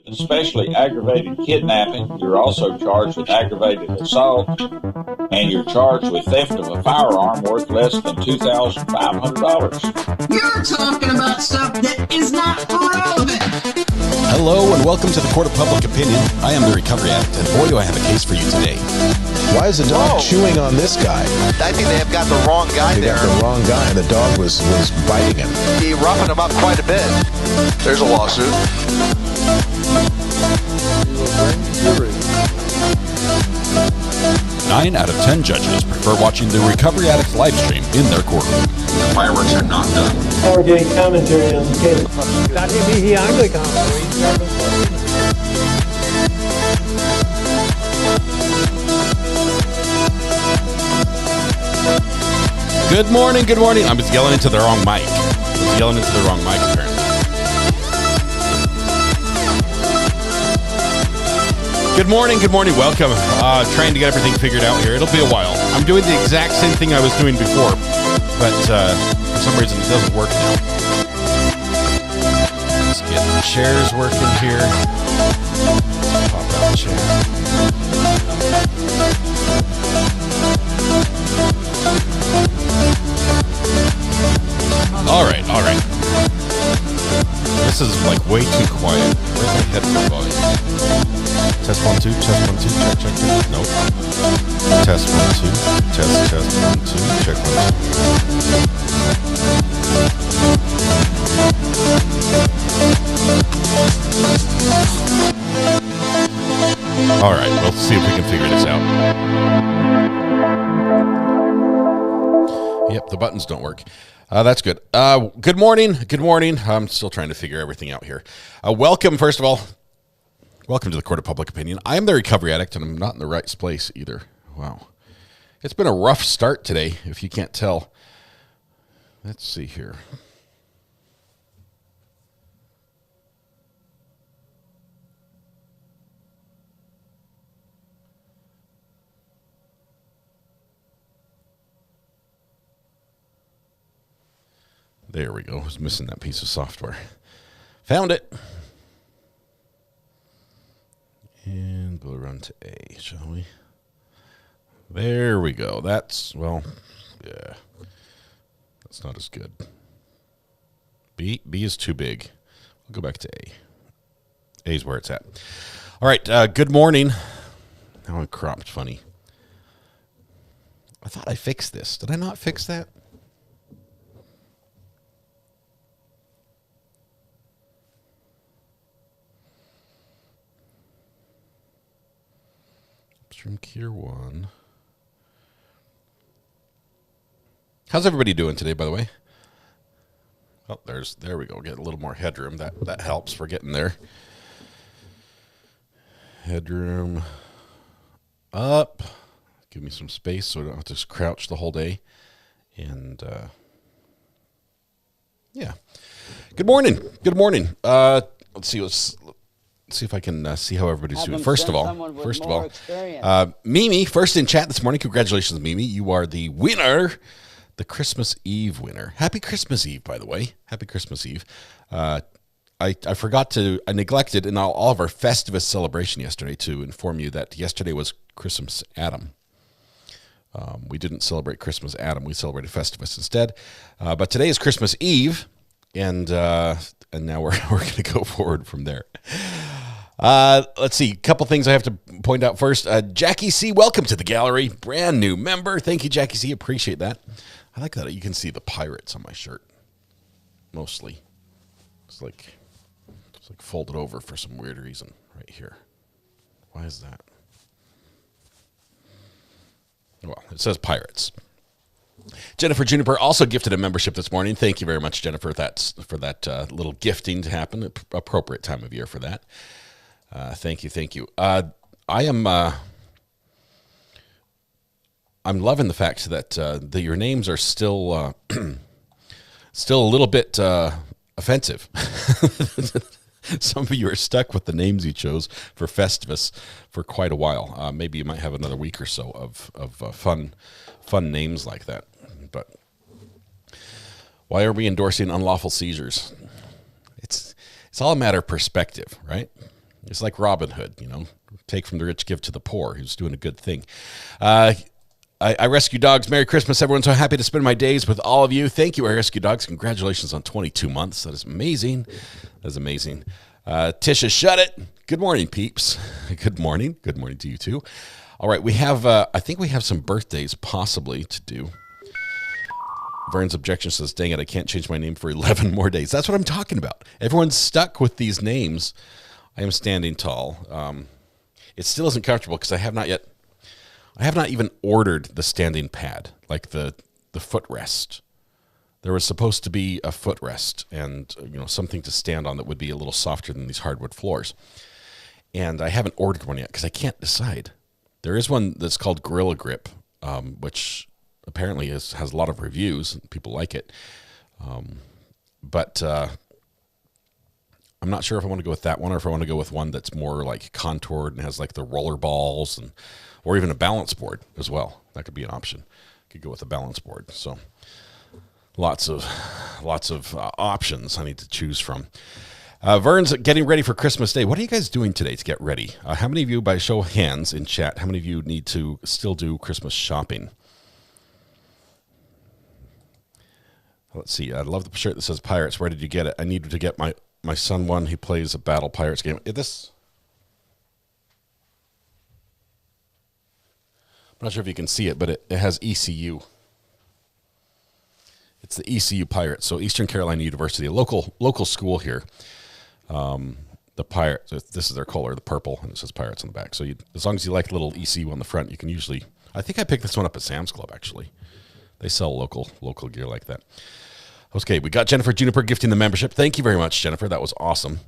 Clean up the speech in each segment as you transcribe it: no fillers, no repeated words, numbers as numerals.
especially aggravated kidnapping. You're also charged with aggravated assault, and you're charged with theft of a firearm worth less than $2,500. You're talking about stuff that is not relevant. Hello and welcome to the Court of Public Opinion. I am the Recovery Addict, and boy do I have a case for you today. Why is the dog chewing on this guy? I think they have got the wrong guy there. They got the wrong guy, and the dog was biting him. He roughing him up quite a bit. There's a lawsuit. 9 out of 10 judges prefer watching the Recovery Addict live stream in their courtroom. The fireworks are not done. Now we're getting commentary on the case. Dati mihi Anglican. Good morning, good morning. I was yelling into the wrong mic. Apparently. Good morning, welcome. Trying to get everything figured out here. It'll be a while. I'm doing the exact same thing I was doing before, but for some reason it doesn't work now. Let's get the chairs working here. Let's pop out the chair. All right. This is like way too quiet. Where's my headphone volume? Test 1 2, check. Nope. Test 1 2, test 1 2, check 1 2. All right, let's see if we can figure this out. Yep, the buttons don't work. That's good. Good morning. I'm still trying to figure everything out here. Welcome, first of all. Welcome to the Court of Public Opinion. I am the Recovery Addict, and I'm not in the right place either. Wow. It's been a rough start today, if you can't tell. Let's see here. There we go. I was missing that piece of software. Found it. And we'll run to A, shall we? There we go. That's, well, yeah. That's not as good. B is too big. We'll go back to A. A is where it's at. All right, good morning. Now I'm cropped funny. I thought I fixed this. Did I not fix that? From Tier 1. How's everybody doing today, by the way? Oh, there we go. Get a little more headroom. That helps. We're getting there. Headroom up. Give me some space so I don't have to just crouch the whole day. And yeah. Good morning. Let's see if I can see how everybody's doing. First of all, Mimi, first in chat this morning. Congratulations, Mimi. You are the winner, the Christmas Eve winner. Happy Christmas Eve, by the way. Happy Christmas Eve. I neglected in all of our Festivus celebration yesterday to inform you that yesterday was Christmas Adam. We didn't celebrate Christmas Adam. We celebrated Festivus instead. But today is Christmas Eve, and now we're going to go forward from there. Let's see. A couple things I have to point out first. Jackie C., welcome to the gallery. Brand new member. Thank you, Jackie C. Appreciate that. I like that you can see the pirates on my shirt. Mostly. It's like folded over for some weird reason right here. Why is that? Well, it says pirates. Jennifer Juniper also gifted a membership this morning. Thank you very much, Jennifer, for that little gifting to happen. Appropriate time of year for that. Thank you. I'm loving the fact that your names are still still a little bit offensive. Some of you are stuck with the names you chose for Festivus for quite a while. Maybe you might have another week or so of fun names like that. But why are we endorsing unlawful seizures? It's all a matter of perspective, right? It's like Robin Hood, take from the rich, give to the poor. He's doing a good thing. I rescue dogs. Merry Christmas, everyone. So happy to spend my days with all of you. Thank you, I rescue dogs. Congratulations on 22 months. That is amazing. That is amazing. Tisha, shut it. Good morning, peeps. Good morning. Good morning to you too. All right, we have. I think we have some birthdays possibly to do. Vern's objection says, "Dang it, I can't change my name for 11 more days." That's what I'm talking about. Everyone's stuck with these names. I am standing tall. It still isn't comfortable because I have not even ordered the standing pad, like the footrest. There was supposed to be a footrest and something to stand on that would be a little softer than these hardwood floors. And I haven't ordered one yet because I can't decide. There is one that's called Gorilla Grip, which apparently has a lot of reviews. People like it. But I'm not sure if I want to go with that one or if I want to go with one that's more like contoured and has like the roller balls or even a balance board as well. That could be an option. Could go with a balance board. So lots of options I need to choose from. Vern's getting ready for Christmas Day. What are you guys doing today to get ready? How many of you, by show of hands in chat, how many of you need to still do Christmas shopping? Let's see. I love the shirt that says Pirates. Where did you get it? I needed to get my son one. He plays a Battle Pirates game. I'm not sure if you can see it, but it has ECU. It's the ECU Pirates, so Eastern Carolina University, a local school here. The Pirates, this is their color, the purple, and it says Pirates on the back. So as long as you like little ECU on the front, you can usually, I think I picked this one up at Sam's Club, actually. They sell local gear like that. Okay, we got Jennifer Juniper gifting the membership. Thank you very much, Jennifer. That was awesome.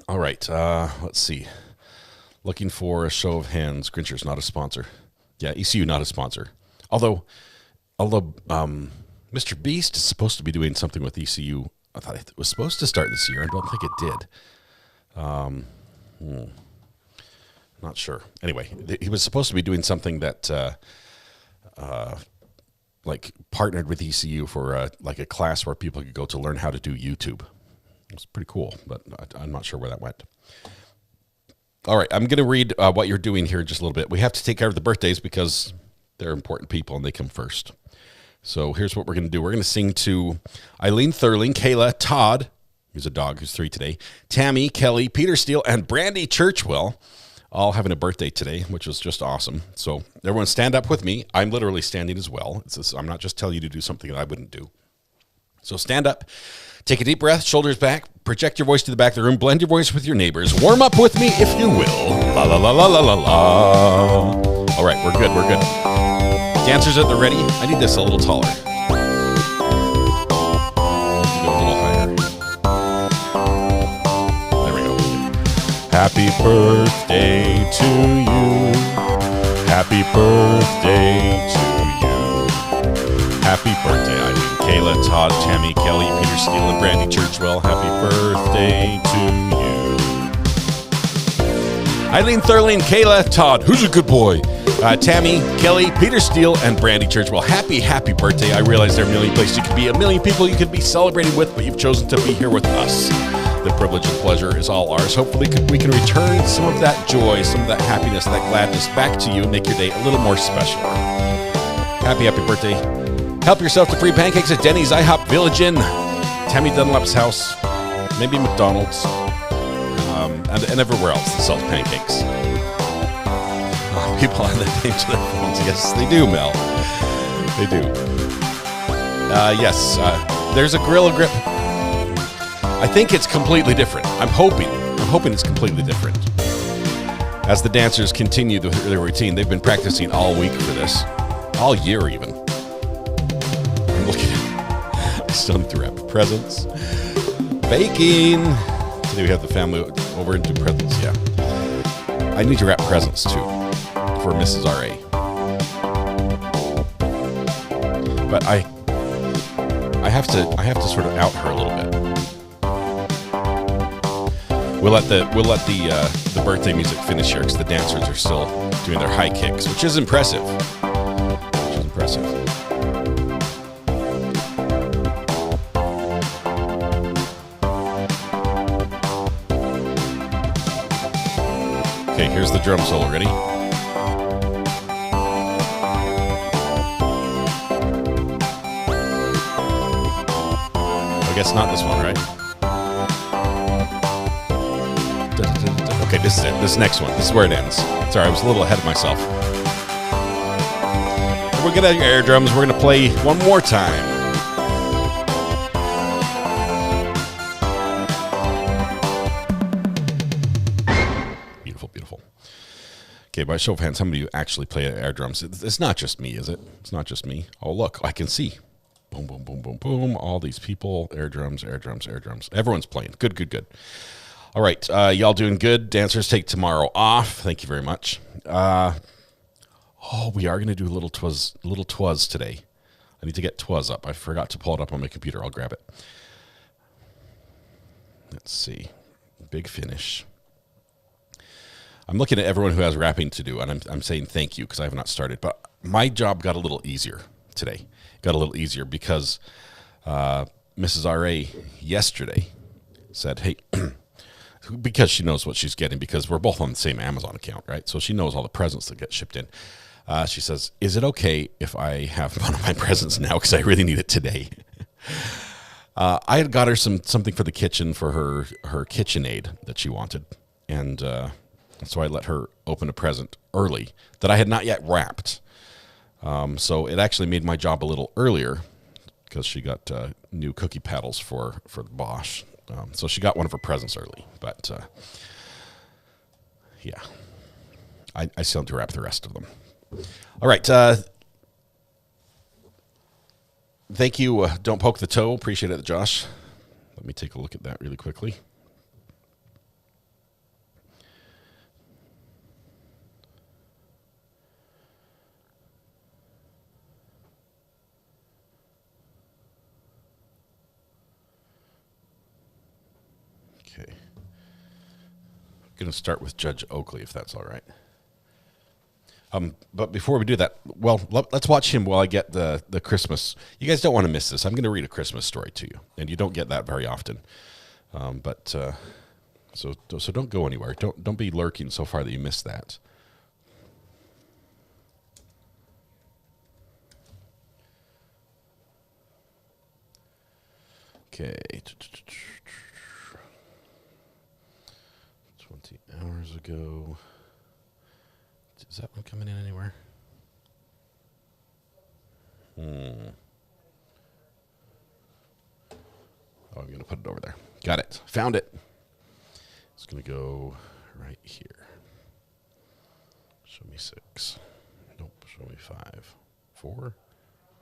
All right, let's see. Looking for a show of hands. Grincher's not a sponsor. Yeah, ECU not a sponsor. Although Mr. Beast is supposed to be doing something with ECU. I thought it was supposed to start this year. I don't think it did. Not sure. Anyway, he was supposed to be doing something that like partnered with ECU for like a class where people could go to learn how to do YouTube. It was pretty cool, but I'm not sure where that went. All right, I'm going to read what you're doing here in just a little bit. We have to take care of the birthdays because they're important people and they come first. So here's what we're going to do. We're going to sing to Eileen Thurling, Kayla, Todd, who's a dog who's 3 today, Tammy, Kelly, Peter Steele, and Brandy Churchwell, all having a birthday today, which was just awesome. So everyone stand up with me. I'm literally standing as well. I'm not just telling you to do something that I wouldn't do. So stand up. Take a deep breath, shoulders back, project your voice to the back of the room, blend your voice with your neighbors. Warm up with me if you will. La la la la la la la. All right, we're good. Dancers at the ready. I need this a little taller. Go a little higher. There we go. Happy birthday to you. Happy birthday to you. Happy birthday, Ayden. Kayla, Todd, Tammy, Kelly, Peter Steele, and Brandy Churchwell. Happy birthday to you. Eileen Thurling, Kayla, Todd, who's a good boy? Tammy, Kelly, Peter Steele, and Brandy Churchwell. Happy birthday. I realize there are a million places you could be, a million people you could be celebrating with, but you've chosen to be here with us. The privilege and pleasure is all ours. Hopefully we can return some of that joy, some of that happiness, that gladness back to you and make your day a little more special. Happy birthday. Help yourself to free pancakes at Denny's, IHOP, Village Inn, Tammy Dunlap's house, maybe McDonald's, and everywhere else that sells pancakes. People have that name to their phones. Yes, they do, Mel. They do. Yes, there's a Gorilla Grip. I think it's completely different. I'm hoping it's completely different. As the dancers continue their routine, they've been practicing all week for this, all year even. I'm looking at. I still need to wrap presents. Baking. Today we have the family over and do presents. Yeah, I need to wrap presents too for Mrs. R.A. But I have to sort of out her a little bit. We'll let the birthday music finish here because the dancers are still doing their high kicks, which is impressive. Here's the drum solo. Ready? I guess not this one, right? Okay, this is it. This next one. This is where it ends. Sorry, I was a little ahead of myself. We're going to air drums. We're going to play one more time. Beautiful, beautiful. Okay, by show of hands, how many of you actually play air drums? It's not just me, is it? It's not just me. Oh, look, I can see. Boom, boom, boom, boom, boom. All these people, air drums, air drums, air drums. Everyone's playing. Good, good, good. All right, y'all doing good. Dancers take tomorrow off. Thank you very much. We are going to do a little twas today. I need to get twas up. I forgot to pull it up on my computer. I'll grab it. Let's see. Big finish. I'm looking at everyone who has rapping to do, and I'm saying thank you because I have not started. But my job got a little easier today. Got a little easier because Mrs. R.A. yesterday said, hey, because she knows what she's getting, because we're both on the same Amazon account, right? So she knows all the presents that get shipped in. She says, is it okay if I have one of my presents now because I really need it today? I had got her something for the kitchen for her KitchenAid that she wanted, and so I let her open a present early that I had not yet wrapped. So it actually made my job a little earlier because she got new cookie paddles for the Bosch. So she got one of her presents early, but yeah, I still have to wrap the rest of them. All right. Thank you. Don't poke the toe. Appreciate it, Josh. Let me take a look at that really quickly. Okay. I'm going to start with Judge Oakley, if that's all right. But before we do that, well, let's watch him while I get the Christmas. You guys don't want to miss this. I'm going to read a Christmas story to you, and you don't get that very often. So don't go anywhere. Don't be lurking so far that you miss that. Okay. 20 hours ago. Is that one coming in anywhere? Oh, I'm going to put it over there. Got it. Found it. It's going to go right here. Show me 6. Nope. Show me 5. 4.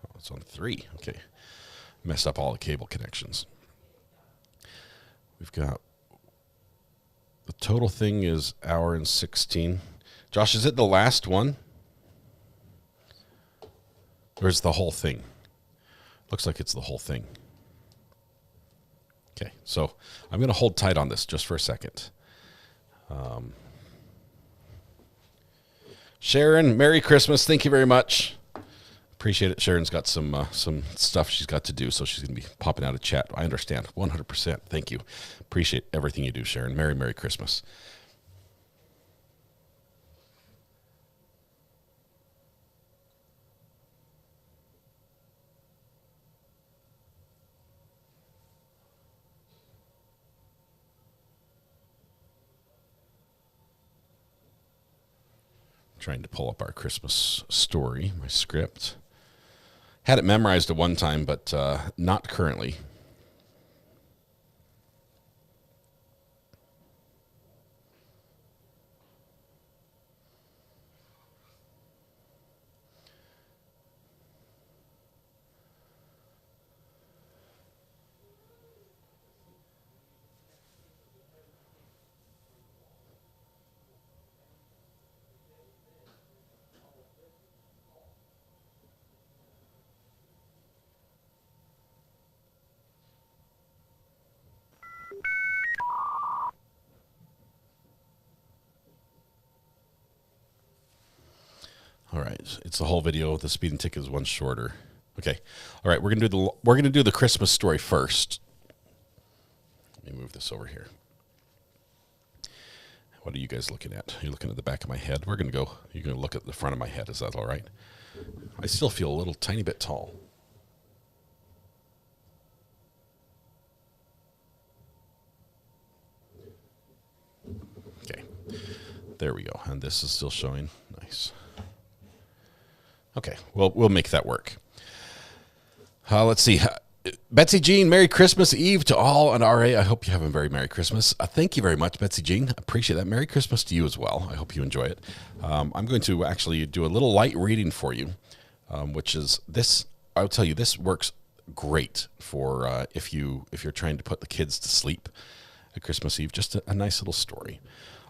Oh, it's on 3. Okay. Messed up all the cable connections. We've got the total thing is hour and 16. Josh, is it the last one? Or is the whole thing? Looks like it's the whole thing. Okay, so I'm going to hold tight on this just for a second. Sharon, Merry Christmas. Thank you very much. Appreciate it. Sharon's got some stuff she's got to do, so she's going to be popping out of chat. I understand. 100%. Thank you. Appreciate everything you do, Sharon. Merry Christmas. Trying to pull up our Christmas story, my script. Had it memorized at one time, but not currently. All right, it's the whole video. The speeding ticket is one shorter. Okay, all right, we're gonna do the Christmas story first. Let me move this over here. What are you guys looking at? You're looking at the back of my head. You're going to look at the front of my head. Is that all right? I still feel a little tiny bit tall. Okay. There we go. And this is still showing. Nice. Okay. Well, we'll make that work. Let's see. Betsy Jean, Merry Christmas Eve to all. And RA, I hope you have a very Merry Christmas. Thank you very much, Betsy Jean. Appreciate that. Merry Christmas to you as well. I hope you enjoy it. I'm going to actually do a little light reading for you, which is this. I'll tell you, this works great for if you're trying to put the kids to sleep at Christmas Eve. Just a nice little story.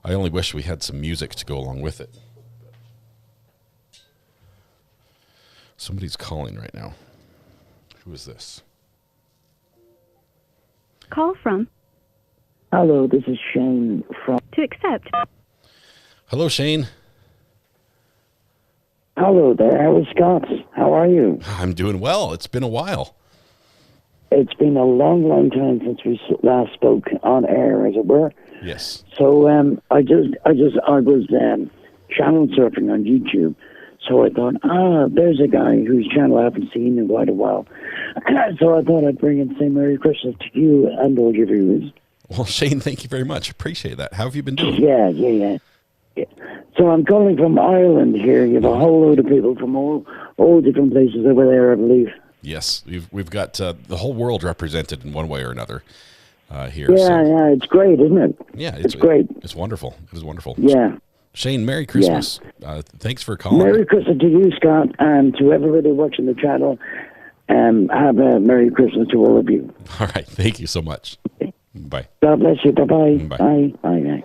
I only wish we had some music to go along with it. Somebody's calling right now. Who is this? Call from. Hello, this is Shane from. To accept. Hello, Shane. Hello there, Howard Scott. How are you? I'm doing well. It's been a while. It's been a long, long time since we last spoke on air, as it were. Yes. So I was channel surfing on YouTube. So I thought, there's a guy whose channel I haven't seen in quite a while. So I thought I'd bring and say Merry Christmas to you and all your viewers. Well, Shane, thank you very much. Appreciate that. How have you been doing? Yeah. So I'm calling from Ireland here. You have a whole load of people from all different places over there, I believe. Yes, we've got the whole world represented in one way or another here. Yeah, it's great, isn't it? Yeah, it's great. It's wonderful. It is wonderful. Yeah. Shane, Merry Christmas. Yeah. Thanks for calling. Merry Christmas to you, Scott, and to everybody watching the channel. Have a Merry Christmas to all of you. All right. Thank you so much. Bye. God bless you. Bye-bye. Bye. Bye.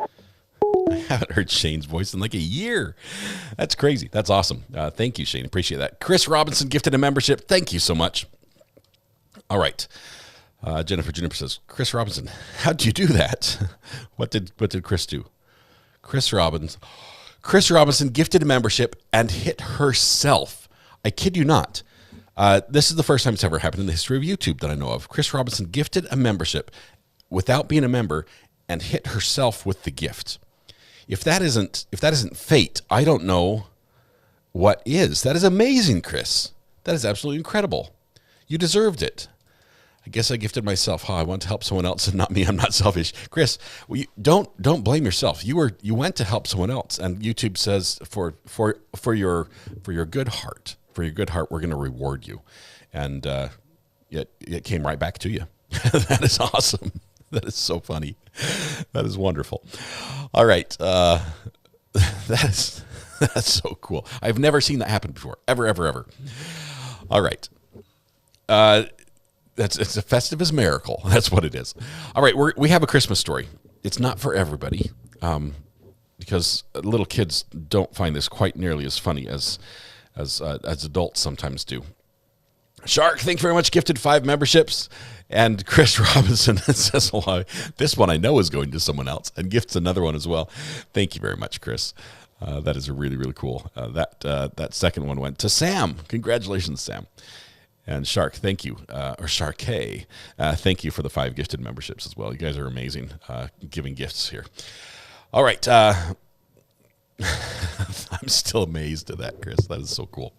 I haven't heard Shane's voice in like a year. That's crazy. That's awesome. Thank you, Shane. Appreciate that. Chris Robinson gifted a membership. Thank you so much. All right. Jennifer Juniper says, Chris Robinson, how'd you do that? What did Chris do? Chris Robinson gifted a membership and hit herself. I kid you not. This is the first time it's ever happened in the history of YouTube that I know of. Chris Robinson gifted a membership without being a member and hit herself with the gift. If that isn't fate, I don't know what is. That is amazing, Chris. That is absolutely incredible. You deserved it. I guess I gifted myself. I want to help someone else and not me. I'm not selfish. Chris, don't blame yourself. You went to help someone else, and YouTube says for your good heart, we're going to reward you, and it came right back to you. That is awesome. That is so funny. That is wonderful. All right, that's so cool. I've never seen that happen before, ever. All right. It's a Festivus miracle. That's what it is. All right, we have a Christmas story. It's not for everybody, because little kids don't find this quite nearly as funny as adults sometimes do. Shark, thank you very much. Gifted 5 memberships. And Chris Robinson says, well, this one I know is going to someone else, and gifts another one as well. Thank you very much, Chris. That is really, really cool. That second one went to Sam. Congratulations, Sam. And Shark, thank you. Or Sharkay, thank you for the 5 gifted memberships as well. You guys are amazing giving gifts here. All right. I'm still amazed at that, Chris. That is so cool.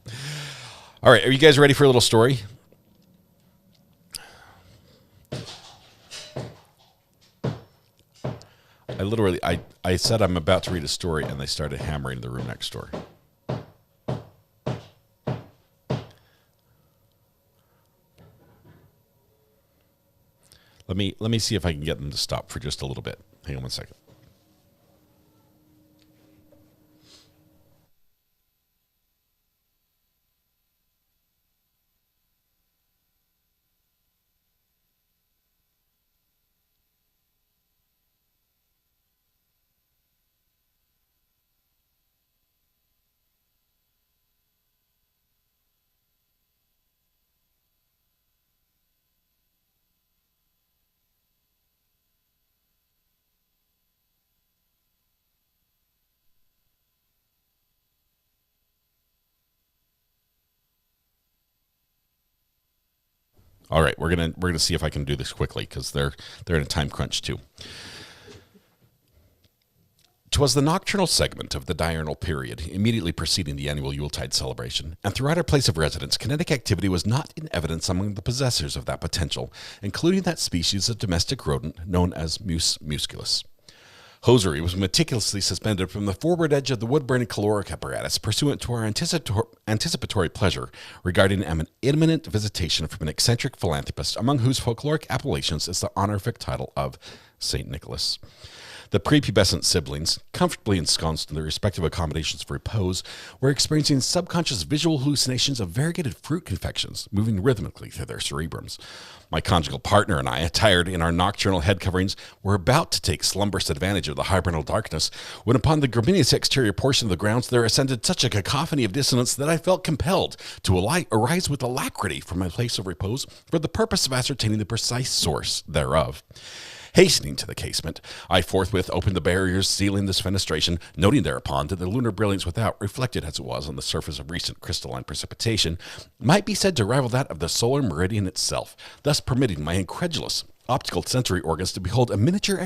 All right. Are you guys ready for a little story? I said I'm about to read a story, and they started hammering the room next door. Let me see if I can get them to stop for just a little bit. Hang on one second. All right, we're gonna see if I can do this quickly because they're in a time crunch too. 'Twas the nocturnal segment of the diurnal period, immediately preceding the annual Yuletide celebration, and throughout our place of residence, kinetic activity was not in evidence among the possessors of that potential, including that species of domestic rodent known as Mus musculus. Hosiery was meticulously suspended from the forward edge of the wood-burning caloric apparatus, pursuant to our anticipatory pleasure regarding an imminent visitation from an eccentric philanthropist, among whose folkloric appellations is the honorific title of St. Nicholas. The prepubescent siblings, comfortably ensconced in their respective accommodations for repose, were experiencing subconscious visual hallucinations of variegated fruit confections moving rhythmically through their cerebrums. My conjugal partner and I, attired in our nocturnal head coverings, were about to take slumberous advantage of the hibernal darkness, when upon the gramineous exterior portion of the grounds there ascended such a cacophony of dissonance that I felt compelled to arise with alacrity from my place of repose for the purpose of ascertaining the precise source thereof. Hastening to the casement, I forthwith opened the barriers sealing this fenestration, noting thereupon that the lunar brilliance without, reflected as it was on the surface of recent crystalline precipitation, might be said to rival that of the solar meridian itself, thus permitting my incredulous optical sensory organs to behold a miniature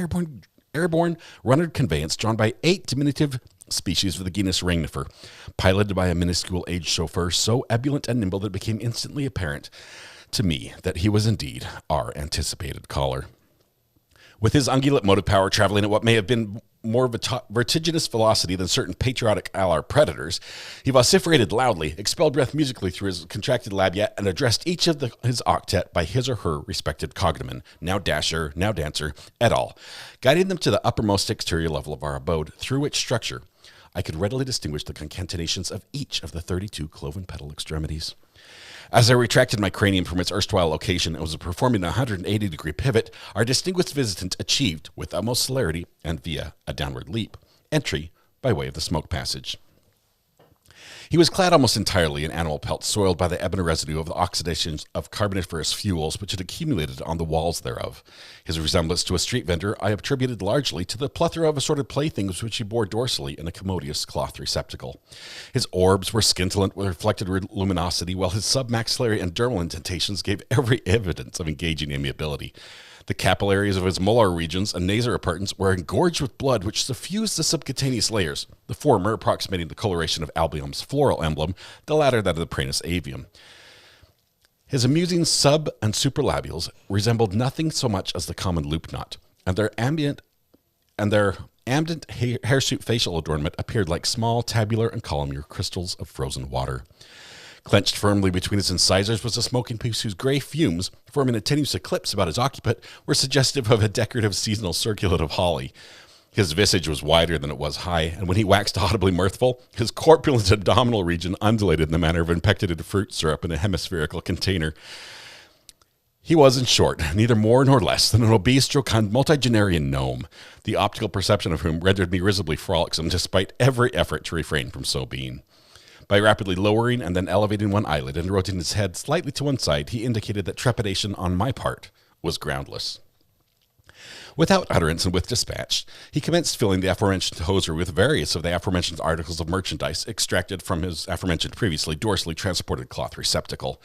airborne runnered conveyance drawn by 8 diminutive species of the genus Rangnifer, piloted by a minuscule aged chauffeur so ebullient and nimble that it became instantly apparent to me that he was indeed our anticipated caller. With his ungulate motive power traveling at what may have been more vertiginous velocity than certain patriotic alar predators, he vociferated loudly, expelled breath musically through his contracted labia, and addressed each of his octet by his or her respected cognomen, now dasher, now dancer, et al., guiding them to the uppermost exterior level of our abode, through which structure I could readily distinguish the concatenations of each of the 32 cloven petal extremities. As I retracted my cranium from its erstwhile location and was performing a 180-degree pivot, our distinguished visitant achieved, with utmost celerity and via a downward leap, entry by way of the smoke passage. He was clad almost entirely in animal pelts soiled by the ebony residue of the oxidations of carboniferous fuels which had accumulated on the walls thereof. His resemblance to a street vendor I attributed largely to the plethora of assorted playthings which he bore dorsally in a commodious cloth receptacle. His orbs were scintillant with reflected luminosity, while his submaxillary and dermal indentations gave every evidence of engaging amiability. The capillaries of his molar regions and nasal appurtenance were engorged with blood which suffused the subcutaneous layers, the former approximating the coloration of albium's floral emblem, the latter that of the Pranus avium. His amusing sub- and supralabials resembled nothing so much as the common loop knot, and their ambient hirsute facial adornment appeared like small tabular and columnar crystals of frozen water. Clenched firmly between his incisors was a smoking piece whose gray fumes, forming a tenuous eclipse about his occupant, were suggestive of a decorative seasonal circlet of holly. His visage was wider than it was high, and when he waxed audibly mirthful, his corpulent abdominal region undulated in the manner of impected fruit syrup in a hemispherical container. He was, in short, neither more nor less than an obese, jocund, multigenarian gnome, the optical perception of whom rendered me risibly frolicsome despite every effort to refrain from so being. By rapidly lowering and then elevating one eyelid and rotating his head slightly to one side, he indicated that trepidation on my part was groundless. Without utterance and with dispatch, he commenced filling the aforementioned hosiery with various of the aforementioned articles of merchandise extracted from his aforementioned previously dorsally transported cloth receptacle.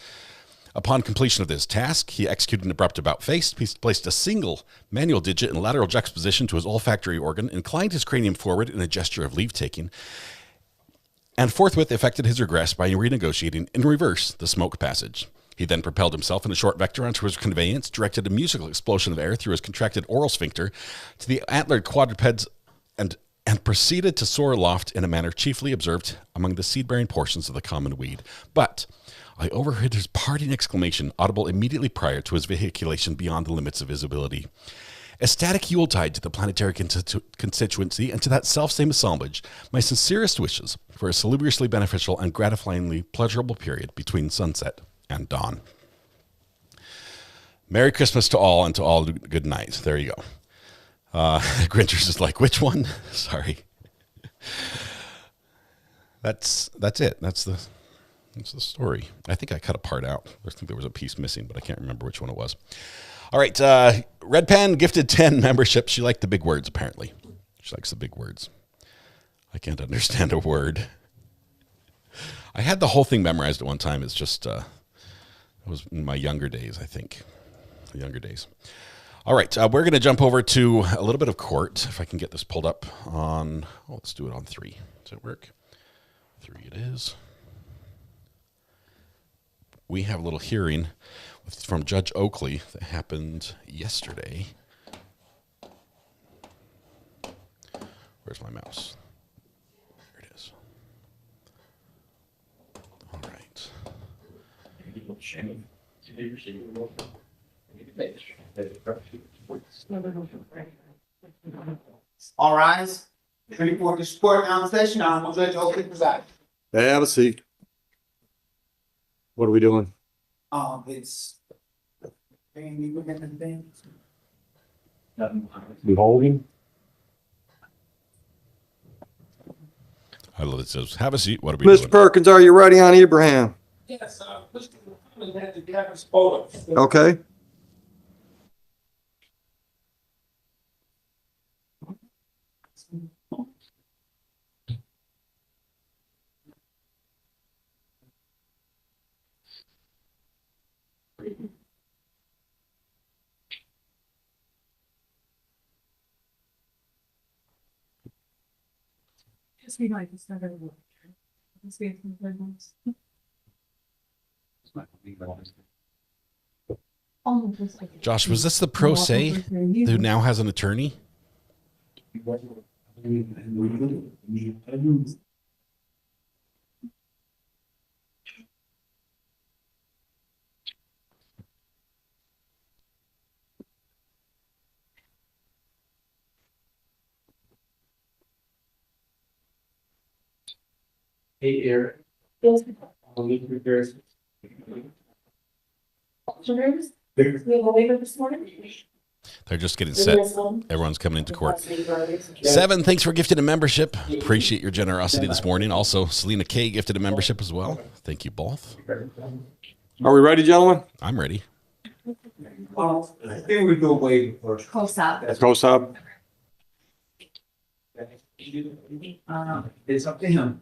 Upon completion of this task, he executed an abrupt about-face, placed a single manual digit in lateral juxtaposition to his olfactory organ, inclined his cranium forward in a gesture of leave-taking, and forthwith effected his regress by renegotiating in reverse the smoke passage. He then propelled himself in a short vector onto his conveyance, directed a musical explosion of air through his contracted oral sphincter to the antlered quadrupeds, and proceeded to soar aloft in a manner chiefly observed among the seed-bearing portions of the common weed. But I overheard his parting exclamation, audible immediately prior to his vehiculation beyond the limits of visibility. Ecstatic Yuletide to the planetary constituency and to that self-same assemblage, my sincerest wishes for a salubriously beneficial and gratifyingly pleasurable period between sunset and dawn. Merry Christmas to all, and to all good night. There you go. Grinchers is like, which one? Sorry. That's it. That's the story. I think I cut a part out. I think there was a piece missing, but I can't remember which one it was. All right, Red Pen gifted 10 membership. She liked the big words, apparently. She likes the big words. I can't understand a word. I had the whole thing memorized at one time. It's just, it was in my younger days, I think. The younger days. All right, we're going to jump over to a little bit of court. If I can get this pulled up on, let's do it on 3. Does it work? 3 it is. We have a little hearing from Judge Oakley that happened yesterday. Where's my mouse? There it is. All right. All rise. Ready for the support now session. I'm Judge Oakley preside. Have a seat. What are we doing? It's. Beholding. I love it. Says, have a seat. What are we Mr. doing? Perkins, are you ready on Abraham? Yes, Mr. Muhammad had to have his photo. Okay. Just be like, it's not gonna work. Let's see if we can do this. Josh, was this the pro se who now has an attorney? Hey, Eric. I'll leave you there. We have a waiver this morning? They're just getting set. Everyone's coming into court. 7, thanks for gifting a membership. Appreciate your generosity this morning. Also, Selena K gifted a membership as well. Thank you both. Are we ready, gentlemen? I'm ready. I think we go way first. Close up. COSAB. It's up to him.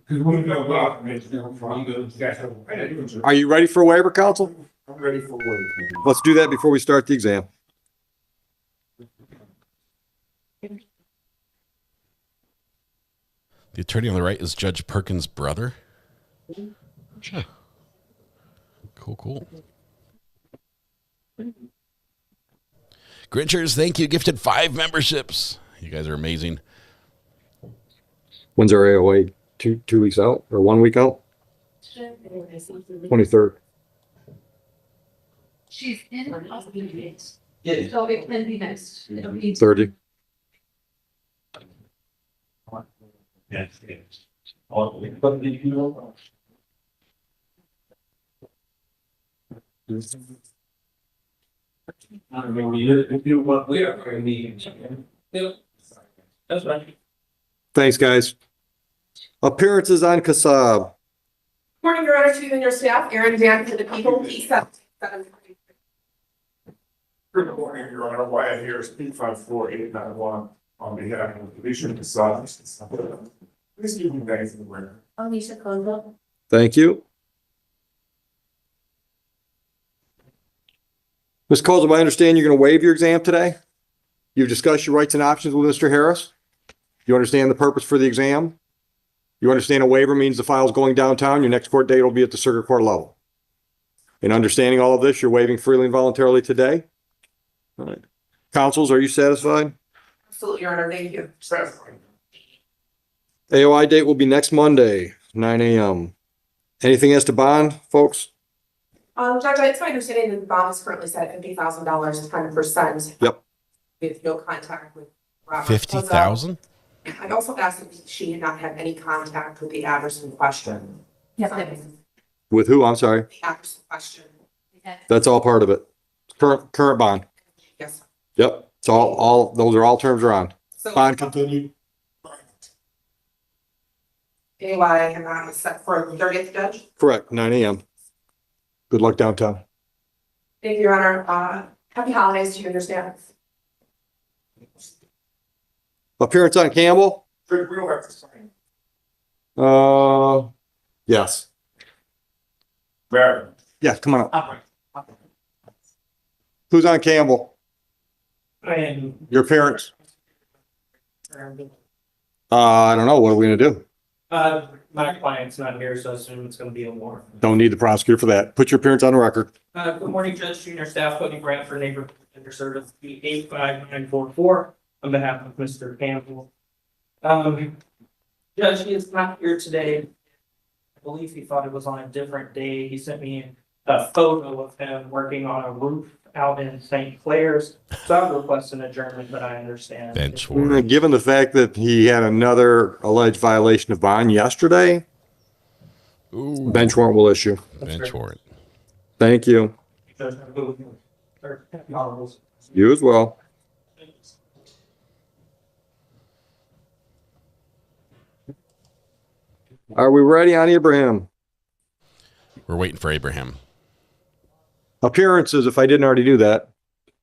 Are you ready for waiver, counsel? I'm ready for waiver. Let's do that before we start the exam. The attorney on the right is Judge Perkins' brother. Huh. Cool. Grinchers, thank you. Gifted 5 memberships. You guys are amazing. When's our AOA? 2 weeks out or 1 week out? 23rd. She's in hospital. Yeah. So it can be next. It'll be 30. Yes. But did you know? I don't know, you what we are going to need. That's right. Thanks, guys. Appearances on COSAB. Morning, Your Honor, to you and your staff. Aaron Dan to the people. P7. Good morning, Your Honor. Wyatt here is P54891 on behalf of the Division of Science. Please give me names in the record. Alicia Conville. Thank you. Ms. Colzum, I understand you're going to waive your exam today. You've discussed your rights and options with Mr. Harris. You understand the purpose for the exam. You understand a waiver means the file's going downtown. Your next court date will be at the circuit court level. In understanding all of this, you're waiving freely and voluntarily today. All right. Counsels, are you satisfied? Absolutely, Your Honor. Thank you. AOI date will be next Monday, 9 a.m. Anything as to bond, folks? Judge, it's my understanding that the bond is currently set at $50,000, 10%. Yep. With no contact with Robert. 50,000? I also asked if she had not had any contact with the address in question. Yes. With who? I'm sorry. The address in question. That's all part of it. Current bond. Yes. Yep. It's all those are all terms are on. So Bond continued. AY and that was set for the 30th, Judge. Correct. 9 a.m. Good luck downtown. Thank you, Your Honor. Happy holidays to you and your staff. Appearance on Campbell? We don't have to sign. Yes. Barry. Yes, come on up. Who's on Campbell? I am. Your parents? I don't know. What are we gonna do? My client's not here, so I assume it's gonna be a warrant. Don't need the prosecutor for that. Put your appearance on the record. Good morning, Judge, Junior Staff, Cody Grant for Neighborhood Defender Service, 85944, on behalf of Mr. Campbell. Judge, he is not here today. I believe he thought it was on a different day. He sent me a photo of him working on a roof out in St. Clair's. So I would request an adjournment, but I understand. Bench warrant. Given the fact that he had another alleged violation of bond yesterday, Ooh, bench warrant will issue. bench warrant. Thank you. You as well. Are we ready on Abraham? We're waiting for Abraham. Appearances, if I didn't already do that.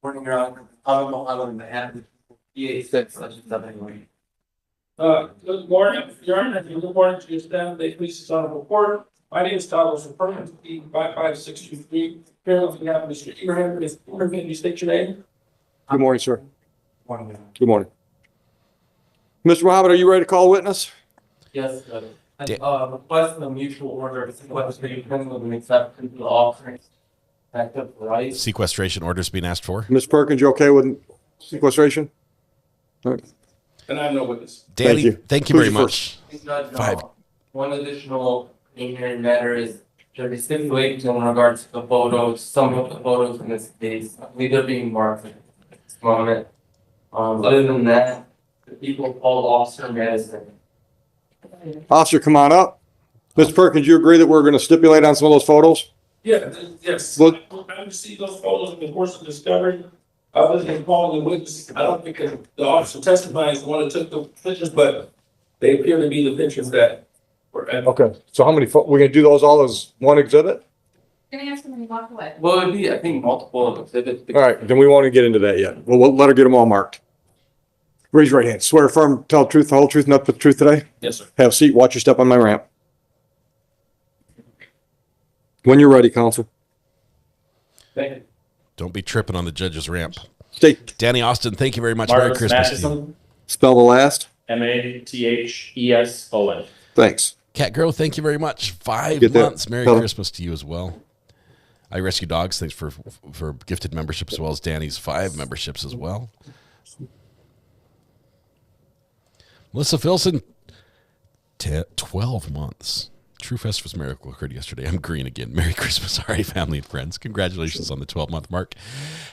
Morning, Your Honor. I don't know how long to have. EA6, anyway. Good morning, Your Honor. Good morning to your staff. They police on a report. My name is Thomas Perkins, 55623. Here we have Mr. Abraham. Mr. Abraham, can you state your name? Good morning, sir. Morning. Good morning. Mr. Mohammed, are you ready to call a witness? Yes, Judge. Requesting a mutual order of sequestration of an exception to the offering. Active right. Sequestration orders being asked for. Ms. Perkins, you okay with sequestration? All right. And I have no witness. Danny, thank you Who's very your much. Five. One additional preliminary matter is there is stipulations in regards to the photos, some of the photos in this case, I believe they're being marked at this moment. Other than that, the people called Officer Madison. Officer, come on up. Ms. Perkins, you agree that we're going to stipulate on some of those photos? Yeah, yes. Look. I received those photos in the course of discovery. Other than calling the witness, I don't think the officer testified is the one that took the pictures, but they appear to be the pictures that were. Okay, so how many, we're going to do those all as one exhibit? Gonna have somebody walk away. Well, it'd be, I think, multiple exhibits. All right, then we won't even get into that yet. We'll let her get them all marked. Raise your right hand. Swear affirm, tell the truth, the whole truth, nothing but the truth today? Yes, sir. Have a seat. Watch your step on my ramp. When you're ready, counsel. Thank you. Don't be tripping on the judge's ramp. State. Danny Austin, thank you very much. Merry Christmas to you. Spell the last. Matheson. Thanks. Cat Girl, thank you very much. 5 Get that. months. Merry Tell her. Christmas to you as well. I Rescue Dogs, thanks for gifted membership as well as Danny's 5 memberships as well. Melissa Filson, 12 months. True Festivus miracle occurred yesterday. I'm green again. Merry Christmas, all right, family and friends. Congratulations on the 12-month mark.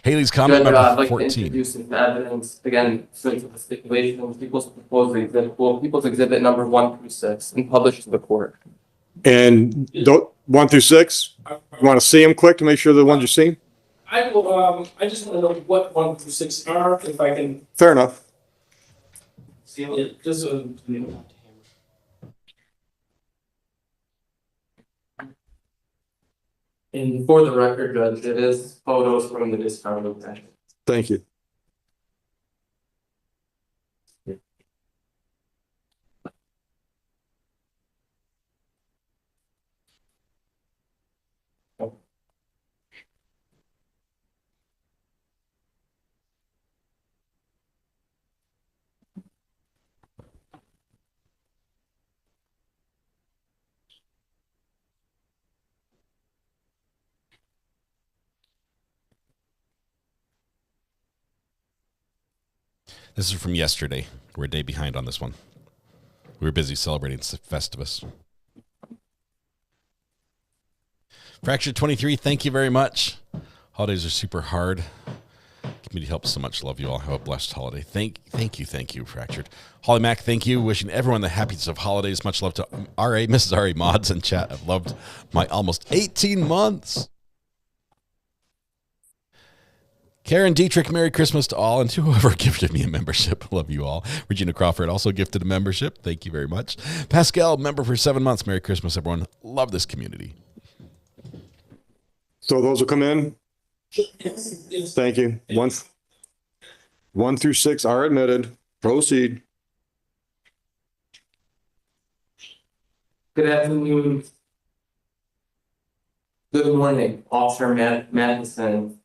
Haley's comment Judge, number I'd like 14. to introduce some evidence, again, since the stipulations, people's proposed exhibit, people's exhibit number 1 through 6, and published to the court. And 1 through 6, you want to see them quick to make sure they're the ones you see? I will, I just want to know what 1 through 6 are, if I can Fair enough. see it, just so. And for the record, Judge, it is photos from the discard of that. Thank you. This is from yesterday. We're a day behind on this one. We were busy celebrating Festivus. Fractured 23, thank you very much. Holidays are super hard. Community helps so much. Love you all. Have a blessed holiday. Thank you, Fractured. Holly Mack, thank you. Wishing everyone the happiest of holidays. Much love to R.A., Mrs. R.A. Mods in chat. I've loved my almost 18 months. Karen Dietrich, Merry Christmas to all, and to whoever gifted me a membership. Love you all. Regina Crawford also gifted a membership. Thank you very much. Pascal, member for 7 months. Merry Christmas, everyone. Love this community. So those will come in? Thank you. 1 through 6 are admitted. Proceed. Good afternoon. Good morning, Officer Madison.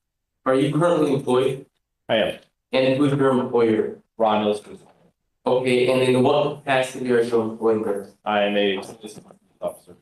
Are you currently employed? I am. And who's your employer? Ron Wilson. Okay, and in what capacity are you employed there? I am a police officer.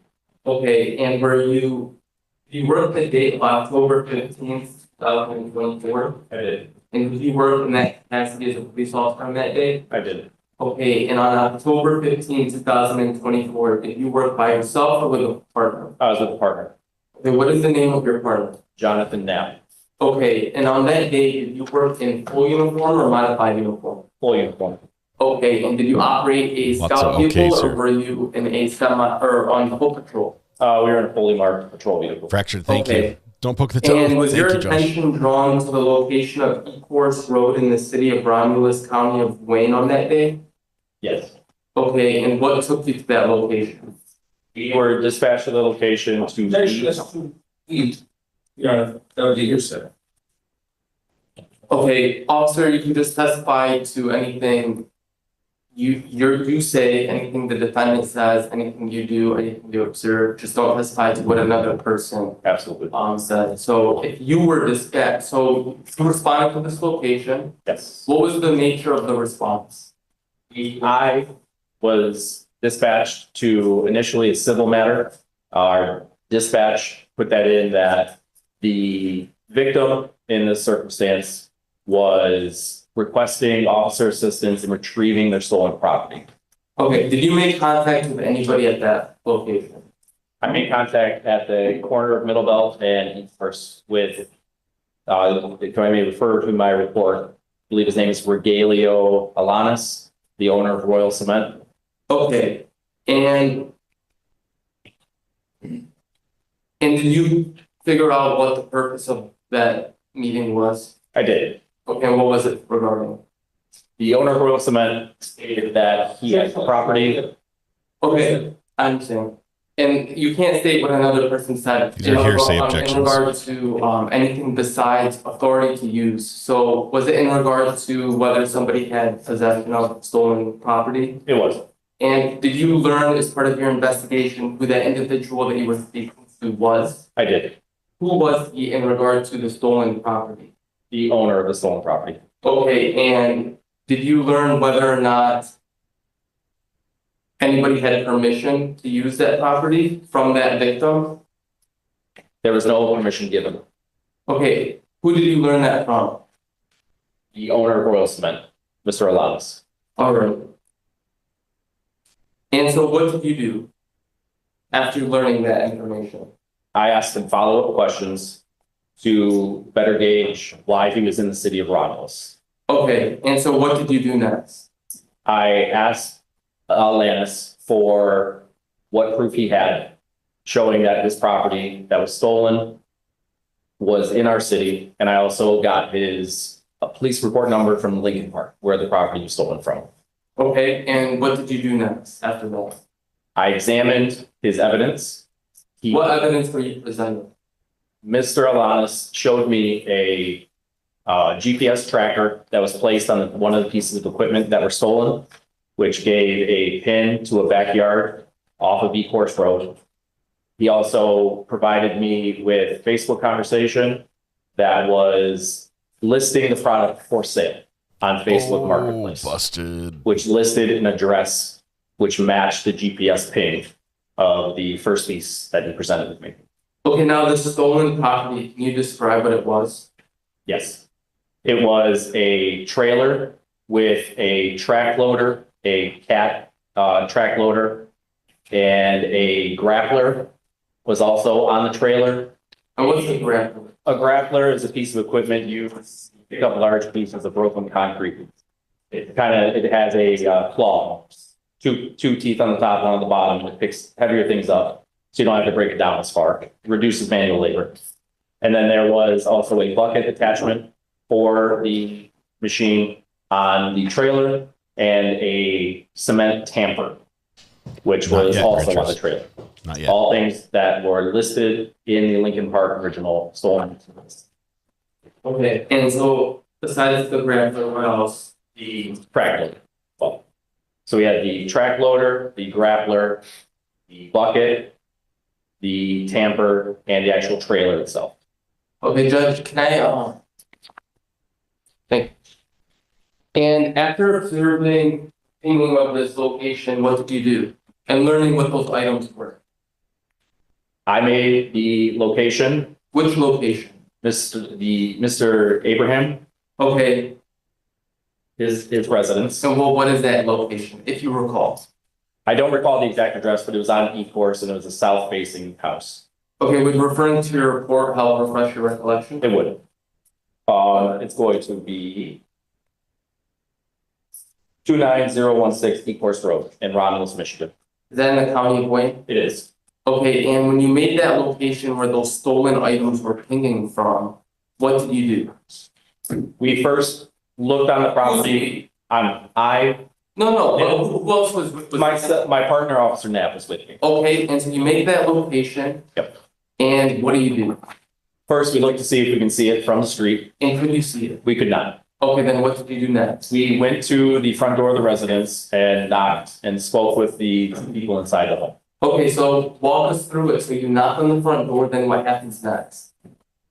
Okay, and you worked the date of October 15th, 2024? I did. And did you work in that capacity as a police officer on that day? I did. Okay, and on October 15th, 2024, did you work by yourself or with a partner? I was with a partner, Okay, what is the name of your partner? Jonathan Knapp. Okay, and on that day, did you work in full uniform or modified uniform? Full uniform. Okay, and did you operate a Lots scout of vehicle okays or here. were you in a semi or on the whole patrol? We were in a fully marked patrol vehicle. Fractured. Thank you. Okay. Don't poke the toe. And was Thank your you, Josh. attention drawn to the location of Ecorse Road in the city of Romulus, County of Wayne on that day? Yes. Okay, and what took you to that location? We were dispatched to the location to Eat. Yeah, that would be your set. Okay, officer, you can just testify to anything you say, anything the defendant says, anything you do, anything you observe. Just don't testify to what another person absolutely said. So if you were dispatched, so you responded to this location. Yes. What was the nature of the response? I was dispatched to initially a civil matter. Our dispatch put that in that the victim in this circumstance was requesting officer assistance in retrieving their stolen property. Okay, did you make contact with anybody at that location? I made contact at the corner of Middle Belt and First with, if I may refer to my report, I believe his name is Rogelio Alanis, the owner of Royal Cement. Okay, and did you figure out what the purpose of that meeting was? I did. Okay, and what was it regarding? The owner of Royal Cement stated that he had property. Okay, I understand. And you can't state what another person said. These are hearsay objections. In regard to anything besides authority to use. So was it in regard to whether somebody had possession of stolen property? It was. And did you learn as part of your investigation who that individual that you were speaking to was? I did. Who was he in regard to the stolen property? The owner of the stolen property. Okay, and did you learn whether or not anybody had permission to use that property from that victim? There was no permission given. Okay, who did you learn that from? The owner of Royal Cement, Mr. Alanis. All right. And so what did you do after learning that information? I asked him follow-up questions to better gauge why he was in the city of Romulus. Okay, and so what did you do next? I asked Alanis for what proof he had showing that his property that was stolen was in our city, and I also got his police report number from Lincoln Park, where the property was stolen from. Okay, and what did you do next after that? I examined his evidence. What evidence were you presenting? Mr. Alanis showed me a GPS tracker that was placed on one of the pieces of equipment that were stolen, which gave a pin to a backyard off of Ecorse Road. He also provided me with Facebook conversation that was listing the product for sale on Facebook Marketplace. Busted. Which listed an address which matched the GPS ping of the first piece that he presented with me. Okay, now the stolen property, can you describe what it was? Yes. It was a trailer with a track loader, a cat track loader, and a grappler was also on the trailer. And what's a grappler? A grappler is a piece of equipment used to pick up large pieces of broken concrete. It has a claw, two teeth on the top, one on the bottom. It picks heavier things up, so you don't have to break it down as far. It reduces manual labor. And then there was also a bucket attachment for the machine on the trailer and a cement tamper, which was also on the trailer. Not yet. All things that were listed in the Lincoln Park original stolen. Okay, and so besides the grappler, what else? The track loader. Well, so we had the track loader, the grappler, the bucket, the tamper, and the actual trailer itself. Okay, Judge, can I, thank you. And after observing, thinking of this location, what did you do? And learning what those items were. I made the location. Which location? Mr. Abraham. Okay. His residence. And what is that location, if you recall? I don't recall the exact address, but it was on E-course and it was a south-facing house. Okay, would referring to your report help refresh your recollection? It would. It's going to be 29016 E-course Road in Romulus, Michigan. Is that in the county of Wayne? It is. Okay, and when you made that location where those stolen items were pinging from, what did you do? We first looked on the property No, who else was my partner, Officer Knapp, was with me. Okay, and so you make that location. Yep. And what do? First, we looked to see if we can see it from the street. And could you see it? We could not. Okay, then what did you do next? We went to the front door of the residence and knocked and spoke with the people inside the home. Okay, so walk us through it. So you knock on the front door, then what happens next?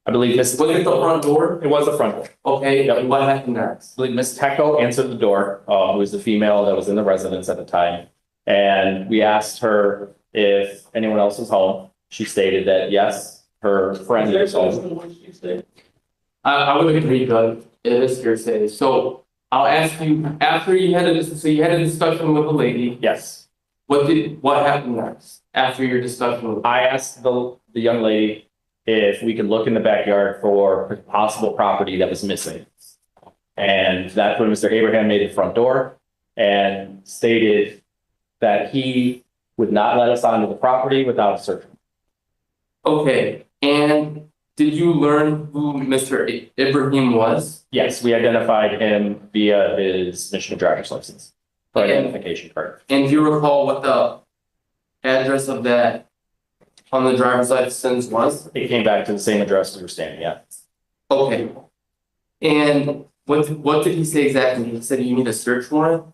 I believe Was it the front door? It was the front door. Okay, and what happened next? I believe Ms. Tecco answered the door, who was the female that was in the residence at the time. And we asked her if anyone else was home. She stated that yes, her friend was home. I would agree, Doug. It is hearsay. So I'll ask you, after you had a discussion with a lady. Yes. What happened next after your discussion with? I asked the young lady if we could look in the backyard for possible property that was missing. And that's when Mr. Abraham made the front door and stated that he would not let us onto the property without a search. Okay, and did you learn who Mr. Ibrahim was? Yes, we identified him via his Michigan driver's license for identification card. And do you recall what the address of that on the driver's license was? It came back to the same address we were standing at. Okay. And what did he say exactly? He said you need a search warrant?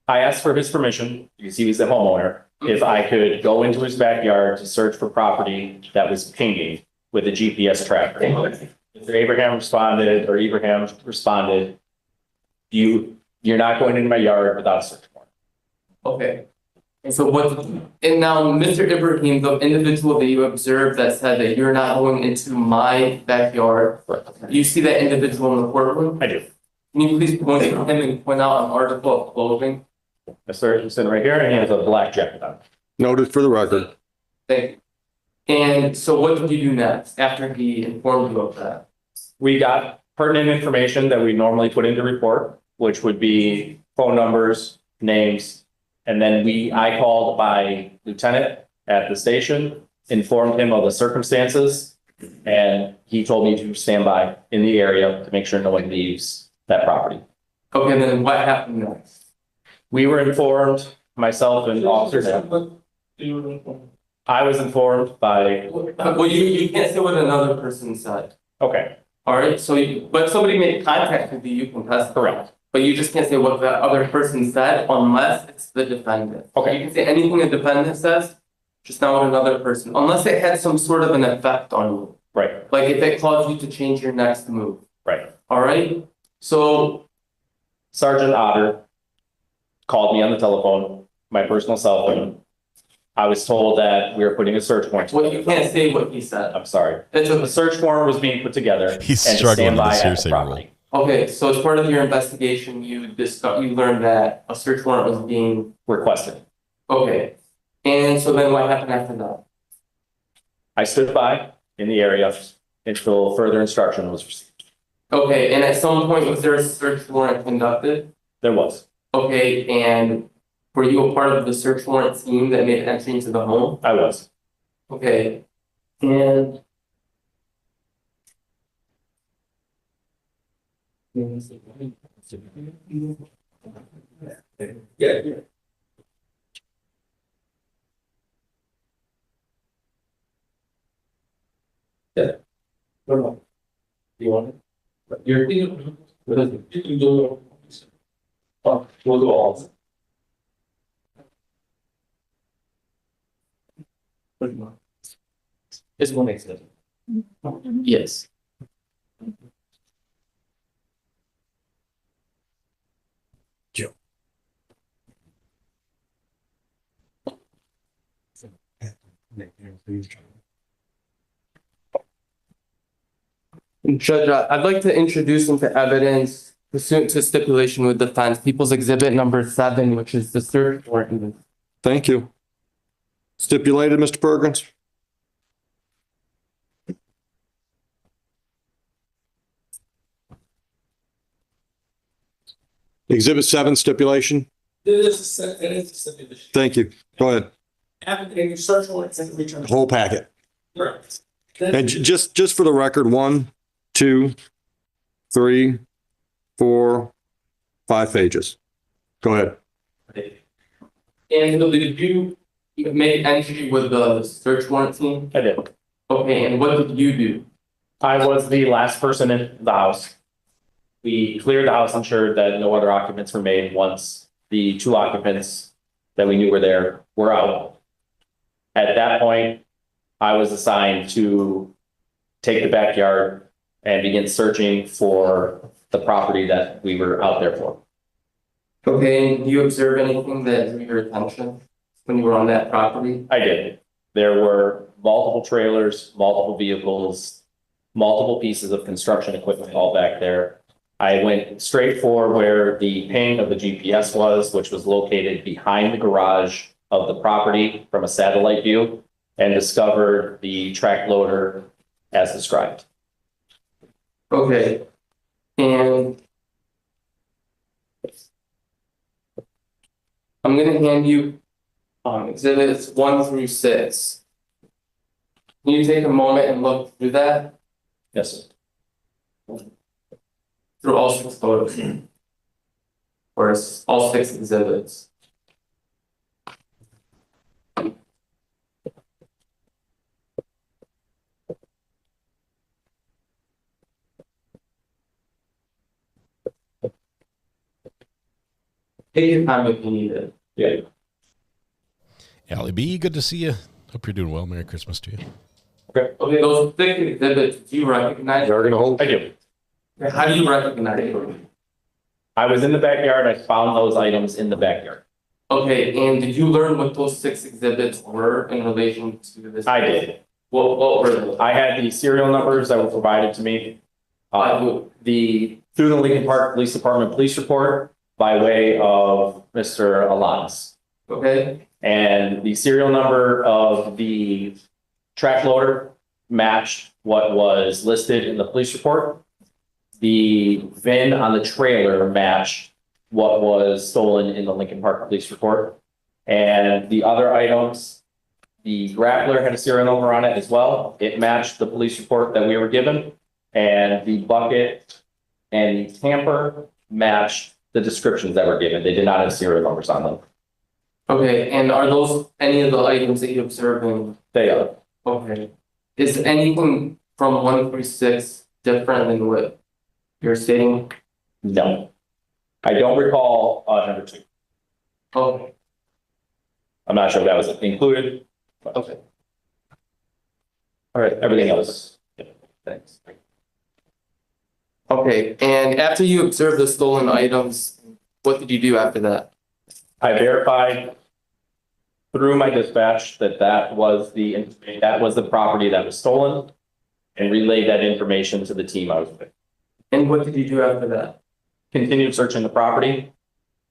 I asked for his permission, because he was the homeowner, if I could go into his backyard to search for property that was pinging with a GPS tracker. Mr. Abraham responded, you're not going into my yard without a search warrant. Okay. And so and now Mr. Ibrahim, the individual that you observed that said that you're not going into my backyard, you see that individual in the courtroom? I do. Can you please point to him and point out an article of clothing? Yes, sir. He's sitting right here and he has a black jacket on. Noted for the record. Thank you. And so what did you do next after he informed you of that? We got pertinent information that we normally put into report, which would be phone numbers, names, and then I called my lieutenant at the station, informed him of the circumstances, and he told me to stand by in the area to make sure no one leaves that property. Okay, then what happened next? We were informed, myself and Officer Knapp. I was informed by. Well, you can't say what another person said. Okay. All right. So, but somebody made contact with you. You can test. Correct. But you just can't say what the other person said unless it's the defendant. Okay. You can say anything the defendant says, just not what another person, unless it had some sort of an effect on you. Right. Like if it caused you to change your next move. Right. All right. So, Sergeant Otter called me on the telephone, my personal cell phone. I was told that we were putting a search warrant. Well, you can't say what he said. I'm sorry. The search warrant was being put together. He's struggling with this hearsay rule. Okay, so as part of your investigation, you learned that a search warrant was being requested. Okay, and so then what happened after that? I stood by in the area until further instruction was received. Okay, and at some point, was there a search warrant conducted? There was. Okay, and were you a part of the search warrant team that made entry into the home? I was. Okay, and yeah. Yeah. No. Do you want it? You're thinking, you can go. Oh, we'll go all. This one makes sense. Yes. Judge, I'd like to introduce into evidence pursuant to stipulation with defense, People's Exhibit number 7, which is the search warrant. Thank you. Stipulated, Mr. Perkins? Exhibit 7 stipulation? It is a stipulation. Thank you. Go ahead. Application search warrant and return. Whole packet. Correct. And just for the record, 1, 2, 3, 4, 5 pages. Go ahead. And so did you make entry with the search warrant team? I did. Okay, and what did you do? I was the last person in the house. We cleared the house, ensured that no other occupants were made once the 2 occupants that we knew were there were out. At that point, I was assigned to take the backyard and begin searching for the property that we were out there for. Okay, and do you observe anything that drew your attention when you were on that property? I did. There were multiple trailers, multiple vehicles, multiple pieces of construction equipment all back there. I went straight for where the ping of the GPS was, which was located behind the garage of the property from a satellite view, and discovered the track loader as described. Okay, and I'm gonna hand you exhibits 1 through 6. Can you take a moment and look through that? Yes, sir. Through all 6 photos. Or all 6 exhibits. Take your time if you need it. Yeah. Allie B, good to see you. Hope you're doing well. Merry Christmas to you. Okay. Okay, those 6 exhibits, do you recognize? You're gonna hold? I do. How do you recognize it? I was in the backyard. I found those items in the backyard. Okay, and did you learn what those 6 exhibits were in relation to this? I did. What were they? I had the serial numbers that were provided to me. Through the Lincoln Park Police Department police report by way of Mr. Alanis. Okay. And the serial number of the track loader matched what was listed in the police report. The VIN on the trailer matched what was stolen in the Lincoln Park police report. And the other items, the grappler had a serial number on it as well. It matched the police report that we were given. And the bucket and the camper matched the descriptions that were given. They did not have serial numbers on them. Okay, and are those any of the items that you observed in? They are. Okay. Is anything from 1 through 6 different than what you're stating? No. I don't recall number 2. Okay. I'm not sure if that was included. Okay. All right, everything else. Yeah, thanks. Okay, and after you observed the stolen items, what did you do after that? I verified through my dispatch that was the property that was stolen, and relayed that information to the team I was with. And what did you do after that? Continued searching the property.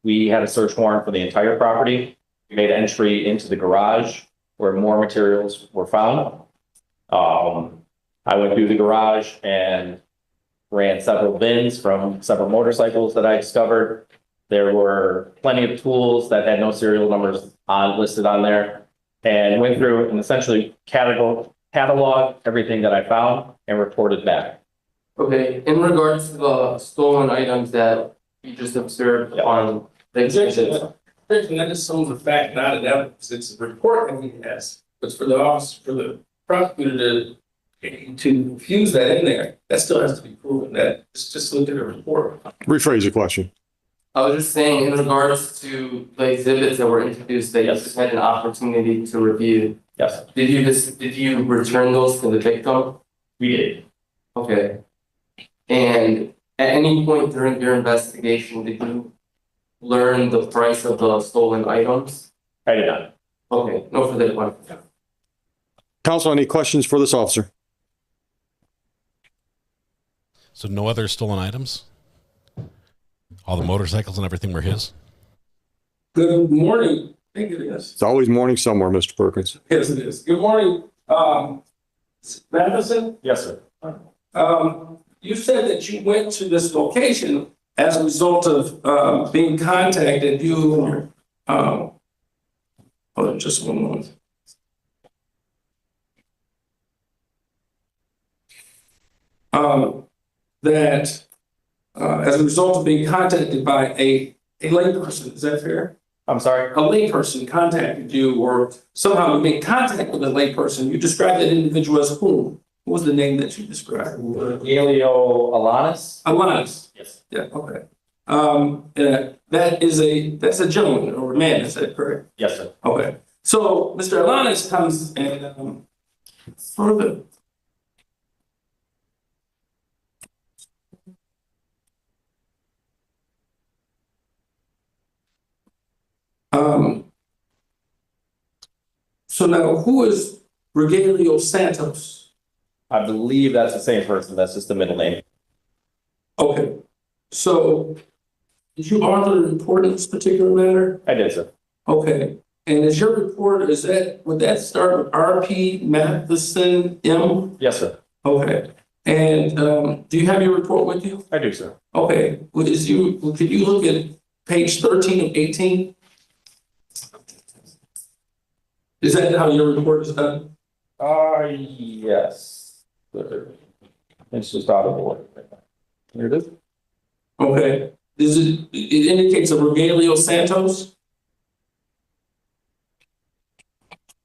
We had a search warrant for the entire property. We made entry into the garage where more materials were found. I went through the garage and ran several bins from several motorcycles that I discovered. There were plenty of tools that had no serial numbers listed on there, and went through and essentially cataloged everything that I found and reported back. Okay, in regards to the stolen items that you just observed on the exhibits. That is some of the fact, not an evidence. It's a report that he has. But for the office, for the prosecutor to fuse that in there, that still has to be proven. That it's just look at a report. Rephrase your question. I was just saying, in regards to the exhibits that were introduced that you just had an opportunity to review. Yes. Did you return those to the victim? We did. Okay. And at any point during your investigation, did you learn the price of the stolen items? I did not. Okay, no further questions. Counsel, any questions for this officer? So no other stolen items? All the motorcycles and everything were his? Good morning. I think it is. It's always morning somewhere, Mr. Perkins. Yes, it is. Good morning, Madison. Yes, sir. You said that you went to this location as a result of being contacted. You, hold on just one moment. That as a result of being contacted by a layperson, is that fair? I'm sorry? A layperson contacted you, or somehow you made contact with a layperson. You described that individual as whom? What was the name that you described? Elio Alanis? Alanis. Yes. Yeah, okay. That's a gentleman or a man, is that correct? Yes, sir. Okay. So Mr. Alanis comes and further. So now who is Rogelio Santos? I believe that's the same person. That's just the middle name. Okay. So did you author a report in this particular matter? I did, sir. Okay. And is your report, would that start with RP Matheson M? Yes, sir. Okay. And do you have your report with you? I do, sir. Okay. Could you look at page 13 and 18? Is that how your report is done? Yes. It's just out of order. Here it is. Okay. It indicates a Rogelio Santos?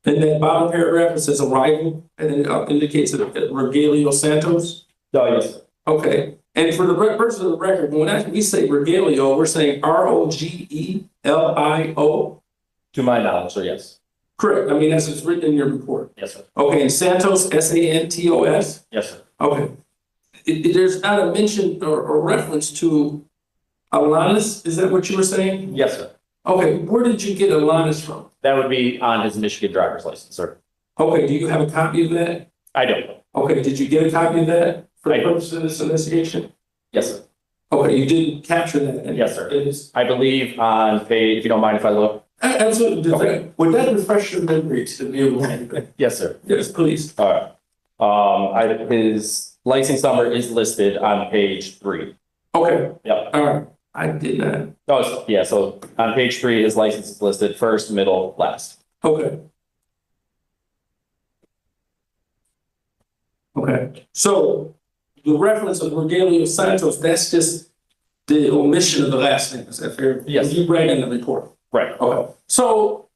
And then bottom paragraph, it says arrival, and then it indicates that Rogelio Santos? Oh, yes. Okay. And for the purpose of the record, when we say Rogelio, we're saying Rogelio? To my knowledge, so yes. Correct. I mean, as it's written in your report. Yes, sir. Okay. And Santos, Santos? Yes, sir. Okay. There's not a mention or reference to Alanis. Is that what you were saying? Yes, sir. Okay. Where did you get Alanis from? That would be on his Michigan driver's license, sir. Okay. Do you have a copy of that? I don't know. Okay. Did you get a copy of that for the purpose of this investigation? Yes, sir. Okay. You didn't capture that? Yes, sir. I believe on page, if you don't mind if I look. Absolutely. Okay. Would that refresh your memory to be able to? Yes, sir. Yes, please. All right. His license number is listed on page 3. Okay. Yep. All right. I did not. Oh, yeah. So on page 3, his license is listed first, middle, last. Okay. Okay. So the reference of Rogelio Santos, that's just the omission of the last name. Is that fair? Yes. You read in the report. Right. Okay. So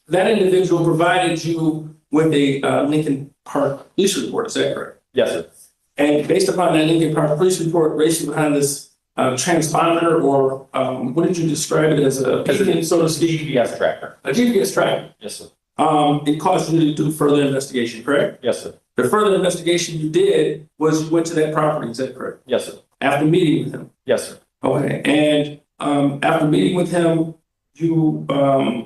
that individual provided you with a Lincoln Park police report. Is that correct? Yes, sir. And based upon that Lincoln Park police report, based upon this transponder, or what did you describe it as, a beacon, so to speak? GPS tracker. A GPS tracker. Yes, sir. It caused you to do further investigation, correct? Yes, sir. The further investigation you did was you went to that property. Is that correct? Yes, sir. After meeting with him. Yes, sir. Okay. And after meeting with him, you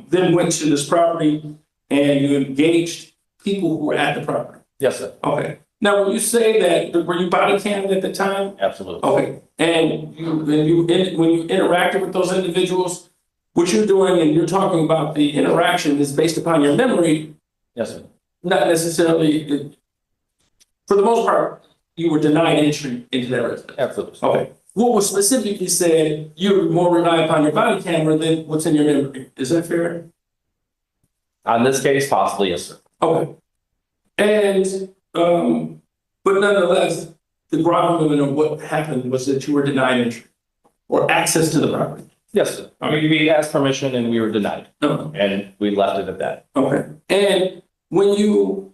then went to this property and you engaged people who were at the property. Yes, sir. Okay. Now, when you say that, were you body cammed at the time? Absolutely. Okay. And when you interacted with those individuals, what you're doing and you're talking about the interaction is based upon your memory. Yes, sir. Not necessarily, for the most part, you were denied entry into that residence. Absolutely. Okay. What was specifically said, you more rely upon your body camera than what's in your memory. Is that fair? On this case, possibly, yes, sir. Okay. And, but nonetheless, the gravamen of what happened was that you were denied entry or access to the property. Yes, sir. We asked permission and we were denied. And we left it at that. Okay. And when you,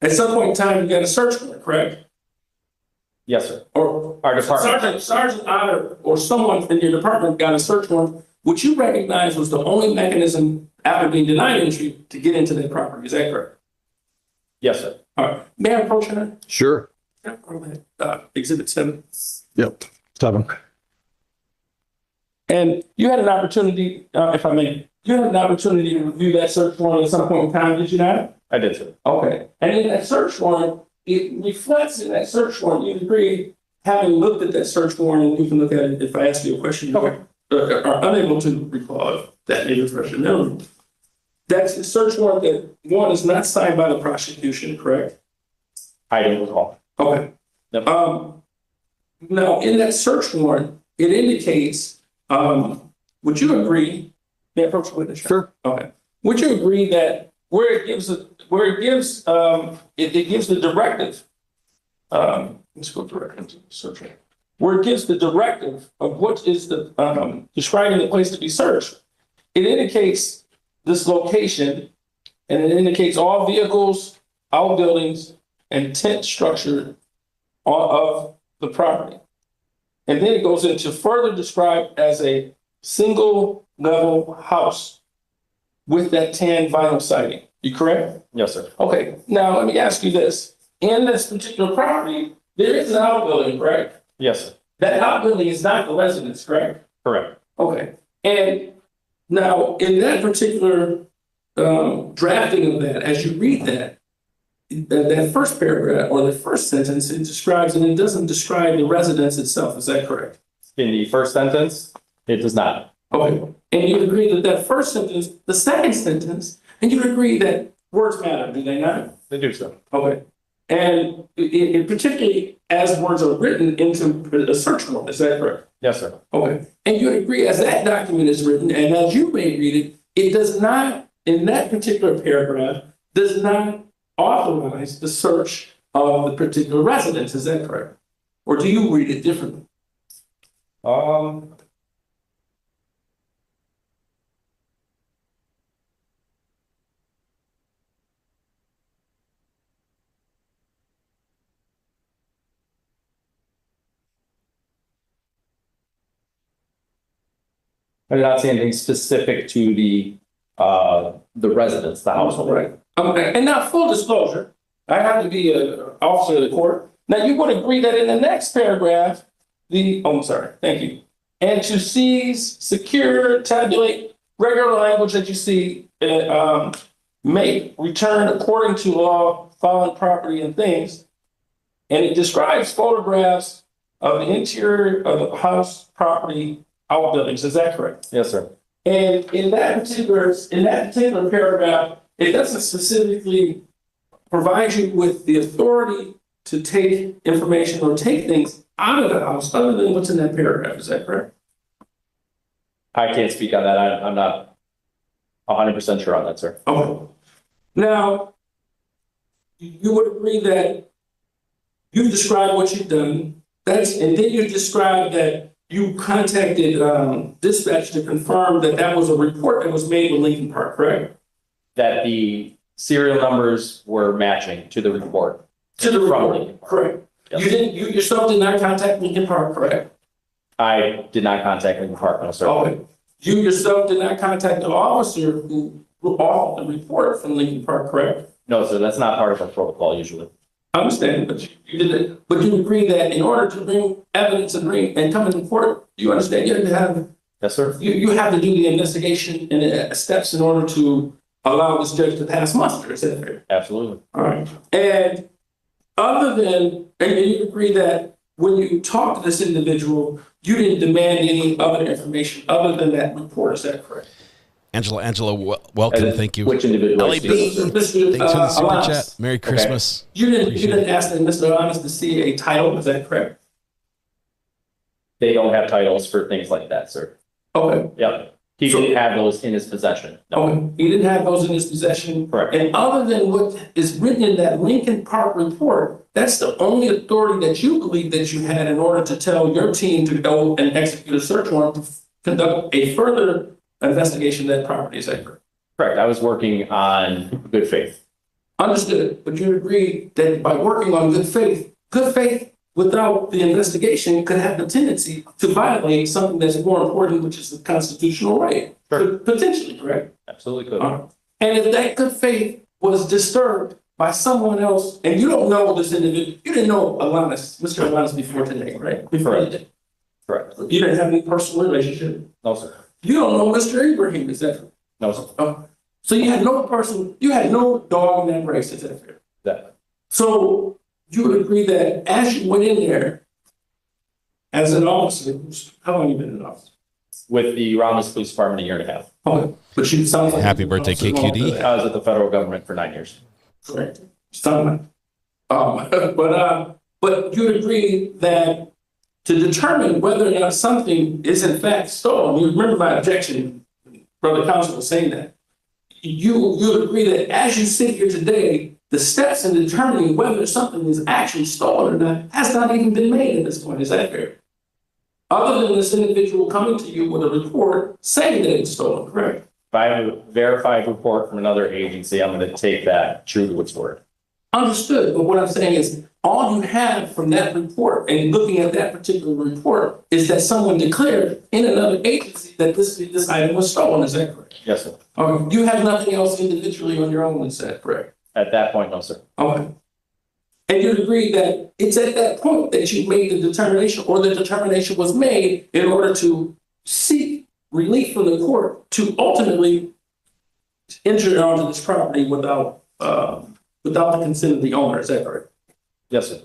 at some point in time, you got a search warrant, correct? Yes, sir. Or our department. Sergeant Otter or someone in your department got a search warrant, which you recognize was the only mechanism after being denied entry to get into that property. Is that correct? Yes, sir. All right. May I approach that? Sure. Exhibit 7. Yep. 7. And you had an opportunity, if I may, you had an opportunity to review that search warrant at some point in time, did you not? I did, sir. Okay, and in that search warrant, it reflects in that search warrant, you agree, having looked at that search warrant, and you can look at it if I ask you a question, you are unable to recall if that may refresh your memory. That's a search warrant that one is not signed by the prosecution, correct? I don't recall. Okay. Yep. Now in that search warrant, it indicates, would you agree? May I approach the witness? Sure. Okay. Would you agree that where it gives the directive, let's go directly into the search warrant, where it gives the directive of what is the describing the place to be searched, it indicates this location, and it indicates all vehicles, outbuildings, and tent structure of the property. And then it goes into further described as a single level house with that tan vinyl siding. You correct? Yes, sir. Okay, now let me ask you this. In this particular property, there is an outbuilding, correct? Yes, sir. That outbuilding is not the residence, correct? Correct. Okay, and now in that particular drafting of that, as you read that, that first paragraph or the first sentence, it describes and it doesn't describe the residence itself. Is that correct? In the first sentence, it does not. Okay, and you agree that that first sentence, the second sentence, and you agree that words matter, do they not? They do so. Okay, and it particularly as words are written into a search warrant, is that correct? Yes, sir. Okay, and you agree as that document is written and as you may read it, it does not, in that particular paragraph, does not authorize the search of the particular residence, is that correct? Or do you read it differently? I did not see anything specific to the residence, the household. Right. Okay, and now full disclosure, I have to be an officer of the court. Now you would agree that in the next paragraph, I'm sorry, thank you. And to seize, secure, tabulate, regular language that you see, make, return according to law, found property and things. And it describes photographs of the interior of the house, property, outbuildings. Is that correct? Yes, sir. And in that particular paragraph, it doesn't specifically provide you with the authority to take information or take things out of the house other than what's in that paragraph. Is that correct? I can't speak on that. I'm not 100% sure on that, sir. Okay. Now, you would agree that you described what you've done. And then you described that you contacted dispatch to confirm that that was a report that was made with Lincoln Park, correct? That the serial numbers were matching to the report. To the report, correct. Yes. You yourself did not contact Lincoln Park, correct? I did not contact Lincoln Park, no, sir. Okay. You yourself did not contact the officer who authored the report from Lincoln Park, correct? No, sir, that's not part of our protocol usually. I understand, but you didn't. But you agree that in order to bring evidence and come into court, you understand you have to have. Yes, sir. You have to do the investigation and the steps in order to allow this judge to pass muster. Is that fair? Absolutely. All right. And other than, and you agree that when you talk to this individual, you didn't demand any other information other than that report. Is that correct? Angela, welcome. Thank you. Which individual? LAB. Thanks for the super chat. Merry Christmas. You didn't ask Mr. Honest to see a title. Is that correct? They don't have titles for things like that, sir. Okay. Yep. He didn't have those in his possession. No. Okay. He didn't have those in his possession. Correct. And other than what is written in that Lincoln Park report, that's the only authority that you believe that you had in order to tell your team to go and execute a search warrant to conduct a further investigation of that property. Is that correct? Correct. I was working on good faith. Understood. But you agree that by working on good faith without the investigation could have the tendency to violate something that's more important, which is the constitutional right. Sure. Potentially, correct? Absolutely could. And if that good faith was disturbed by someone else, and you don't know this individual, you didn't know Mr. Alanis before today, right? Before you did. Correct. You didn't have any personal relationship. No, sir. You don't know Mr. Ibrahim, is that? No, sir. So you had no dog in that race, is that fair? That, So you would agree that as you went in there as an officer, how long you been in office? with the Romulus Police Department, a year and a half. Okay, but you sound like. Happy birthday, KQD. I was at the federal government for 9 years. Correct. Sound like. But you'd agree that to determine whether or not something is in fact stolen, you remember my objection, Brother Counsel was saying that. You'd agree that as you sit here today, the steps in determining whether something is actually stolen or not has not even been made at this point. Is that fair? Other than this individual coming to you with a report saying that it's stolen, correct? If I have a verified report from another agency, I'm going to take that true to its word. Understood, but what I'm saying is, all you have from that report and looking at that particular report is that someone declared in another agency that this item was stolen, is that correct? Yes, sir. Okay, you have nothing else individually on your own, is that correct? At that point, no, sir. Okay. And you'd agree that it's at that point that you made the determination, or the determination was made in order to seek relief from the court to ultimately enter onto this property without the consent of the owner, is that correct? Yes, sir.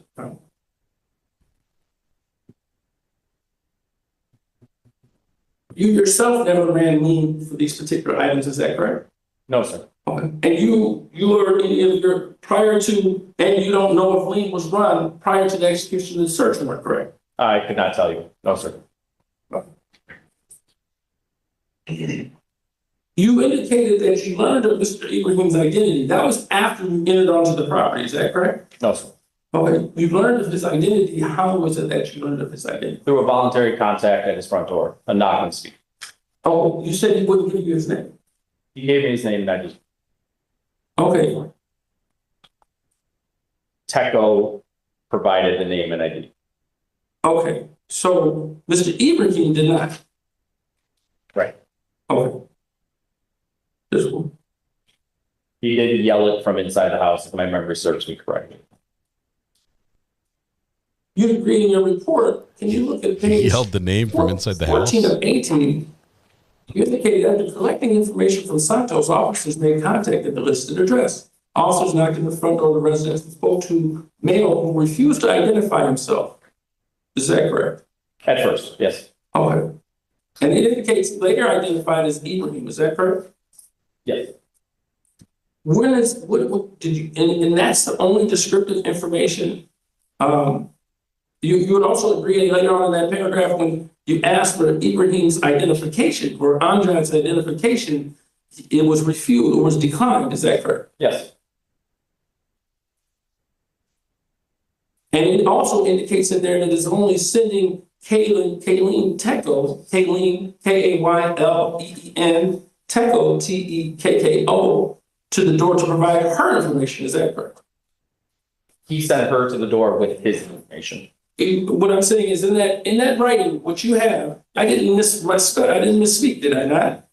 You yourself never ran lien for these particular items, is that correct? No, sir. Okay. And you were in your prior to, and you don't know if lien was run prior to the execution of the search warrant, correct? I could not tell you. No, sir. You indicated that you learned of Mr. Ibrahim's identity. That was after you entered onto the property, is that correct? No, sir. Okay. You learned of his identity. How was it that you learned of his identity? Through a voluntary contact at his front door, a knock and speak. Oh, you said he wouldn't give you his name. He gave me his name and I just. Okay. Teco provided the name and ID. Okay. So Mr. Ibrahim did not. Right. Okay. This one. He did yell it from inside the house, if my memory serves me correctly. You agree in your report. Can you look at page? He yelled the name from inside the house. 14 of 18. You indicated after collecting information from Santos, officers made contact at the listed address. Officers knocked on the front door of the residence and spoke to male who refused to identify himself. Is that correct? At first, yes. Okay. And it indicates later identified as Ibrahim. Is that correct? Yes. When is what did you? And that's the only descriptive information. You would also agree later on in that paragraph when you asked for Ibrahim's identification or Andrad's identification, it was refused or was declined. Is that correct? Yes. And it also indicates in there that it's only sending Kayleen Teco, Kayleen Kayleen Teco Tekko to the door to provide her information. Is that correct? He sent her to the door with his information. What I'm saying is in that writing, what you have, I didn't misspeak, did I not?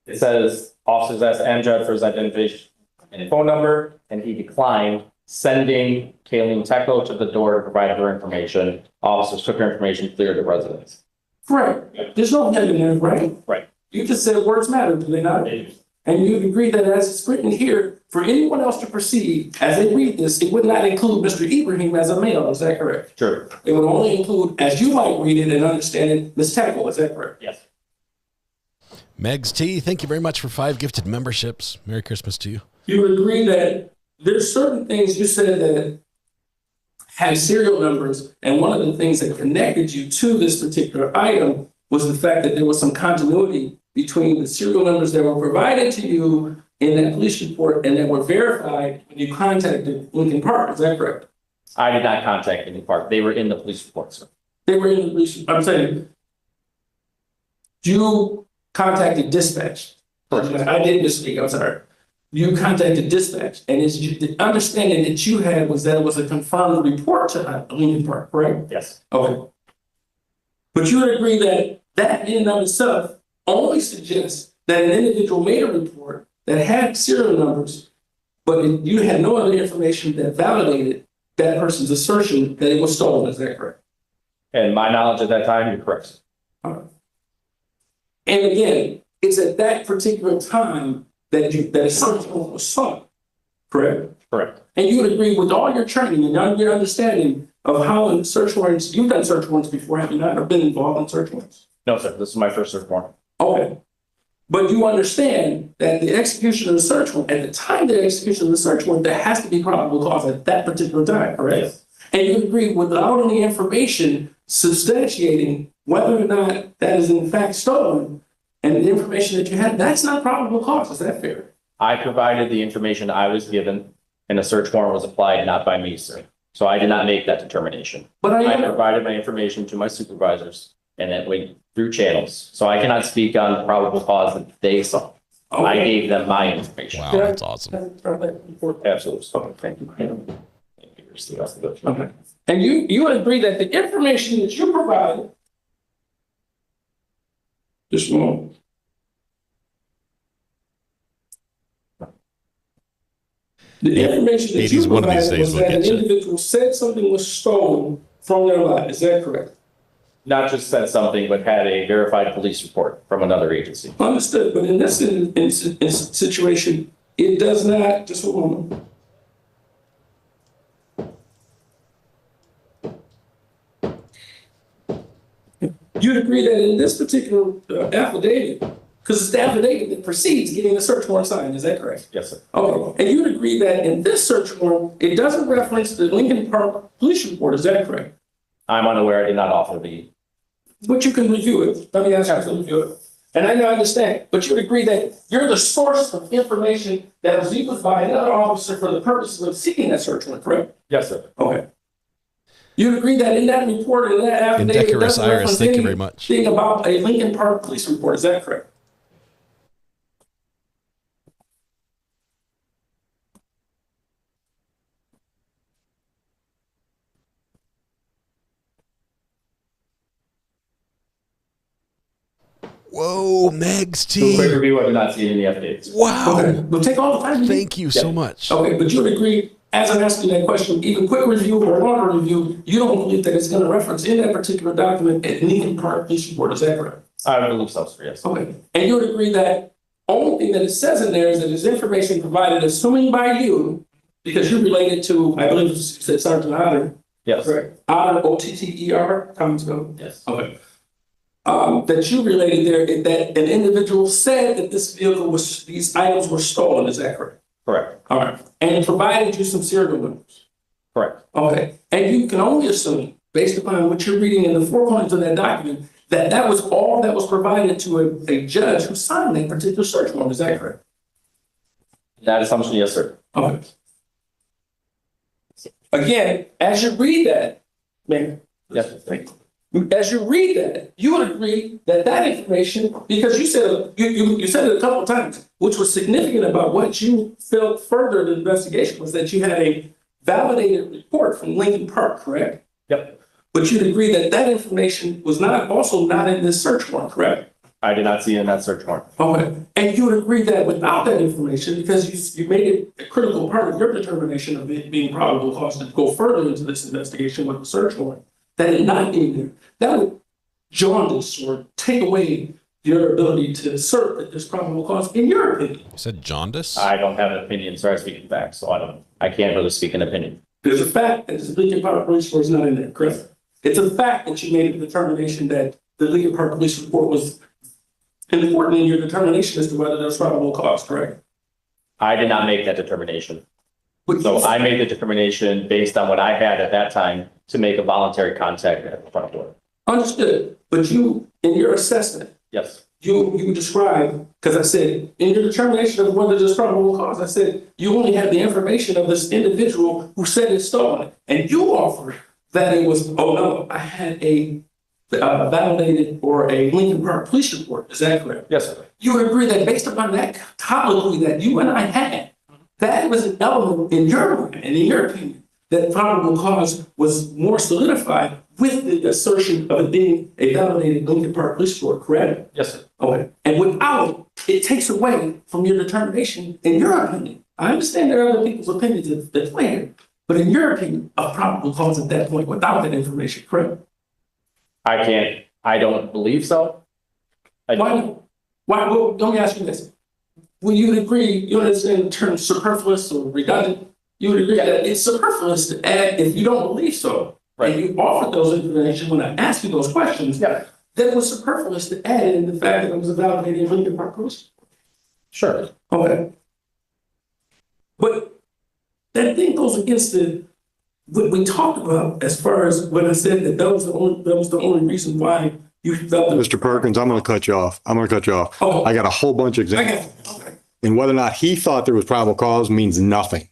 It says officers asked Amjad for his identification and phone number, and he declined sending Kayleen Teco to the door to provide her information. Officers took her information, cleared the residence. Right. There's no head in there, right? Right. You just said words matter, do they not? And you agree that as it's written here, for anyone else to proceed, as they read this, it would not include Mr. Ibrahim as a male, is that correct? Sure. It would only include, as you might read it and understand it, Ms. Teco, is that correct? Yes. Megs T, thank you very much for 5 gifted memberships. Merry Christmas to you. You would agree that there's certain things you said that have serial numbers, and one of the things that connected you to this particular item was the fact that there was some continuity between the serial numbers that were provided to you in that police report and that were verified when you contacted Lincoln Park. Is that correct? I did not contact Lincoln Park. They were in the police report, sir. They were in the police. I'm saying you contacted dispatch. I didn't misspeak. I'm sorry. You contacted dispatch, and the understanding that you had was that it was a confirmed report to Lincoln Park, correct? Yes. Okay. But you would agree that in and of itself only suggests that an individual made a report that had serial numbers, but you had no other information that validated that person's assertion that it was stolen. Is that correct? And my knowledge at that time, you're correct. All right. And again, it's at that particular time that a search warrant was sought, correct? Correct. And you would agree with all your training and all your understanding of how search warrants, you've done search warrants before, have you not, or been involved in search warrants? No, sir. This is my first search warrant. Okay. But you understand that the execution of the search warrant, at the time of the execution of the search warrant, there has to be probable cause at that particular time, correct? Yes. And you agree without any information substantiating whether or not that is in fact stolen, and the information that you had, that's not probable cause. Is that fair? I provided the information I was given, and a search warrant was applied not by me, sir. So I did not make that determination. But I provided my information to my supervisors, and it went through channels. So I cannot speak on the probable cause that they saw. Okay. I gave them my information. Wow, that's awesome. Absolutely. Okay, thank you. Okay. And you would agree that the information that you provided, just a moment. The information that you provided was that an individual said something was stolen from their lot. Is that correct? Not just said something, but had a verified police report from another agency. Understood. But in this situation, it does not, just a moment. You'd agree that in this particular affidavit, because it's the affidavit that precedes getting the search warrant signed, is that correct? Yes, sir. Okay. And you'd agree that in this search warrant, it doesn't reference the Lincoln Park police report, is that correct? I'm unaware. I did not offer the. But you can review it. Let me ask you to review it. And I know I understand, but you'd agree that you're the source of information that was used by another officer for the purposes of seeking that search warrant, correct? Yes, sir. Okay. You'd agree that in that report, in that affidavit, it doesn't reference thank you very much. anything about a Lincoln Park police report, is that correct? Whoa, Meg's To team. a quick review, I did not see any updates. Wow. Okay. We'll take all the time. Thank you so much. Okay, but you would agree, as I'm asking that question, even quick review or longer review, you don't believe that it's going to reference in that particular document a Lincoln Park police report, is that correct? I believe so, sir. Yes. Okay, and you would agree that only thing that it says in there is that it's information provided, assuming by you, because you related to, I believe you said Sergeant Otter. Yes. Correct. Otter, Otter, comments go. Yes. Okay. That you related there, that an individual said that this vehicle was, these items were stolen, is that correct? Correct. All right, and it provided you some serial numbers. Correct. Okay, and you can only assume, based upon what you're reading in the four corners of that document, that that was all that was provided to a judge who signed that particular search warrant, is that correct? That assumption, yes, sir. Okay. Again, as you read that, Mayor. Yes. Thank you. As you read that, you would agree that that information, because you said you said it a couple of times, which was significant about what you felt further the investigation was that you had a validated report from Lincoln Park, correct? Yep. But you'd agree that that information was also not in this search warrant, correct? I did not see it in that search warrant. Okay. And you would agree that without that information, because you made it a critical part of your determination of it being probable cause to go further into this investigation with the search warrant, that it not being there, that would jaundice or take away your ability to assert that there's probable cause, in your opinion. You said jaundice? I don't have an opinion, sir. I speak in facts, so I can't really speak an opinion. There's a fact that the Lincoln Park Police Report is not in there, correct? It's a fact that you made a determination that the Lincoln Park Police Report was important in your determination as to whether there's probable cause, correct? I did not make that determination. So I made the determination based on what I had at that time to make a voluntary contact at the front door. Understood. But you, in your assessment, yes, you described, because I said, in your determination of whether there's probable cause, I said, you only had the information of this individual who said it's stolen. And you offered that it was, oh no, I had a validated or a Lincoln Park Police Report. Is that correct? Yes, sir. You would agree that based upon that colloquy that you and I had, that was an element in your mind and in your opinion that probable cause was more solidified with the assertion of it being a validated Lincoln Park Police Report, correct? Yes, sir. Okay. And without it, it takes away from your determination, in your opinion. I understand there are other people's opinions that's clear, but in your opinion, a probable cause at that point without that information, correct? I don't believe so. Why not? Well, let me ask you this. Will you agree, you understand the term superfluous or redundant? You would agree that it's superfluous to add if you don't believe so. Right. And you offered those information when I asked you those questions. Yeah. Then it was superfluous to add in the fact that it was a validated legal purpose. Sure. Okay. But that thing goes against what we talked about as far as when I said that that was the only reason why you felt that. Mr. Perkins, I'm going to cut you off. Oh. I got a whole bunch of examples. Okay. And whether or not he thought there was probable cause means nothing.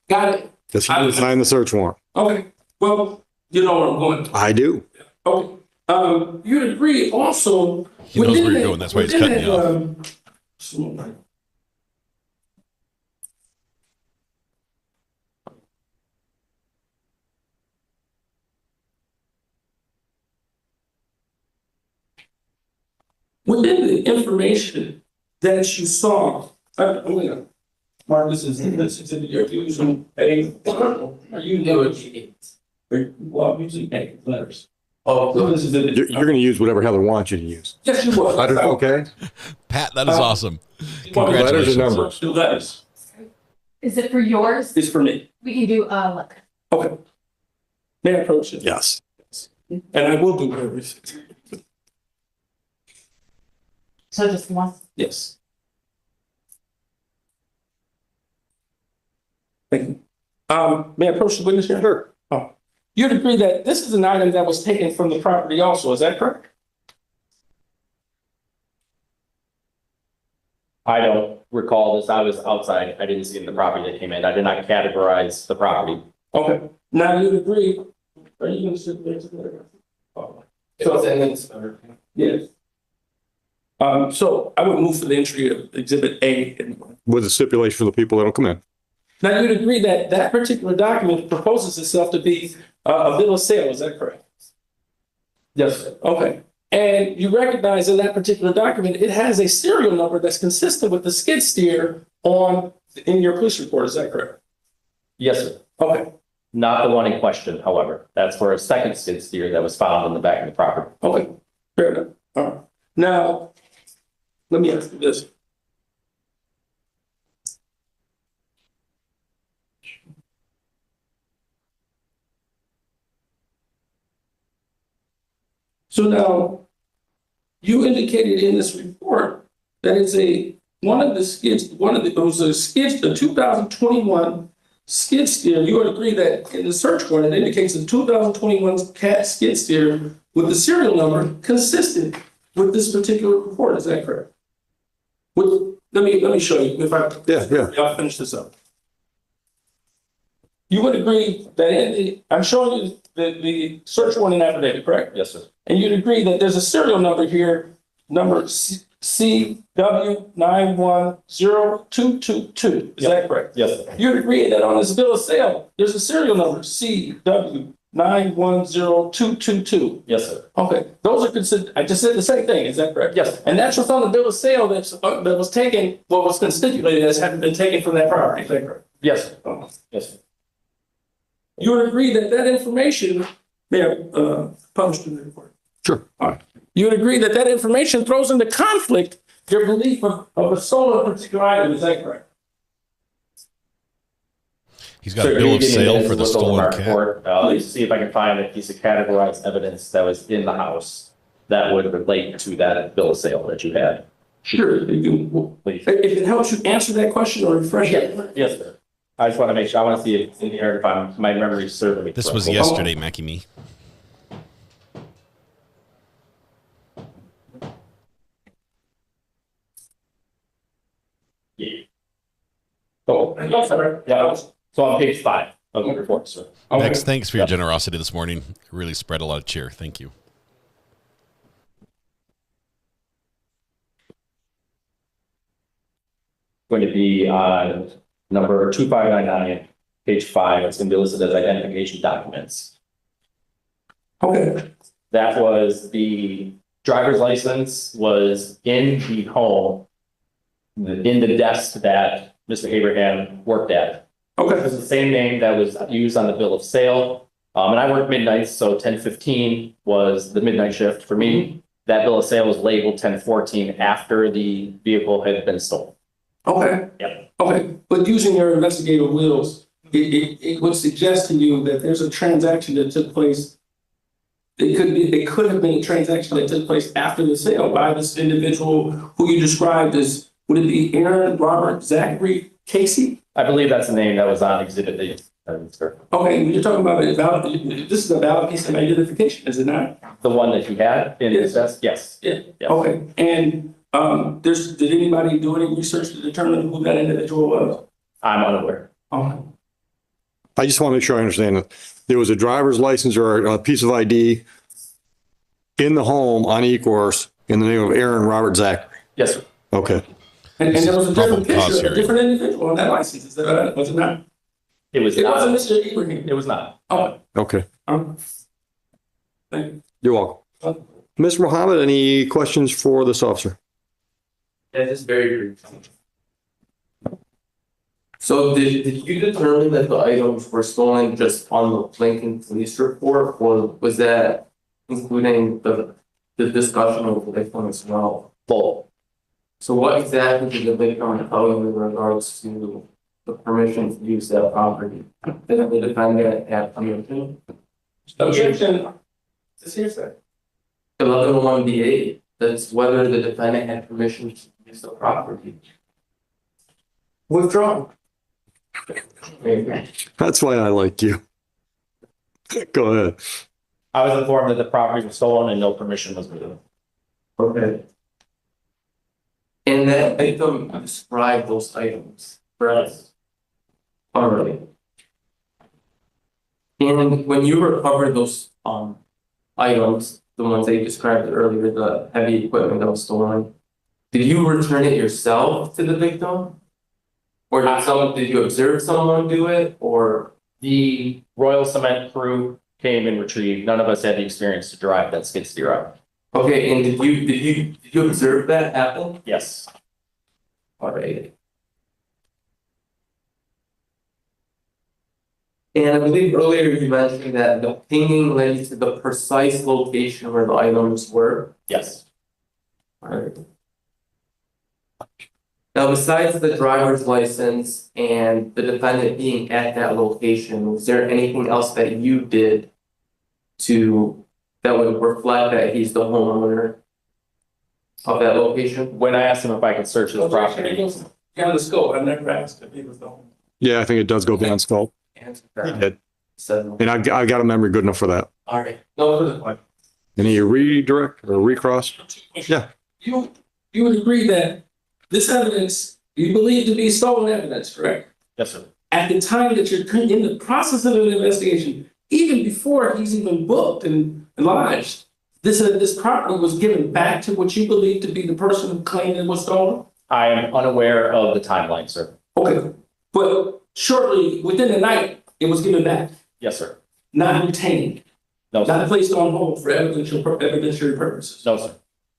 Got it. Because he didn't sign the search warrant. Okay. Well, you know where I'm going. I do. Okay. You'd agree also. He knows where you're going. That's why he's cutting you off. Within the information that you saw, I'm going to mark this as you're using a, are you using A letters? Oh, so this is You're going to use whatever Heather wants you to use. Yes, you will. Letters, okay? Pat, that is awesome. Letters Congratulations. or numbers? Do letters. Is it for yours? It's for me. We can do, look. Okay. May I approach it? Yes. And I will do everything. So just one? Yes. Thank you. May I approach the witness here? Sure. Oh. You'd agree that this is an item that was taken from the property also, is that correct? I don't recall this. I was outside. I didn't see in the property that came in. I did not categorize the property. Okay. Now you'd agree, are you going to sit there together? Oh. Yes. So I would move for the entry of Exhibit A. With a stipulation for the people that don't come in. Now you'd agree that that particular document proposes itself to be a bill of sale, is that correct? Yes, sir. Okay. And you recognize in that particular document, it has a serial number that's consistent with the skid steer in your police report, is that correct? Yes, sir. Okay. Not the one in question, however. That's for a second skid steer that was found in the back of the property. Okay. Fair enough. All right. Now, let me ask you this. So now, you indicated in this report that it's a 2021 skid steer. You would agree that in the search warrant, it indicates a 2021 cat skid steer with the serial number consistent with this particular report. Is that correct? Let me show you. I'll finish this up. You would agree that I'm showing you the search warrant and affidavit, correct? Yes, sir. And you'd agree that there's a serial number here, number CW910222. Is that correct? Yes, sir. You'd agree that on this bill of sale, there's a serial number CW910222. Yes, sir. Okay, those are considered. I just said the same thing. Is that correct? Yes. And that's what's on the bill of sale that was taken. What was stipulated as having been taken from that property. Is that correct? Yes, sir. Oh. Yes, sir. You would agree that that information may have published in the report. Sure. All right. You would agree that that information throws into conflict your belief of a stolen particular item. Is that correct? He's got a bill of sale for the stolen cat. Let's see if I can find a piece of categorized evidence that was in the house that would relate to that bill of sale that you had. Sure. If it helps you answer that question or refresh it. Yes, sir. I just want to make sure. I want to see if it's in here if my memory is serving me. This was yesterday, Mackie Me. Yeah. Oh, yeah. So on page 5 of the report, sir. Okay. Next, thanks for your generosity this morning. It really spread a lot of cheer. Thank you. Going to be on number 2599, page 5. It's going to be listed as identification documents. Okay. That was the driver's license was in the home, in the desk that Mr. Abraham worked at. Okay. It was the same name that was used on the bill of sale. And I worked midnights, so 10:15 was the midnight shift for me. That bill of sale was labeled 1014 after the vehicle had been stolen. Okay. Yep. Okay, but using your investigative wheels, it would suggest to you that there's a transaction that took place. It could have been a transaction that took place after the sale by this individual who you described as, would it be Aaron, Robert, Zachary, Casey? I believe that's the name that was on exhibit D. Okay, you're talking about this is a valid piece of identification, is it not? The one that he had in his desk? Yes. Yeah. Yes. Okay, and did anybody do any research to determine who that individual was? I'm unaware. Okay. I just want to make sure I understand that there was a driver's license or a piece of ID in the home on eCourse in the name of Aaron Robert Zachary. Yes, sir. Okay. And there was a different Probable cause picture, a hearing. different individual on that license, is that right? Was it not? It was It not. wasn't Mr. Ibrahim. It was not. Oh, Okay. thank you. You're welcome. Mr. Mohammed, any questions for this officer? Yeah, just very brief. So did you determine that the items were stolen just on the Lincoln police report, or was that including the discussion of the victim as well? Both. So what exactly did the victim tell you in regards to the permission to use that property? Did the defendant have permission? Objection. It's hearsay. 11-1B8, that's whether the defendant had permission to use the property. Withdrawn. That's why I like you. Go ahead. I was informed that the property was stolen and no permission was given. Okay. And that victim described those items, correct? All right. And when you recovered those items, the ones that you described earlier, the heavy equipment that was stolen, did you return it yourself to the victim? Or did you observe someone do it, or? The Royal Cement crew came and retrieved. None of us had the experience to drive that skid steer out. Okay, and did you observe that happen? Yes. All right. And I believe earlier you mentioned that the pinging led you to the precise location where the items were. Yes. All right. Now, besides the driver's license and the defendant being at that location, was there anything else that you did that would reflect that he's the homeowner of that location? When I asked him if I could search his property. Beyond the scope, I never asked if he was the home. Yeah, I think it does go beyond scope. He did. And I got a memory good enough for that. All right. No further question. Any redirect or recross? Yeah. You would agree that this evidence, you believe to be stolen evidence, correct? Yes, sir. At the time that you're in the process of an investigation, even before he's even booked and lodged, this property was given back to what you believe to be the person who claimed it was stolen? I am unaware of the timeline, sir. Okay, but shortly, within the night, it was given back, Yes, sir. not retained, No, sir. not placed on hold for evidentiary purposes. No, sir.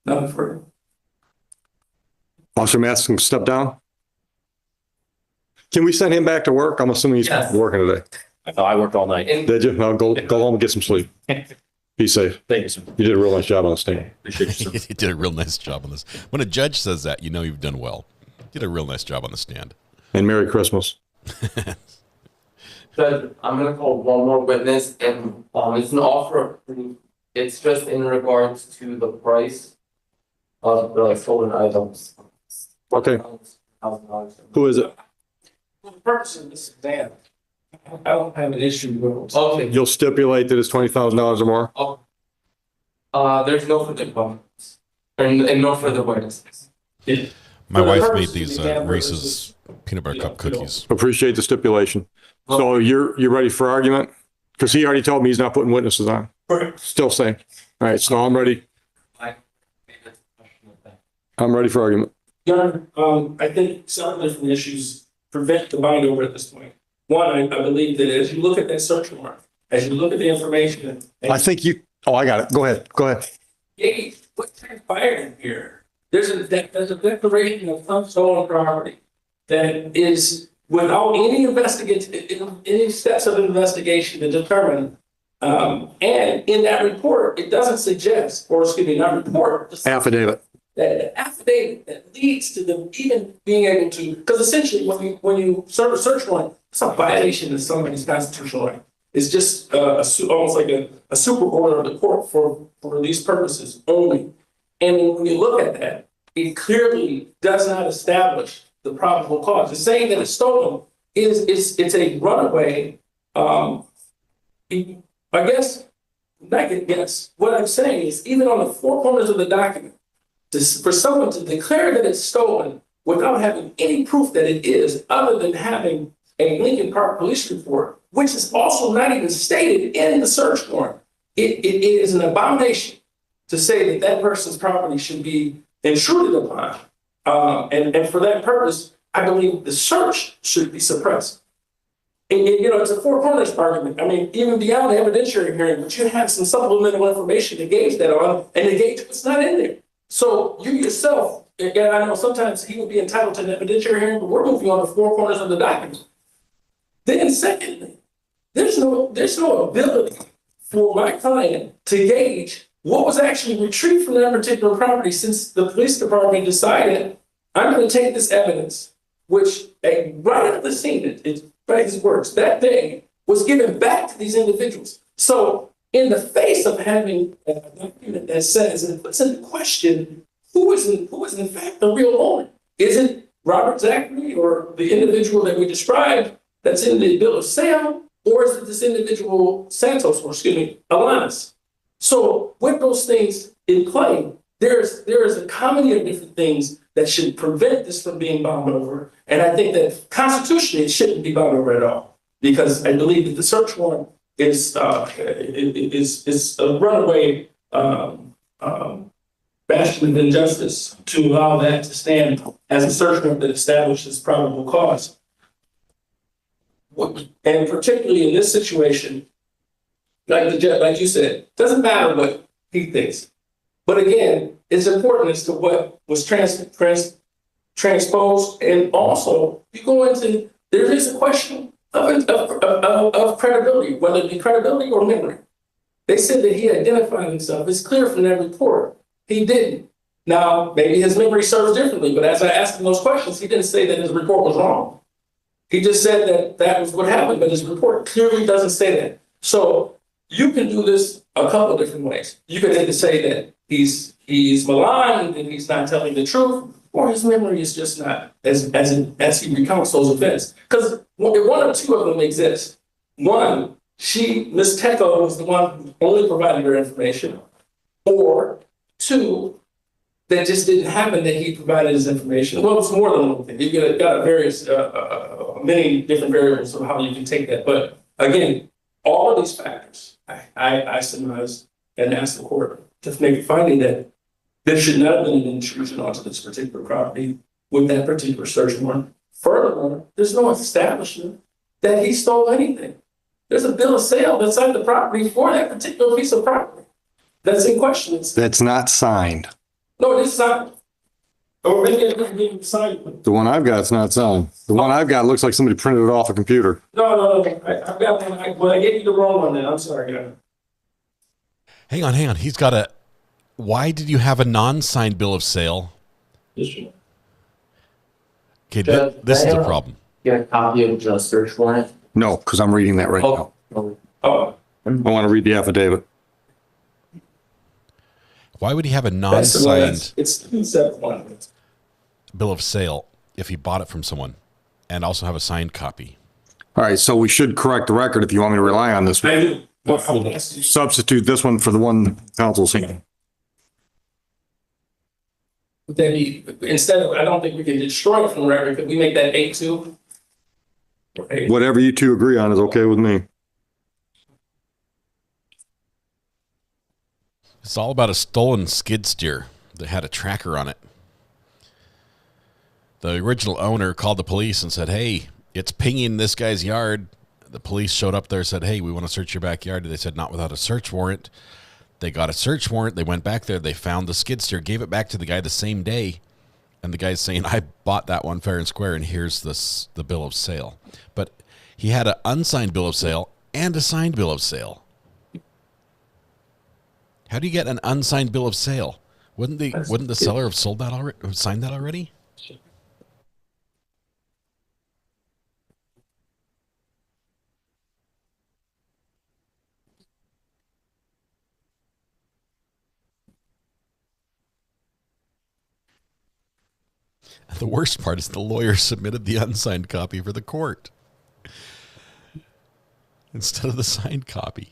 Nothing further. Officer Matson, step down. Can we send him back to work? I'm assuming he's Yes. working today. I worked all night. Did you? Well, go home and get some sleep. Be safe. Thank you, sir. You did a real nice job on the stand. Appreciate you, sir. You did a real nice job on this. When a judge says that, you know you've done well. You did a real nice job on the stand. And Merry Christmas. Judge, I'm gonna call one more witness, and it's an offer of proof. It's just in regards to the price of the stolen items. Okay. Who is it? For the purpose of this exam, I don't have an issue with. Okay. You'll stipulate that it's $20,000 or more? There's no further comments, and no further witnesses. My For the wife purpose made these of the exam Reese's peanut butter cup cookies. Appreciate the stipulation. So you're ready for argument? Because he already told me he's not putting witnesses on. Correct. Still saying. All right, so I'm ready. I'm ready for argument. Your Honor, I think several different issues prevent the bind over at this point. One, I believe that as you look at that search warrant, as you look at the information. I think you, I got it. Go ahead. Go ahead. Yeah, what transpired in here? There's a declaration of some stolen property that is without any any steps of investigation to determine And in that report, it doesn't suggest, or excuse me, not report, Affidavit. that affidavit that leads to them even being able to, because essentially when you serve a search warrant, it's a violation of somebody's constitutional right. It's just almost like a super order of the court for these purposes only. And when you look at that, it clearly does not establish the probable cause. It's saying that it's stolen it's a runaway. I guess, not a guess, what I'm saying is even on the four corners of the document, for someone to declare that it's stolen without having any proof that it is, other than having a Lincoln Park police report, which is also not even stated in the search warrant, it is an abomination to say that that person's property should be intruded upon. And for that purpose, I believe the search should be suppressed. And, you know, it's a four corners argument. I mean, even beyond the evidentiary hearing, but you have some supplemental information to gauge that on and to gauge what's not in there. So you yourself, again, I know sometimes he would be entitled to an evidentiary hearing, but we're moving on the four corners of the document. Then secondly, there's no ability for my client to gauge what was actually retrieved from that particular property since the police department decided, I'm going to take this evidence, which right at the scene, it's by his words, that day was given back to these individuals. So in the face of having a document that says and puts into question who is in fact the real owner, is it Robert Zachary or the individual that we described that's in the bill of sale, or is it this individual Santos, or excuse me, Alanis? So with those things in play, there is a comedy of different things that should prevent this from being bound over. And I think that constitutionally it shouldn't be bound over at all, because I believe that the search warrant is a runaway bastion of injustice to allow that to stand as a search warrant that establishes probable cause. And particularly in this situation, like you said, doesn't matter what he thinks. But again, it's important as to what was transposed. And also, you go into, there is a question of credibility, whether it be credibility or memory. They said that he identified himself. It's clear from that report. He didn't. Now, maybe his memory serves differently, but as I asked him those questions, he didn't say that his report was wrong. He just said that that was what happened, but his report clearly doesn't say that. So you can do this a couple different ways. You can either say that he's maligned and he's not telling the truth, or his memory is just not as he recounts those events. Because one or two of them exist. One, Miss Teco was the one who only provided her information, or two, that just didn't happen that he provided his information. Well, it's more than one thing. You got various, many different variables of how you can take that. But again, all of these factors, I surmise and ask the court to make a finding that there should not have been an intrusion onto this particular property with that particular search warrant. Furthermore, there's no establishment that he stole anything. There's a bill of sale that's on the property for that particular piece of property that's in question. That's not signed. No, it is signed. Or maybe it doesn't even signed. The one I've got is not signed. The one I've got looks like somebody printed it off a computer. No. I've got one. Well, I gave you the wrong one then. I'm sorry, guys. Hang on. He's got a... Why did you have a non-signed bill of sale? Okay, this is a problem. Get a copy of the search warrant? No, because I'm reading that right now. Oh. I want to read the affidavit. Why would he have a non-signed bill of sale if he bought it from someone and also have a signed copy? All right, so we should correct the record if you want me to rely on this one. Substitute this one for the one council's saying. Then instead of, I don't think we can destroy it from the record. Could we make that 8-2? Whatever you two agree on is okay with me. It's all about a stolen skid steer that had a tracker on it. The original owner called the police and said, hey, it's pinging this guy's yard. The police showed up there and said, hey, we want to search your backyard. They said, not without a search warrant. They got a search warrant. They went back there. They found the skid steer, gave it back to the guy the same day. And the guy's saying, I bought that one fair and square, and here's the bill of sale. But he had an unsigned bill of sale and a signed bill of sale. How do you get an unsigned bill of sale? Wouldn't the seller have sold that already? Signed that already? The worst part is the lawyer submitted the unsigned copy for the court instead of the signed copy.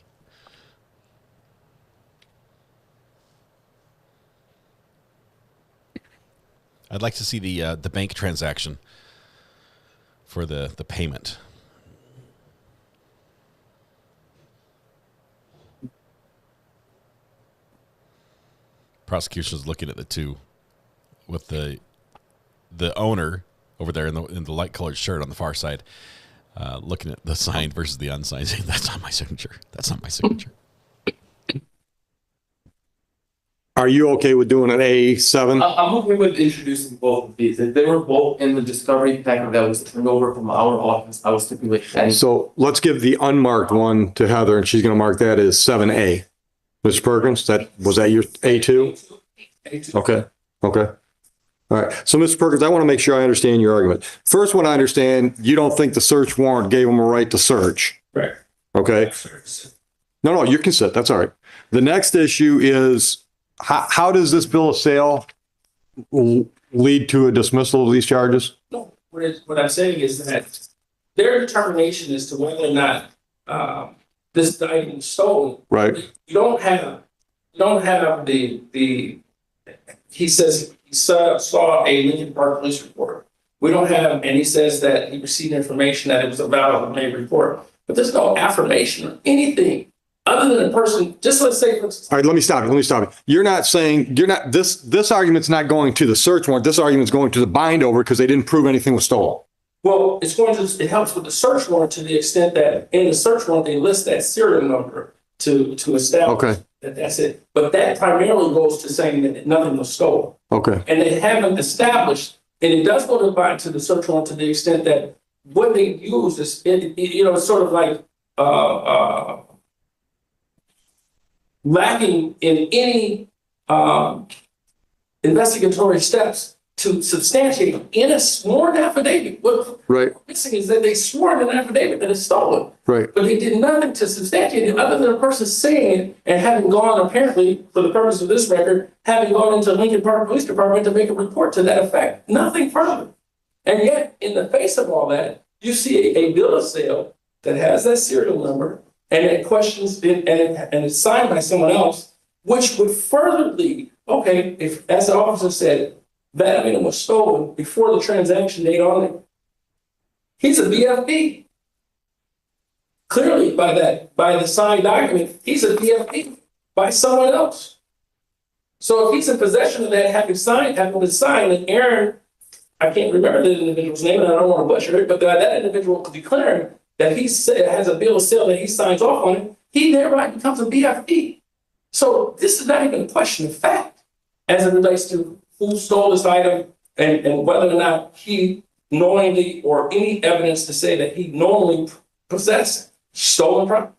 I'd like to see the bank transaction for the payment. Prosecution's looking at the two with the owner over there in the light colored shirt on the far side, looking at the signed versus the unsigned, saying, "That's not my signature. That's not my signature." Are you okay with doing an A7? I'm okay with introducing both of these. If they were both in the discovery packet that was turned over from our office, I would stipulate that. So let's give the unmarked one to Heather, and she's going to mark that as 7A. Mr. Perkins, was that your A2? A2. Okay. Okay. All right. So, Mr. Perkins, I want to make sure I understand your argument. First one, I understand you don't think the search warrant gave them a right to search. Right. Okay. No, you can sit. That's all right. The next issue is how does this bill of sale lead to a dismissal of these charges? No, what I'm saying is that their determination as to whether or not this item is stolen. Right. You don't have the he says he saw a Lincoln Park police report. We don't have, and he says that he received information that it was a valid report, but there's no affirmation or anything other than a person. Just let's say, for instance, all right, let me stop you. You're not saying this argument's not going to the search warrant. This argument's going to the bind over because they didn't prove anything was stolen. well, it helps with the search warrant to the extent that in the search warrant they list that serial number to establish that that's it. But that primarily goes to saying that nothing was stolen. Okay. And they haven't established, and it does go to bind to the search warrant to the extent that what they use is, it's sort of like lacking in any investigatory steps to substantiate in a sworn affidavit. What right. missing is that they swore in an affidavit that it's stolen. Right. But they did nothing to substantiate it other than a person saying it and having gone, apparently, for the purpose of this record, having gone into Lincoln Park Police Department to make a report to that effect. Nothing further. And yet, in the face of all that, you see a bill of sale that has that serial number and it questions it and it's signed by someone else, which would further lead, okay, if, as the officer said, that item was stolen before the transaction date on it, he's a BFP. Clearly, by the signed document, he's a BFP by someone else. So if he's in possession of that, having been signed, and Aaron, I can't remember the individual's name, and I don't want to butcher it, but that individual declaring that he has a bill of sale that he signs off on it, he thereby becomes a BFP. So this is not even a question of fact as it relates to who stole this item and whether or not he knowingly, or any evidence to say that he knowingly possessed stolen property.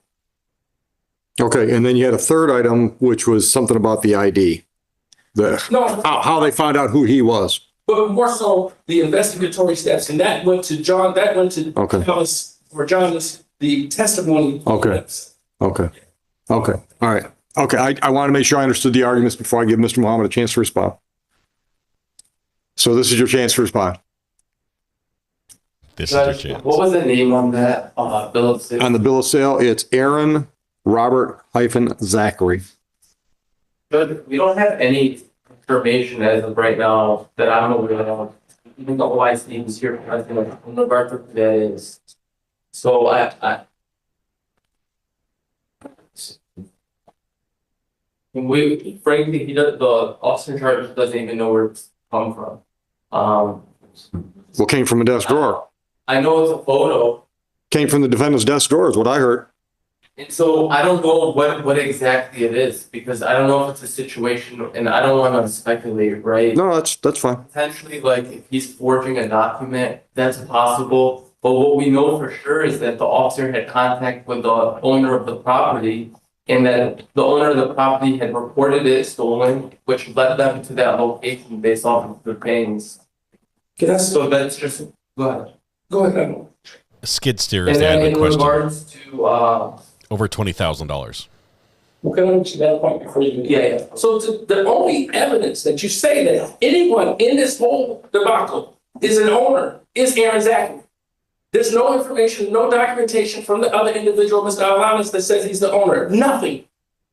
Okay, and then you had a third item, which was something about the ID. How they found out who he was. But more so the investigatory steps, and that went to John, Alice, or John, the testimony. Okay. All right. Okay, I want to make sure I understood the arguments before I give Mr. Muhammad a chance to respond. So this is your chance to respond. This is your chance. What was the name on that bill of sale? On the bill of sale, it's Aaron Robert-Zachary. Good. We don't have any information as of right now that I'm aware of. Even the OIC is here present on the record today. So frankly, the officer in charge doesn't even know where it's come from. What came from a desk drawer? I know it's a photo. Came from the defendant's desk drawer is what I heard. And so I don't know what exactly it is, because I don't know if it's a situation, and I don't want to speculate, right? No, that's fine. Potentially, like, if he's forging a document, that's possible. But what we know for sure is that the officer had contact with the owner of the property and that the owner of the property had reported it stolen, which led them to that location based off of the pains. So that's just, go ahead. Go ahead. Skid steer And is the then admin in question. regards to, Over $20,000. Well, can I mention that point before you? Yeah. So the only evidence that you say that anyone in this whole debacle is an owner is Aaron Zachary. There's no information, no documentation from the other individual, Mr. Alanis, that says he's the owner. Nothing.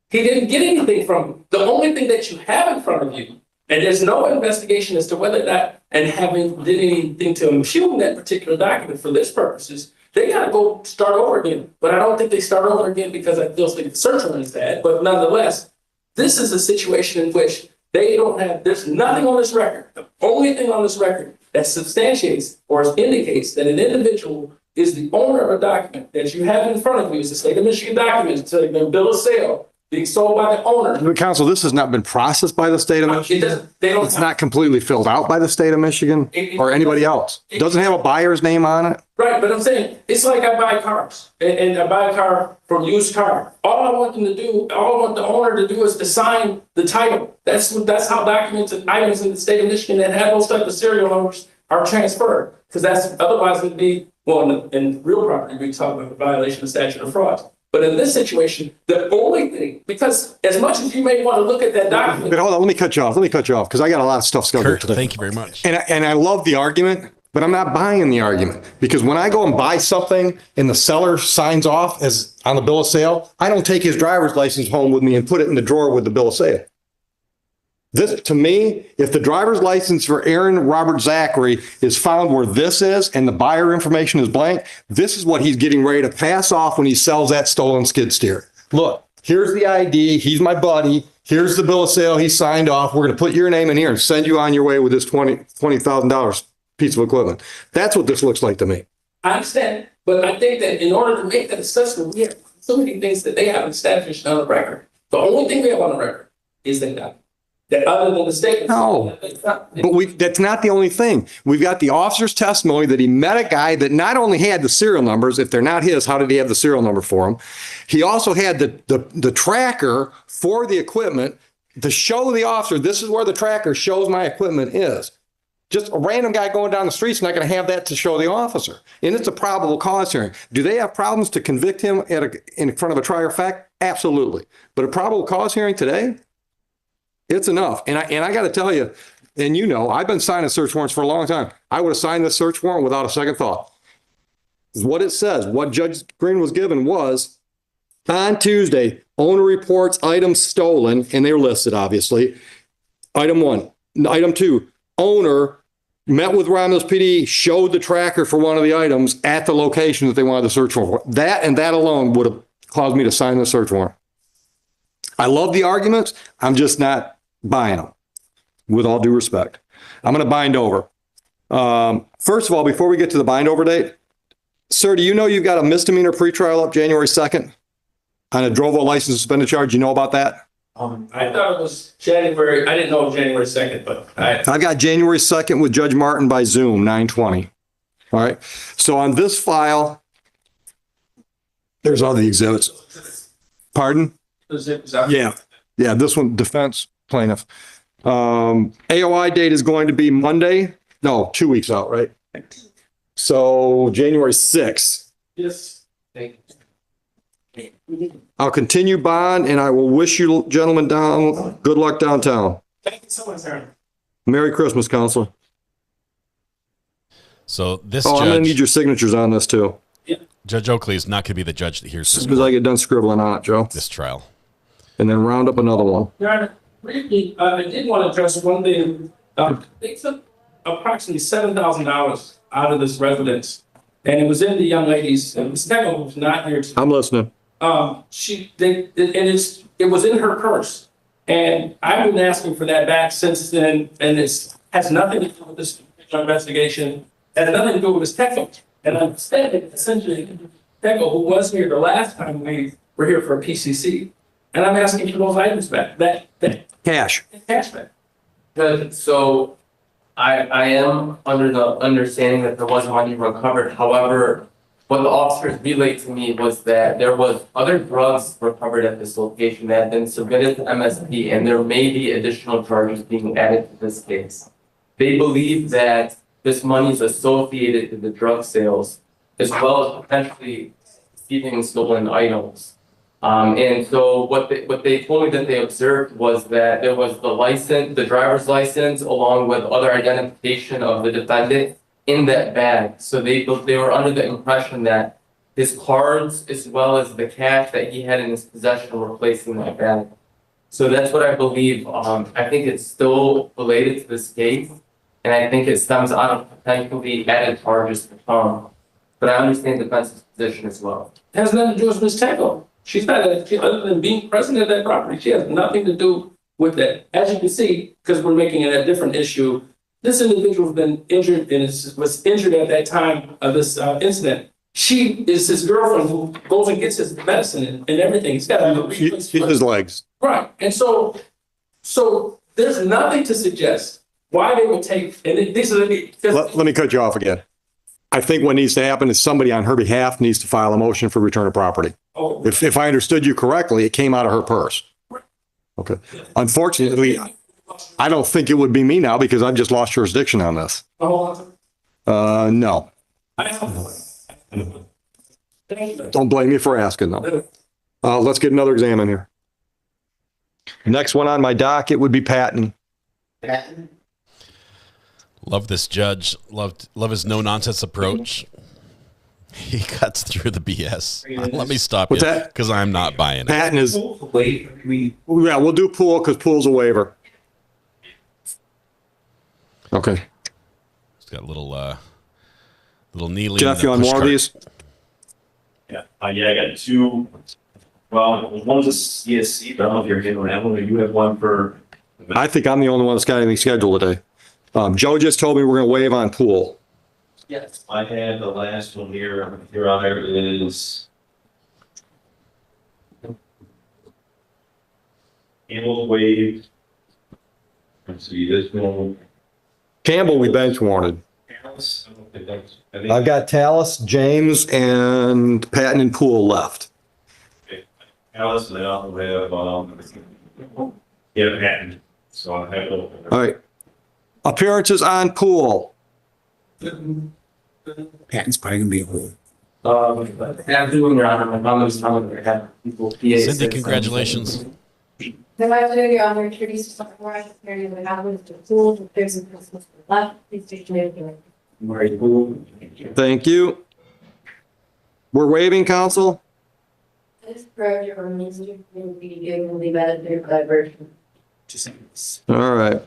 He didn't get anything from him. The only thing that you have in front of you, and there's no investigation as to whether that and having did anything to impugn that particular document for this purposes, they gotta go start over again. But I don't think they start over again because I still think the search warrant is bad. But nonetheless, this is a situation in which they don't have, there's nothing on this record. The only thing on this record that substantiates or indicates that an individual is the owner of a document that you have in front of you is the state of Michigan document, it's a bill of sale being sold by the owner. The council, this has not been processed by the state of Michigan. It's not completely filled out by the state of Michigan or anybody else. It doesn't have a buyer's name on it. Right, but I'm saying, it's like I buy cars, and I buy a car from used car. All I want them to do, all I want the owner to do is to sign the title. That's how documents and items in the state of Michigan that have those type of serial numbers are transferred. Because that's, otherwise it'd be, well, in real property, we talk about the violation of statute of frauds. But in this situation, the only thing, because as much as you may want to look at that document. But hold on, let me cut you off, because I got a lot of stuff scheduled today. Thank you very much. And I love the argument, but I'm not buying the argument, because when I go and buy something and the seller signs off as on the bill of sale, I don't take his driver's license home with me and put it in the drawer with the bill of sale. This, to me, if the driver's license for Aaron Robert Zachary is found where this is and the buyer information is blank, this is what he's getting ready to pass off when he sells that stolen skid steer. Look, here's the ID. He's my buddy. Here's the bill of sale. He signed off. We're going to put your name in here and send you on your way with this $20,000 piece of equipment. That's what this looks like to me. I understand, but I think that in order to make that assessment, we have so many things that they haven't established on the record. The only thing we have on the record is that other than the statement. No, but that's not the only thing. We've got the officer's testimony that he met a guy that not only had the serial numbers, if they're not his, how did he have the serial number for him? He also had the tracker for the equipment to show the officer, this is where the tracker shows my equipment is. Just a random guy going down the street's not going to have that to show the officer. And it's a probable cause hearing. Do they have problems to convict him in front of a trier of fact? Absolutely. But a probable cause hearing today? It's enough. And I got to tell you, and you know, I've been signing search warrants for a long time. I would have signed this search warrant without a second thought. What it says, what Judge Green was given was, on Tuesday, owner reports items stolen, and they're listed, obviously. Item 1. Item 2, owner met with Romulus PD, showed the tracker for one of the items at the location that they wanted the search warrant for. That and that alone would have caused me to sign the search warrant. I love the arguments. I'm just not buying them, with all due respect. I'm going to bind over. First of all, before we get to the bind over date, sir, do you know you've got a misdemeanor pretrial up January 2nd on a Drovo license suspended charge? You know about that? I thought it was January. I didn't know it was January 2nd, but I've got January 2nd with Judge Martin by Zoom, 9:20. All right. So on this file, there's all the exhibits. Pardon? Yeah. Yeah. This one, defense plaintiff. AOI date is going to be Monday. No, 2 weeks out, right? So January 6th. yes. I'll continue bond and I will wish you gentlemen good luck downtown. Thank you so much, Aaron. Merry Christmas, Counselor. So this I'm judge, going to need your signatures on this too. Judge Oakley is not going to be the judge that hears As this, soon as I get done scribbling on it, Joe. this trial. And then round up another one. Your Honor, briefly, I did want to address one thing. They took approximately $7,000 out of this residence, and it was in the young lady's, and Ms. Pickles was not here today. I'm listening. It was in her purse, and I've been asking for that back since then, and it has nothing to do with this investigation, has nothing to do with Ms. Pickles. And I'm saying essentially, Pickle, who was here the last time we were here for a PCC, and I'm asking for those items back, that Cash. cash back. So I am under the understanding that there was money recovered. However, what the officers relayed to me was that there was other drugs recovered at this location that had been submitted to MSP, and there may be additional charges being added to this case. They believe that this money is associated to the drug sales, as well as potentially receiving stolen items. And so what they told me that they observed was that there was the driver's license, along with other identification of the defendant in that bag. So they were under the impression that his cards, as well as the cash that he had in his possession, were placed in that bag. So that's what I believe. I think it's still related to this case, and I think it stems out of potentially added charges to come. But I understand the defense's position as well. It has nothing to do with Ms. Tango. She's not, other than being present at that property, she has nothing to do with that. As you can see, because we're making it a different issue, this individual has been injured and was injured at that time of this incident. She is his girlfriend who goes and gets his medicine and everything. He's got his legs. Right. And so there's nothing to suggest why they would take, and these are the. Let me cut you off again. I think what needs to happen is somebody on her behalf needs to file a motion for return of property. Oh. If I understood you correctly, it came out of her purse. Okay. Unfortunately, I don't think it would be me now because I've just lost jurisdiction on this. No. Don't blame me for asking though. Let's get another exam in here. Next one on my docket would be Patton. Love this judge. Love his no nonsense approach. He cuts through the BS. Let me stop you because I'm not buying it. Patton is. Yeah, we'll do pool because pool's a waiver. Okay. It's got a little kneeling. Jeff, you on more of these? Yeah, I got two. Well, one's a CSC, but I don't know if you're getting that one, or you have one for. I think I'm the only one that's got anything scheduled today. Joe just told me we're going to waive on pool. Yes. I had the last one here. Here on there is. Campbell waived. Let's see, this one. Campbell, we bench warranted. I've got Tallis, James, and Patton and Poole left. Okay. Alice, and I also have, Patton. So I have. All right. Appearances on Poole. Patton's probably gonna be a hold. I'm doing Your Honor. My mom was telling me I have people. Cindy, congratulations. Then I do your honor, introduce yourself for us, area of the house, the pool, if there's a person to the left, please state your name. Murray Poole. Thank you. We're waiving, counsel? This project or means you will be given the benefit of diversion. All right.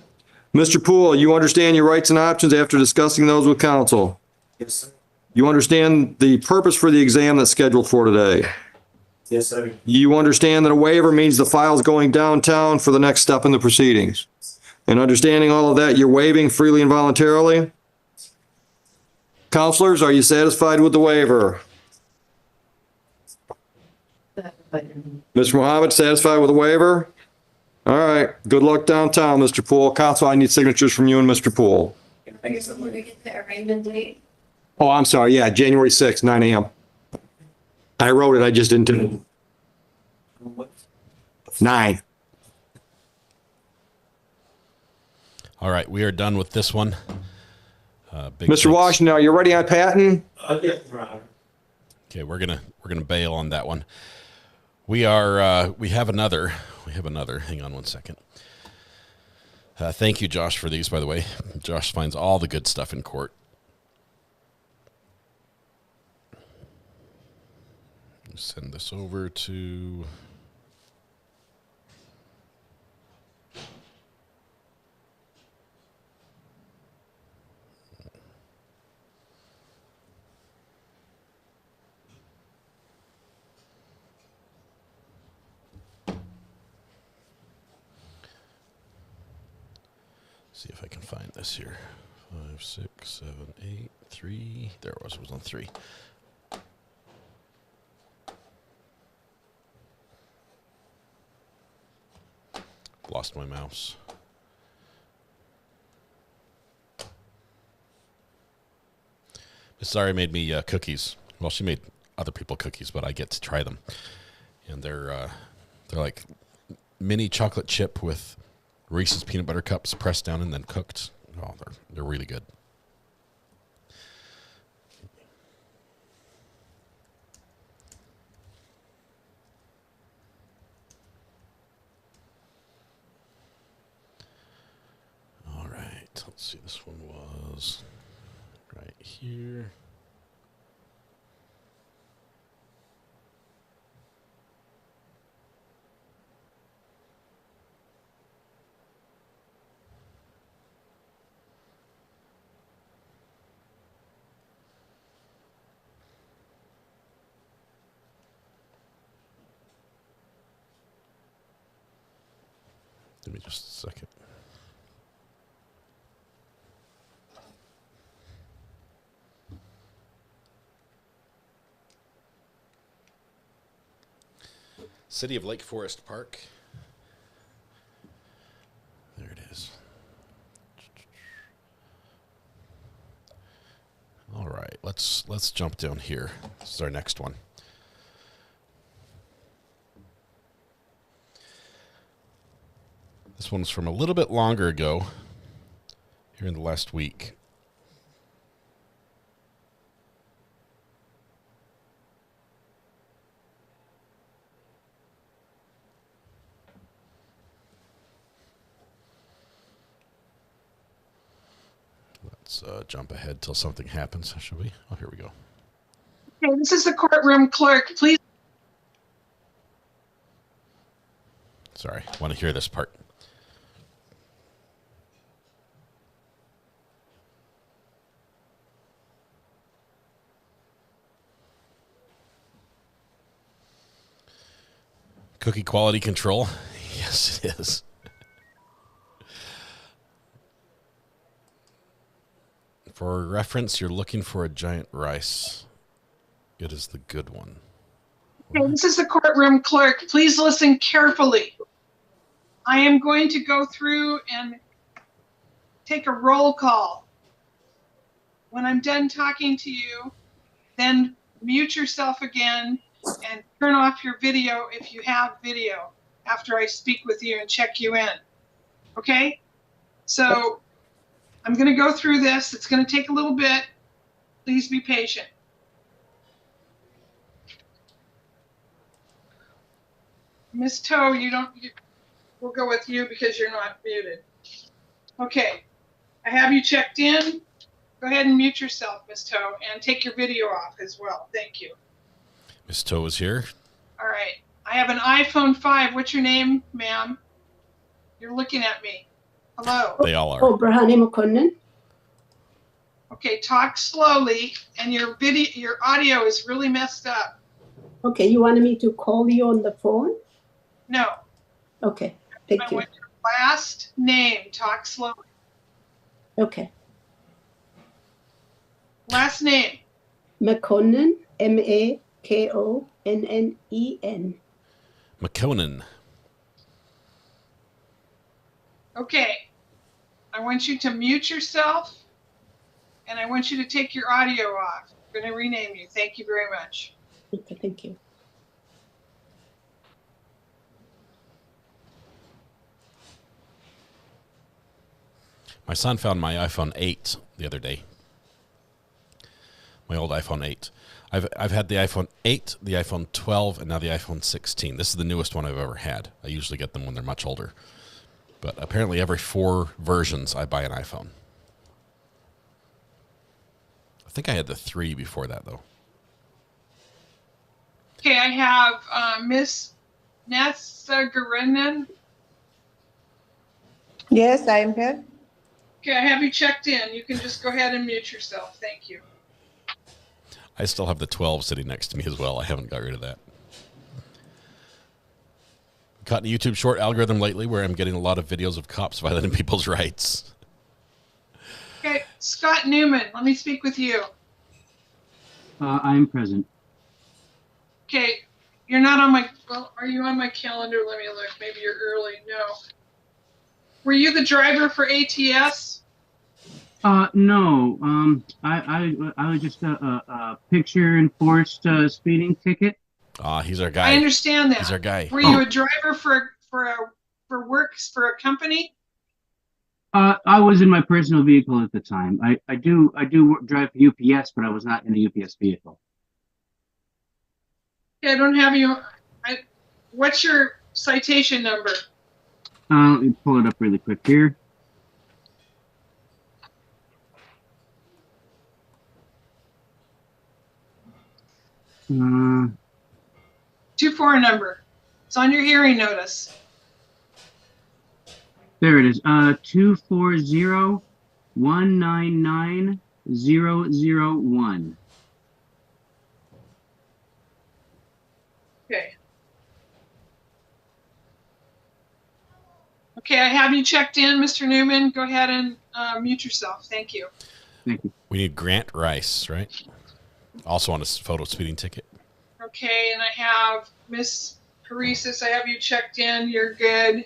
Mr. Poole, you understand your rights and options after discussing those with counsel? Yes, sir. You understand the purpose for the exam that's scheduled for today? Yes, sir. You understand that a waiver means the file's going downtown for the next step in the proceedings? And understanding all of that, you're waiving freely and voluntarily? Counselors, are you satisfied with the waiver? Mr. Mohammed, satisfied with the waiver? All right. Good luck downtown, Mr. Poole. Counsel, I need signatures from you and Mr. Poole. I guess I'm gonna get the arraignment date. Oh, I'm sorry. Yeah, January 6th, 9 a.m. I wrote it. I just didn't do it. 9. All right, we are done with this one. Mr. Washington, are you ready on Patton? Okay, we're gonna bail on that one. We have another. Hang on one second. Thank you, Josh, for these, by the way. Josh finds all the good stuff in court. Send this over to... See if I can find this here. 5, 6, 7, 8, 3. There it was. It was on 3. Lost my mouse. Miss Zari made me cookies Well, she made other people cookies, but I get to try them, and they're like mini chocolate chip with Reese's peanut butter cups pressed down and then cooked. Oh, they're really good. All right, let's see. This one was right here. Give me just a second. City of Lake Forest Park. There it is. All right, let's jump down here. This is our next one. This one's from a little bit longer ago, here in the last week. Let's jump ahead till something happens, shall we? Oh, here we go. Okay, this is the courtroom clerk. Please. Sorry, I want to hear this part. Cookie quality control? Yes, it is. For reference, you're looking for a giant rice. It is the good one. Okay, this is the courtroom clerk. Please listen carefully. I am going to go through and take a roll call. When I'm done talking to you, then mute yourself again and turn off your video if you have video after I speak with you and check you in. Okay? So I'm going to go through this. It's going to take a little bit. Please be patient. Miss Toe, we'll go with you because you're not muted. Okay. I have you checked in. Go ahead and mute yourself, Miss Toe, and take your video off as well. Thank you. Miss Toe is here. All right. I have an iPhone 5. What's your name, ma'am? You're looking at me. Hello. They all are. Okay, talk slowly, and your audio is really messed up. Okay, you wanted me to call you on the phone? No. Okay, thank you. I want your last name. Talk slowly. Okay. Last name. McConnen, MAKONNEN. McConnen. Okay. I want you to mute yourself, and I want you to take your audio off. I'm going to rename you. Thank you very much. Okay, thank you. My son found my iPhone 8 the other day. My old iPhone 8. I've had the iPhone 8, the iPhone 12, and now the iPhone 16. This is the newest one I've ever had. I usually get them when they're much older. But apparently every 4 versions I buy an iPhone. I think I had the 3 before that, though. Okay, I have Miss Natsagaranan. Yes, I am here. Okay, I have you checked in. You can just go ahead and mute yourself. Thank you. I still have the 12 sitting next to me as well. I haven't got rid of that. Caught in a YouTube short algorithm lately where I'm getting a lot of videos of cops violating people's rights. Okay, Scott Newman, let me speak with you. I am present. Okay, you're not on my, well, are you on my calendar? Let me look. Maybe you're early. No. Were you the driver for ATS? No. I was just a picture enforced speeding ticket. He's our guy. I understand that. He's our guy. Were you a driver for works for a company? I was in my personal vehicle at the time. I do drive for UPS, but I was not in a UPS vehicle. Yeah, I don't have you. What's your citation number? Let me pull it up really quick here. Uh, 24 number. It's on your hearing notice. There it is. 240199001. Okay. Okay, I have you checked in, Mr. Newman. Go ahead and mute yourself. Thank you. Thank you. We need Grant Rice, right? Also on a photo speeding ticket. Okay, and I have Miss Paresis. I have you checked in. You're good.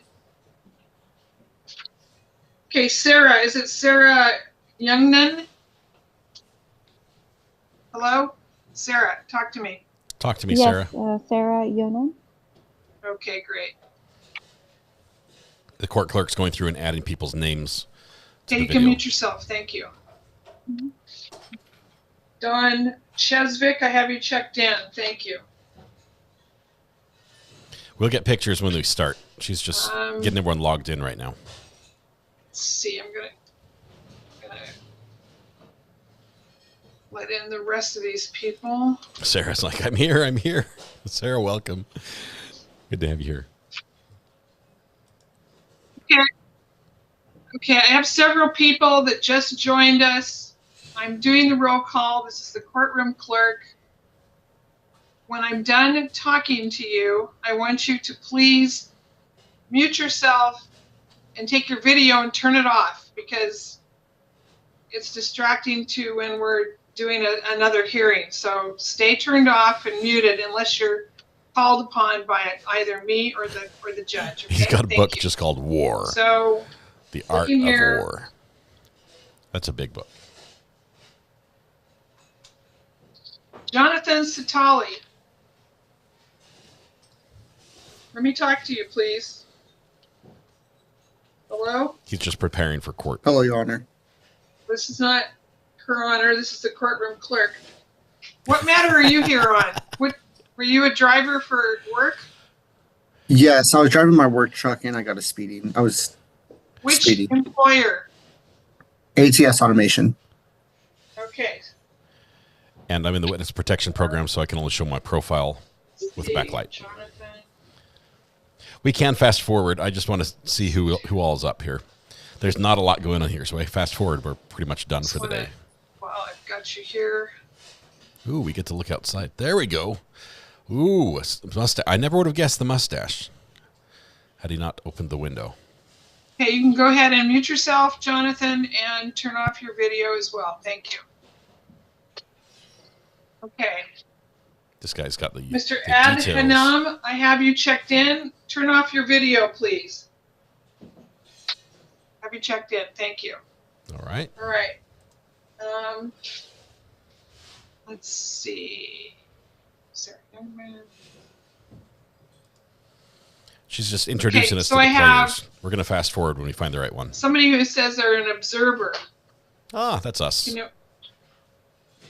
Okay, Sarah. Is it Sarah Youngnan? Hello? Sarah, talk to me. Talk to me, Sarah. Sarah Yonan. Okay, great. The court clerk's going through and adding people's names to Okay, the you video. can mute yourself. Thank you. Dawn Chesvick, I have you checked in. Thank you. We'll get pictures when we start. She's just getting everyone logged in right now. Let's see. I'm gonna let in the rest of these people. Sarah's like, I'm here, I'm here. Sarah, welcome. Good to have you here. Okay, I have several people that just joined us. I'm doing the roll call. This is the courtroom clerk. When I'm done talking to you, I want you to please mute yourself and take your video and turn it off because it's distracting to when we're doing another hearing. So stay turned off and muted unless you're called upon by either me or the judge. Okay? He's got a book just called War. So The Art of War. That's a big book. Jonathan Satali. Let me talk to you, please. Hello? He's just preparing for court. Hello, Your Honor. This is not Her Honor. This is the courtroom clerk. What matter are you here on? Were you a driver for work? Yes, I was driving my work truck and I got a speeding. I was Which speeding. employer? ATS Automation. Okay. And I'm in the witness protection program, so I can only show my profile with a backlight. Jonathan. We can fast forward. I just want to see who all is up here. There's not a lot going on here, so I fast forward. We're pretty much done for the day. Well, I've got you here. Ooh, we get to look outside. There we go. Ooh, mustache. I never would have guessed the mustache had he not opened the window. Okay, you can go ahead and mute yourself, Jonathan, and turn off your video as well. Thank you. Okay. This guy's got the Mr. the Ad details. Hanam, I have you checked in. Turn off your video, please. Have you checked in? Thank you. All right. All right. Let's see. Sarah Youngman. She's just introducing Okay, us so to the I have- players. We're going to fast forward when we find the right one. Somebody who says they're an observer. Ah, that's us.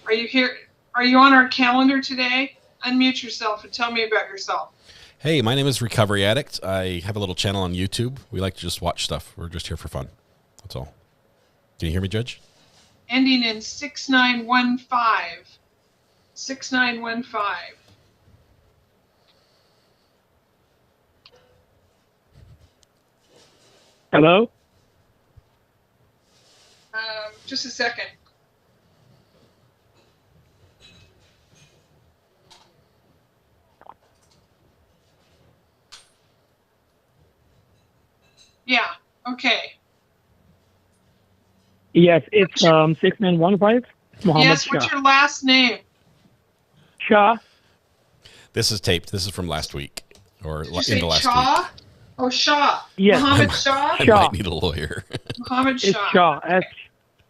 Are you here? Are you on our calendar today? Unmute yourself and tell me about yourself. Hey, my name is Recovery Addict. I have a little channel on YouTube. We like to just watch stuff. We're just here for fun. That's all. Can you hear me, Judge? Ending in 6915. 6915. Hello? Just a second. Yeah, okay. Yes, it's 6915. Mohammed Yes, Shah. what's your last name? Shah. This is taped. This is from last week or Did you in say the last Shaw? week. Oh, Shah. Yes. Mohammed Shah? I might need a lawyer. Mohammed It's Shah. Shah.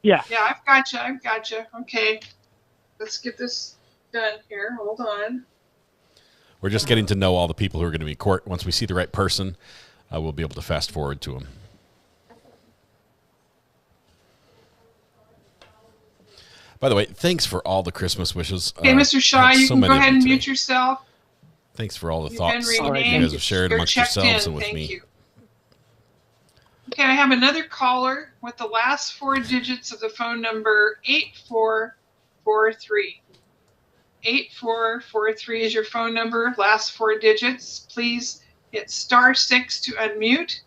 Yeah. Yeah, I've got you. Okay. Let's get this done here. Hold on. We're just getting to know all the people who are going to be in court. Once we see the right person, we'll be able to fast forward to them. By the way, thanks for all the Christmas wishes. Okay, Mr. Shaw, you can go ahead and mute today. yourself. Thanks for all the You've thoughts been you renamed. guys have shared You're amongst checked yourselves in. and with Thank me. you. Okay, I have another caller with the last 4 digits of the phone number 8443. 8443 is your phone number, last 4 digits. Please hit *6 to unmute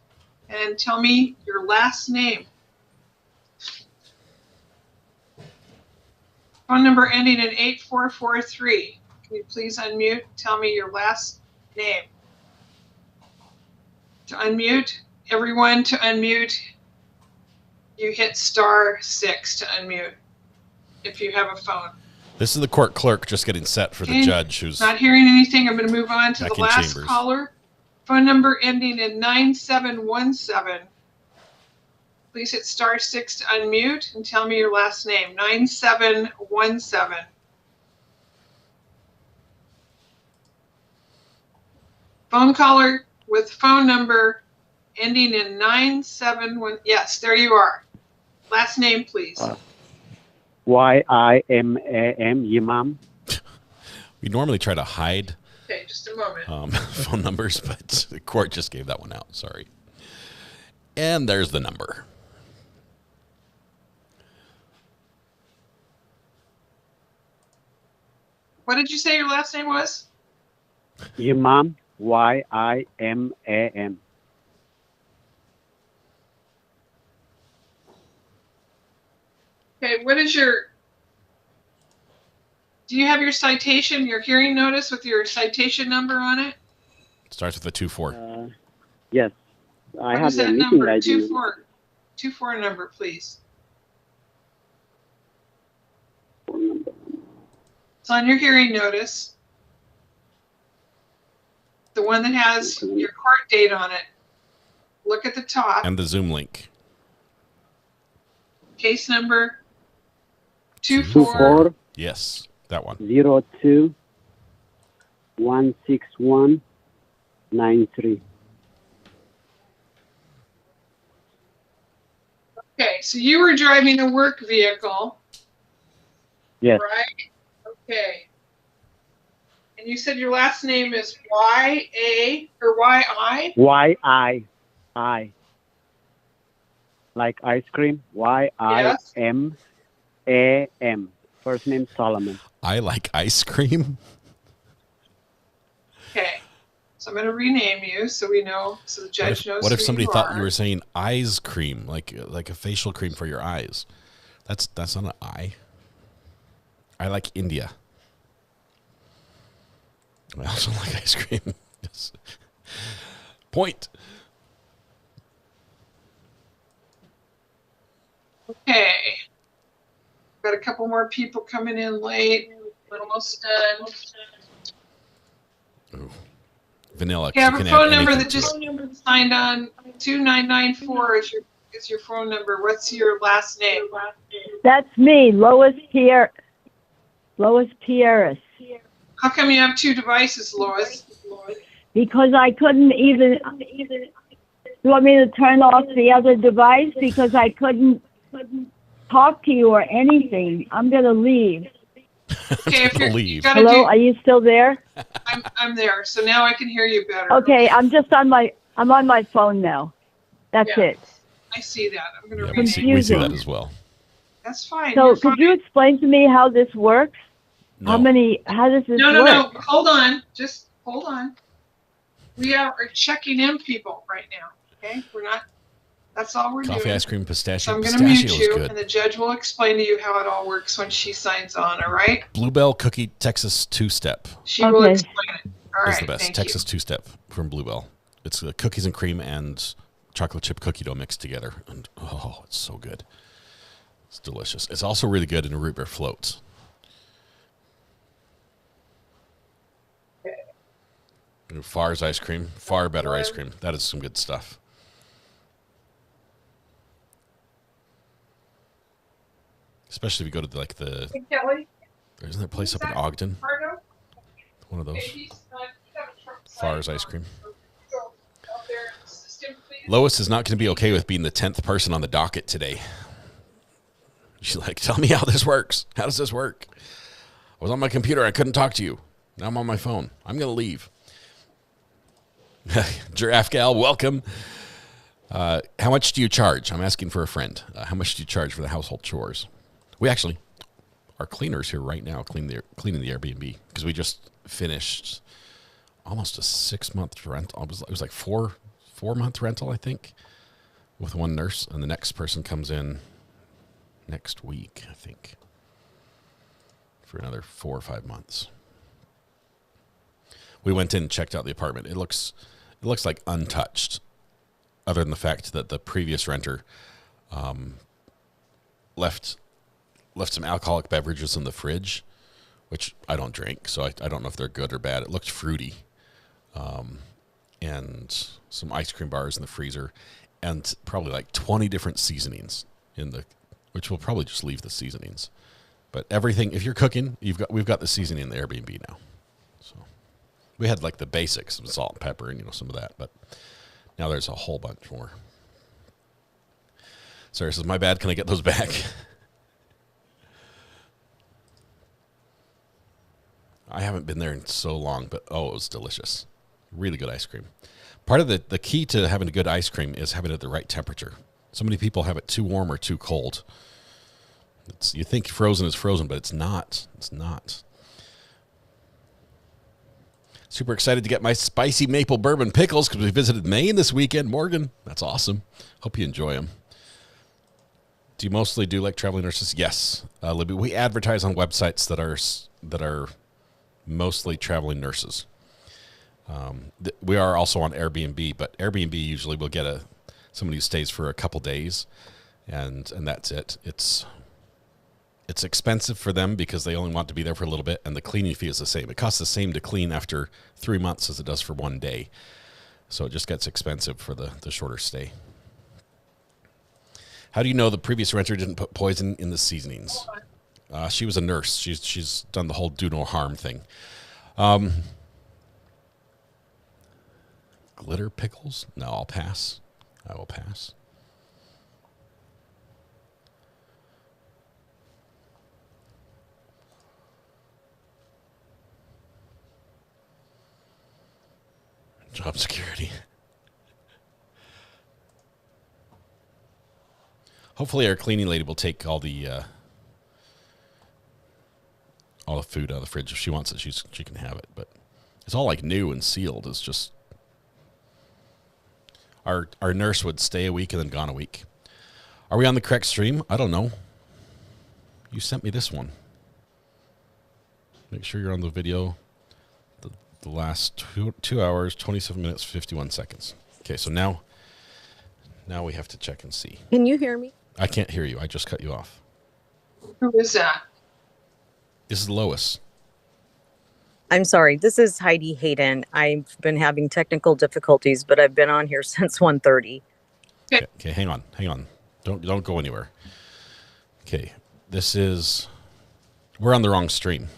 and tell me your last name. Phone number ending in 8443. Can you please unmute and tell me your last name? To unmute, everyone to unmute, you hit *6 to unmute if you have a phone. This is the court clerk just getting set for the judge who's not hearing anything. I'm going to move on to back the in last chambers. caller. Phone number ending in 9717. Please hit *6 to unmute and tell me your last name. 9717. Phone caller with phone number ending in 971. Yes, there you are. Last name, please. YIMAM, Yimam. We normally try to hide Okay, just a moment. phone numbers, but the court just gave that one out. Sorry. And there's the number. What did you say your last name was? Yimam, YIMAM. Okay, what is your, do you have your citation, your hearing notice with your citation number on it? Starts with a 24. Yes, I What have is the that meeting number? ID. 24 number, please. It's on your hearing notice. The one that has your court date on it. Look at the top. And the Zoom link. Case number 24. Yes, that one. 02 161 93. Okay, so you were driving a work vehicle, Yes. right? Okay. And you said your last name is Y-A or Y-I? YII. Like ice cream. YIMAM. First name Solomon. I like ice cream. Okay. So I'm going to rename you so we know, so the judge knows What if who somebody you thought are. you were saying eyes cream, like a facial cream for your eyes? That's not an eye. I like India. I also like ice cream. Yes. Point. Okay. Got a couple more people coming in late. We're almost done. Ooh. Vanilla. Okay, I have you a can phone add number anything that to just it. signed on. 2994 is your phone number. What's your last name? That's me, Lois Pierre. Lois Pierres. How come you have 2 devices, Lois? Because I couldn't even. You want me to turn off the other device because I couldn't talk to you or anything? I'm gonna leave. Okay, if you're, you gotta Hello, are you still there? I'm there, so now I can hear you better. Okay, I'm on my phone now. That's Yeah. it. I see that. I'm gonna Yeah, rename we see Confusing. that as well. That's fine. So You're could fine. you explain to me how this works? No. How does this No. work? Hold on. Just hold on. We are checking in people right now. Okay, we're not. That's all we're Coffee, doing. ice cream, So pistachio. I'm going to mute Pistachio is you, good. and the judge will explain to you how it all works when she signs on. All right? Bluebell cookie Texas two-step She will Okay. explain it. All is right. the best. Thank Texas you. two-step from Bluebell. It's cookies and cream and chocolate chip cookie dough mixed together, and oh, it's so good. It's delicious. It's also really good in root beer floats. Far's ice cream, far better ice cream. That is some good stuff. Especially if you go to like the, Hey, Kelly. isn't there a place up in Ogden? Ricardo? One of those. Okay, he's, got a truck Farr's site ice cream. so out there in the system, please. Lois is not going to be okay with being the 10th person on the docket today. She's like, tell me how this works. How does this work? I was on my computer. I couldn't talk to you. Now I'm on my phone. I'm going to leave. Giraffe Gal, welcome. How much do you charge? I'm asking for a friend. How much do you charge for the household chores? We actually, our cleaners here right now cleaning the Airbnb because we just finished almost a 6-month rental. It was like 4-month rental, I think, with one nurse, and the next person comes in next week, I think, for another 4 or 5 months. We went in and checked out the apartment. It looks like untouched, other than the fact that the previous renter left some alcoholic beverages in the fridge, which I don't drink, so I don't know if they're good or bad. It looked fruity, and some ice cream bars in the freezer, and probably like 20 different seasonings which we'll probably just leave the seasonings. But everything, if you're cooking, we've got the seasoning in the Airbnb now. So we had like the basics, some salt and pepper and some of that, but now there's a whole bunch more. Sarah says, my bad, can I get those back? I haven't been there in so long, but it was delicious. Really good ice cream. Part of the key to having a good ice cream is having it at the right temperature. So many people have it too warm or too cold. You think frozen is frozen, but it's not. It's not. Super excited to get my spicy maple bourbon pickles because we visited Maine this weekend. Morgan, that's awesome. Hope you enjoy them. Do you mostly do like traveling nurses? Yes, Libby. We advertise on websites that are mostly traveling nurses. We are also on Airbnb, but Airbnb usually will get somebody who stays for a couple days, and that's it. It's expensive for them because they only want to be there for a little bit, and the cleaning fee is the same. It costs the same to clean after 3 months as it does for 1 day. So it just gets expensive for the shorter stay. How do you know the previous renter didn't put poison in the seasonings? She was a nurse. She's done the whole do no harm thing. Glitter pickles? No, I'll pass. I will pass. Job security. Hopefully our cleaning lady will take all the food out of the fridge. If she wants it, she can have it. But it's all like new and sealed. It's just our nurse would stay a week and then gone a week. Are we on the correct stream? I don't know. You sent me this one. Make sure you're on the video. The last 2 hours, 27 minutes, 51 seconds. Okay, so now we have to check and see. Can you hear me? I can't hear you. I just cut you off. Who is that? This is Lois. I'm sorry. This is Heidi Hayden. I've been having technical difficulties, but I've been on here since 1:30. Okay, hang on. Don't go anywhere. Okay, we're on the wrong stream.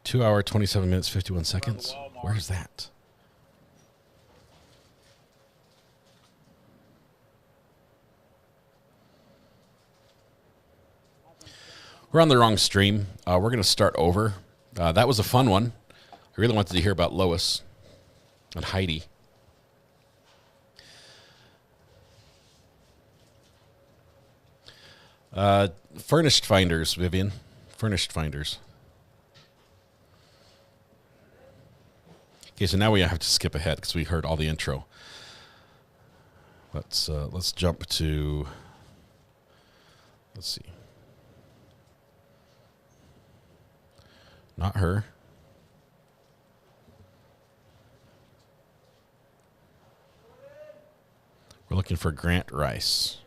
2 hour, 27 minutes, 51 seconds. Where's that? We're on the wrong stream. We're going to start over. That was a fun one. I really wanted to hear about Lois and Heidi. Furnished Finders, Vivian. Furnished Finders. Okay, so now we have to skip ahead because we heard all the intro. Let's jump to. Let's see. Not her. We're looking for Grant Rice.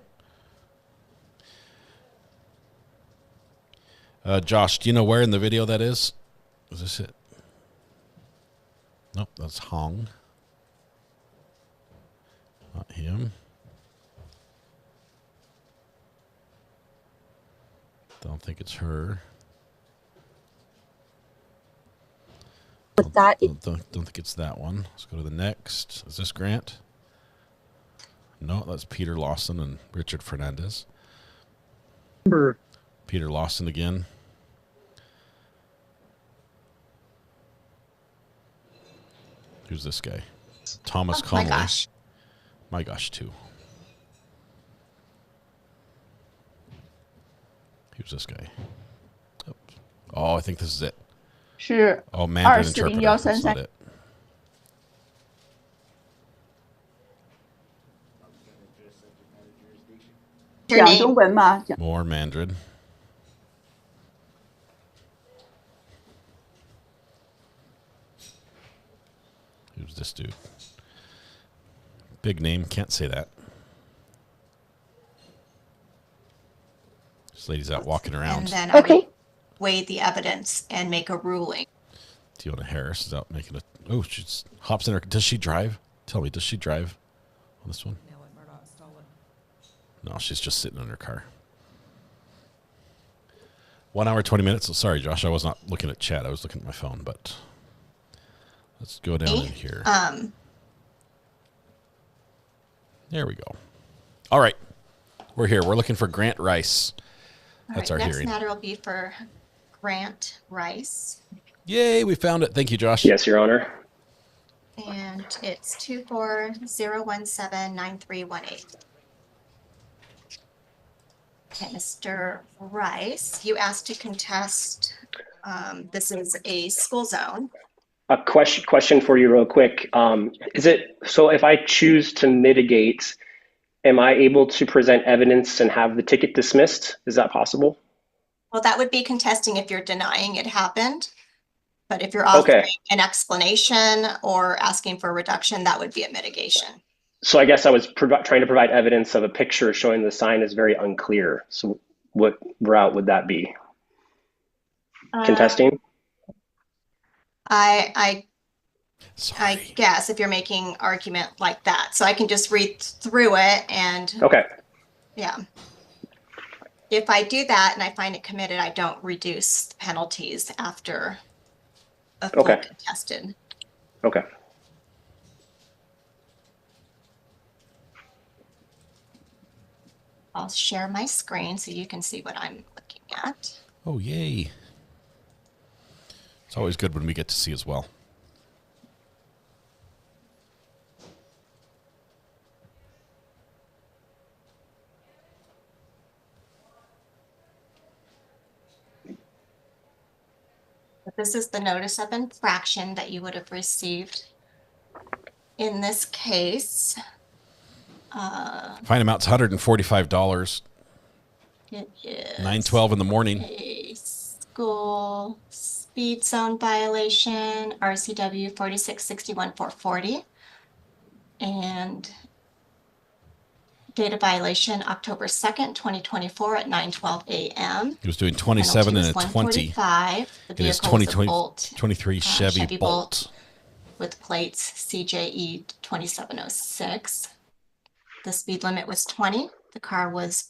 Josh, do you know where in the video that is? Is this it? Nope, that's Hong. Not him. Don't think it's her. But that Don't think it's that one. Let's go to the next. Is this Grant? No, that's Peter Lawson and Richard Fernandez. Peter Lawson again. Who's this guy? Thomas Conley. my gosh. My gosh, too. Who's this guy? Oh, I think this is it. 是 Oh, Mandarin 240133 interpreter. That's not it. Your name? 讲中文吗？ More Mandarin. Who's this dude? Big name. Can't say that. This lady's out walking around. And then I would weigh the evidence and make a ruling. Deanna Harris is out making a... Oh, she hops in her... Does she drive? Tell me, does she drive on this one? No, she's just sitting in her car. 1 hour, 20 minutes. Oh, sorry, Josh, I was not looking at chat. I was looking at my phone, but... Let's go down in here. There we go. All right. We're here. We're looking for Grant Rice. That's our hearing. Next matter will be for Grant Rice. Yay, we found it. Thank you, Josh. Yes, Your Honor. And it's 240179318. Okay, Mr. Rice, you asked to contest. This is a school zone. A question for you real quick. Is it, so if I choose to mitigate, am I able to present evidence and have the ticket dismissed? Is that possible? Well, that would be contesting if you're denying it happened. But if you're offering an explanation or asking for a reduction, that would be a mitigation. So I guess I was trying to provide evidence of a picture showing the sign is very unclear. So what route would that be? Contesting? I guess if you're making argument like that. So I can just read through it and yeah. If I do that and I find it committed, I don't reduce the penalties after a full contested. Okay. I'll share my screen so you can see what I'm looking at. Oh, yay. It's always good when we get to see as well. But this is the notice of infraction that you would have received in this case. Fine amount's $145. It is 9:12 in the morning. a school speed zone violation, RCW 4661-440. And data violation October 2nd, 2024 at 9:12 a.m. He was doing 27 and a 20. 145. The It is vehicle is a 23 Chevy Bolt. With plates CJE 2706. The speed limit was 20. The car was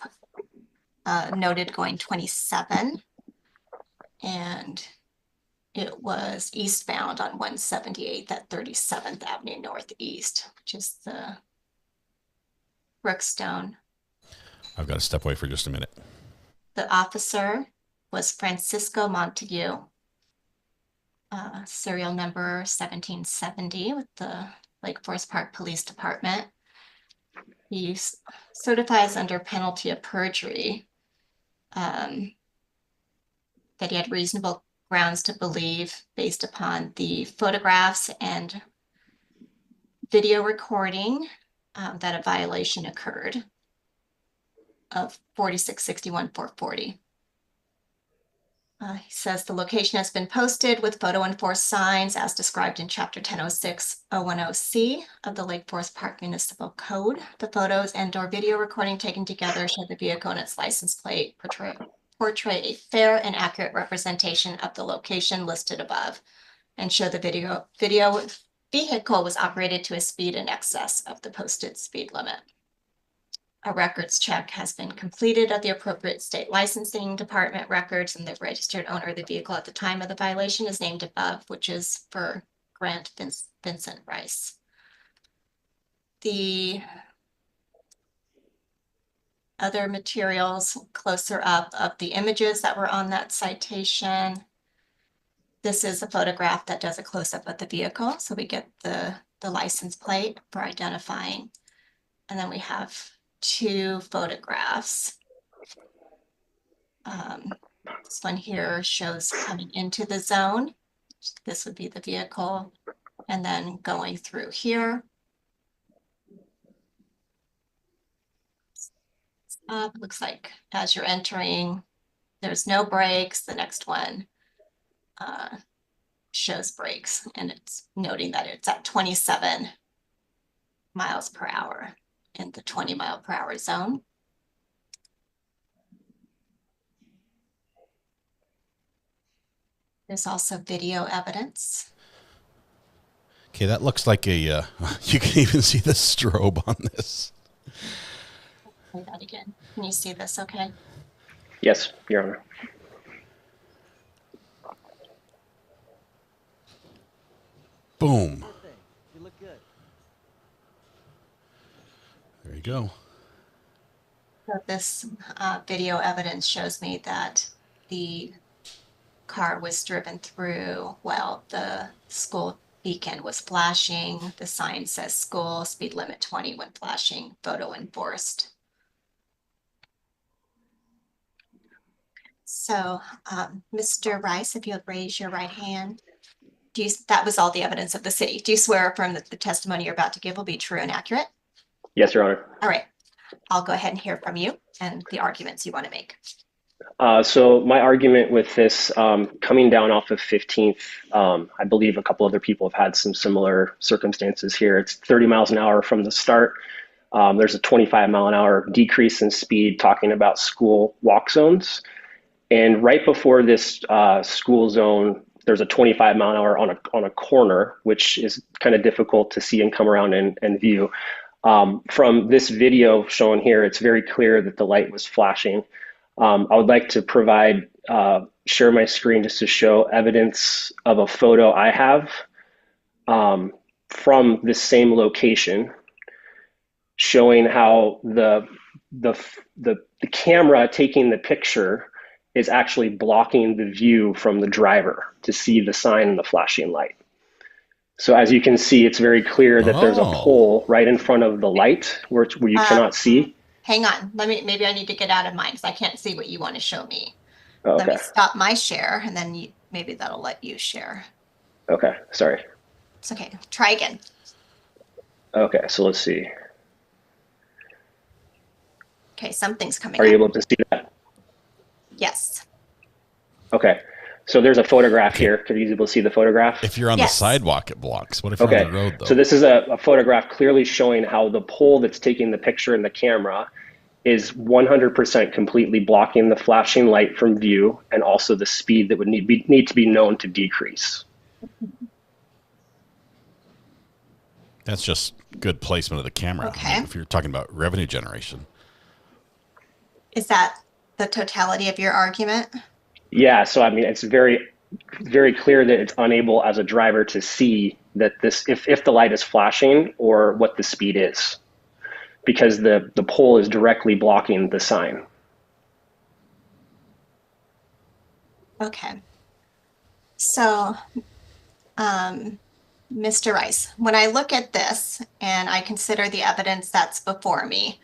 noted going 27. And it was eastbound on 178th at 37th Avenue Northeast, which is the Brookstone. I've got to step away for just a minute. The officer was Francisco Montague, serial number 1770 with the Lake Forest Park Police Department. He certifies under penalty of perjury that he had reasonable grounds to believe, based upon the photographs and video recording, that a violation occurred of 4661-440. He says the location has been posted with photo enforced signs as described in Chapter 1006-010C of the Lake Forest Park Municipal Code. The photos and/or video recording taken together show the vehicle and its license plate portray a fair and accurate representation of the location listed above, and show the vehicle was operated to a speed in excess of the posted speed limit. A records check has been completed at the appropriate state licensing department records, and the registered owner of the vehicle at the time of the violation is named above, which is for Grant Vincent Rice. The other materials closer up of the images that were on that citation. This is a photograph that does a close-up of the vehicle, so we get the license plate for identifying. And then we have 2 photographs. This one here shows coming into the zone. This would be the vehicle, and then going through here. Looks like as you're entering, there's no brakes. The next one shows brakes, and it's noting that it's at 27 miles per hour in the 20-mile-per-hour zone. There's also video evidence. Okay, that looks like a, you can even see the strobe on this. Play that again. Can you see this okay? Yes, Your Honor. Boom. There you go. So this video evidence shows me that the car was driven through while the school beacon was flashing. The sign says school, speed limit 20 when flashing, photo enforced. So, Mr. Rice, if you'll raise your right hand. That was all the evidence of the city. Do you swear or affirm that the testimony you're about to give will be true and accurate? Yes, Your Honor. All right. I'll go ahead and hear from you and the arguments you want to make. So my argument with this, coming down off of 15th, I believe a couple other people have had some similar circumstances here. It's 30 miles an hour from the start. There's a 25-mile-an-hour decrease in speed, talking about school walk zones. And right before this school zone, there's a 25-mile-an-hour on a corner, which is kind of difficult to see and come around and view. From this video shown here, it's very clear that the light was flashing. I would like to share my screen just to show evidence of a photo I have from this same location, showing how the camera taking the picture is actually blocking the view from the driver to see the sign and the flashing light. So as you can see, it's very clear that there's a pole right in front of the light where you cannot see. Hang on, maybe I need to get out of mine because I can't see what you want to show me. Okay. Let me stop my share and then maybe that'll let you share. Okay, sorry. It's okay, try again. Okay, so let's see. Okay, something's coming Are you up. able to see that? Yes. Okay, so there's a photograph here. Could you be able to see the photograph? If you're on the sidewalk, it blocks. What if you're on the road, though? So this is a photograph clearly showing how the pole that's taking the picture in the camera is 100% completely blocking the flashing light from view and also the speed that would need to be known to decrease. That's just good placement of the camera. Okay. I mean, if you're talking about revenue generation. Is that the totality of your argument? Yeah, so I mean, it's very, very clear that it's unable as a driver to see that if the light is flashing or what the speed is, because the pole is directly blocking the sign. Okay. So, Mr. Rice, when I look at this and I consider the evidence that's before me,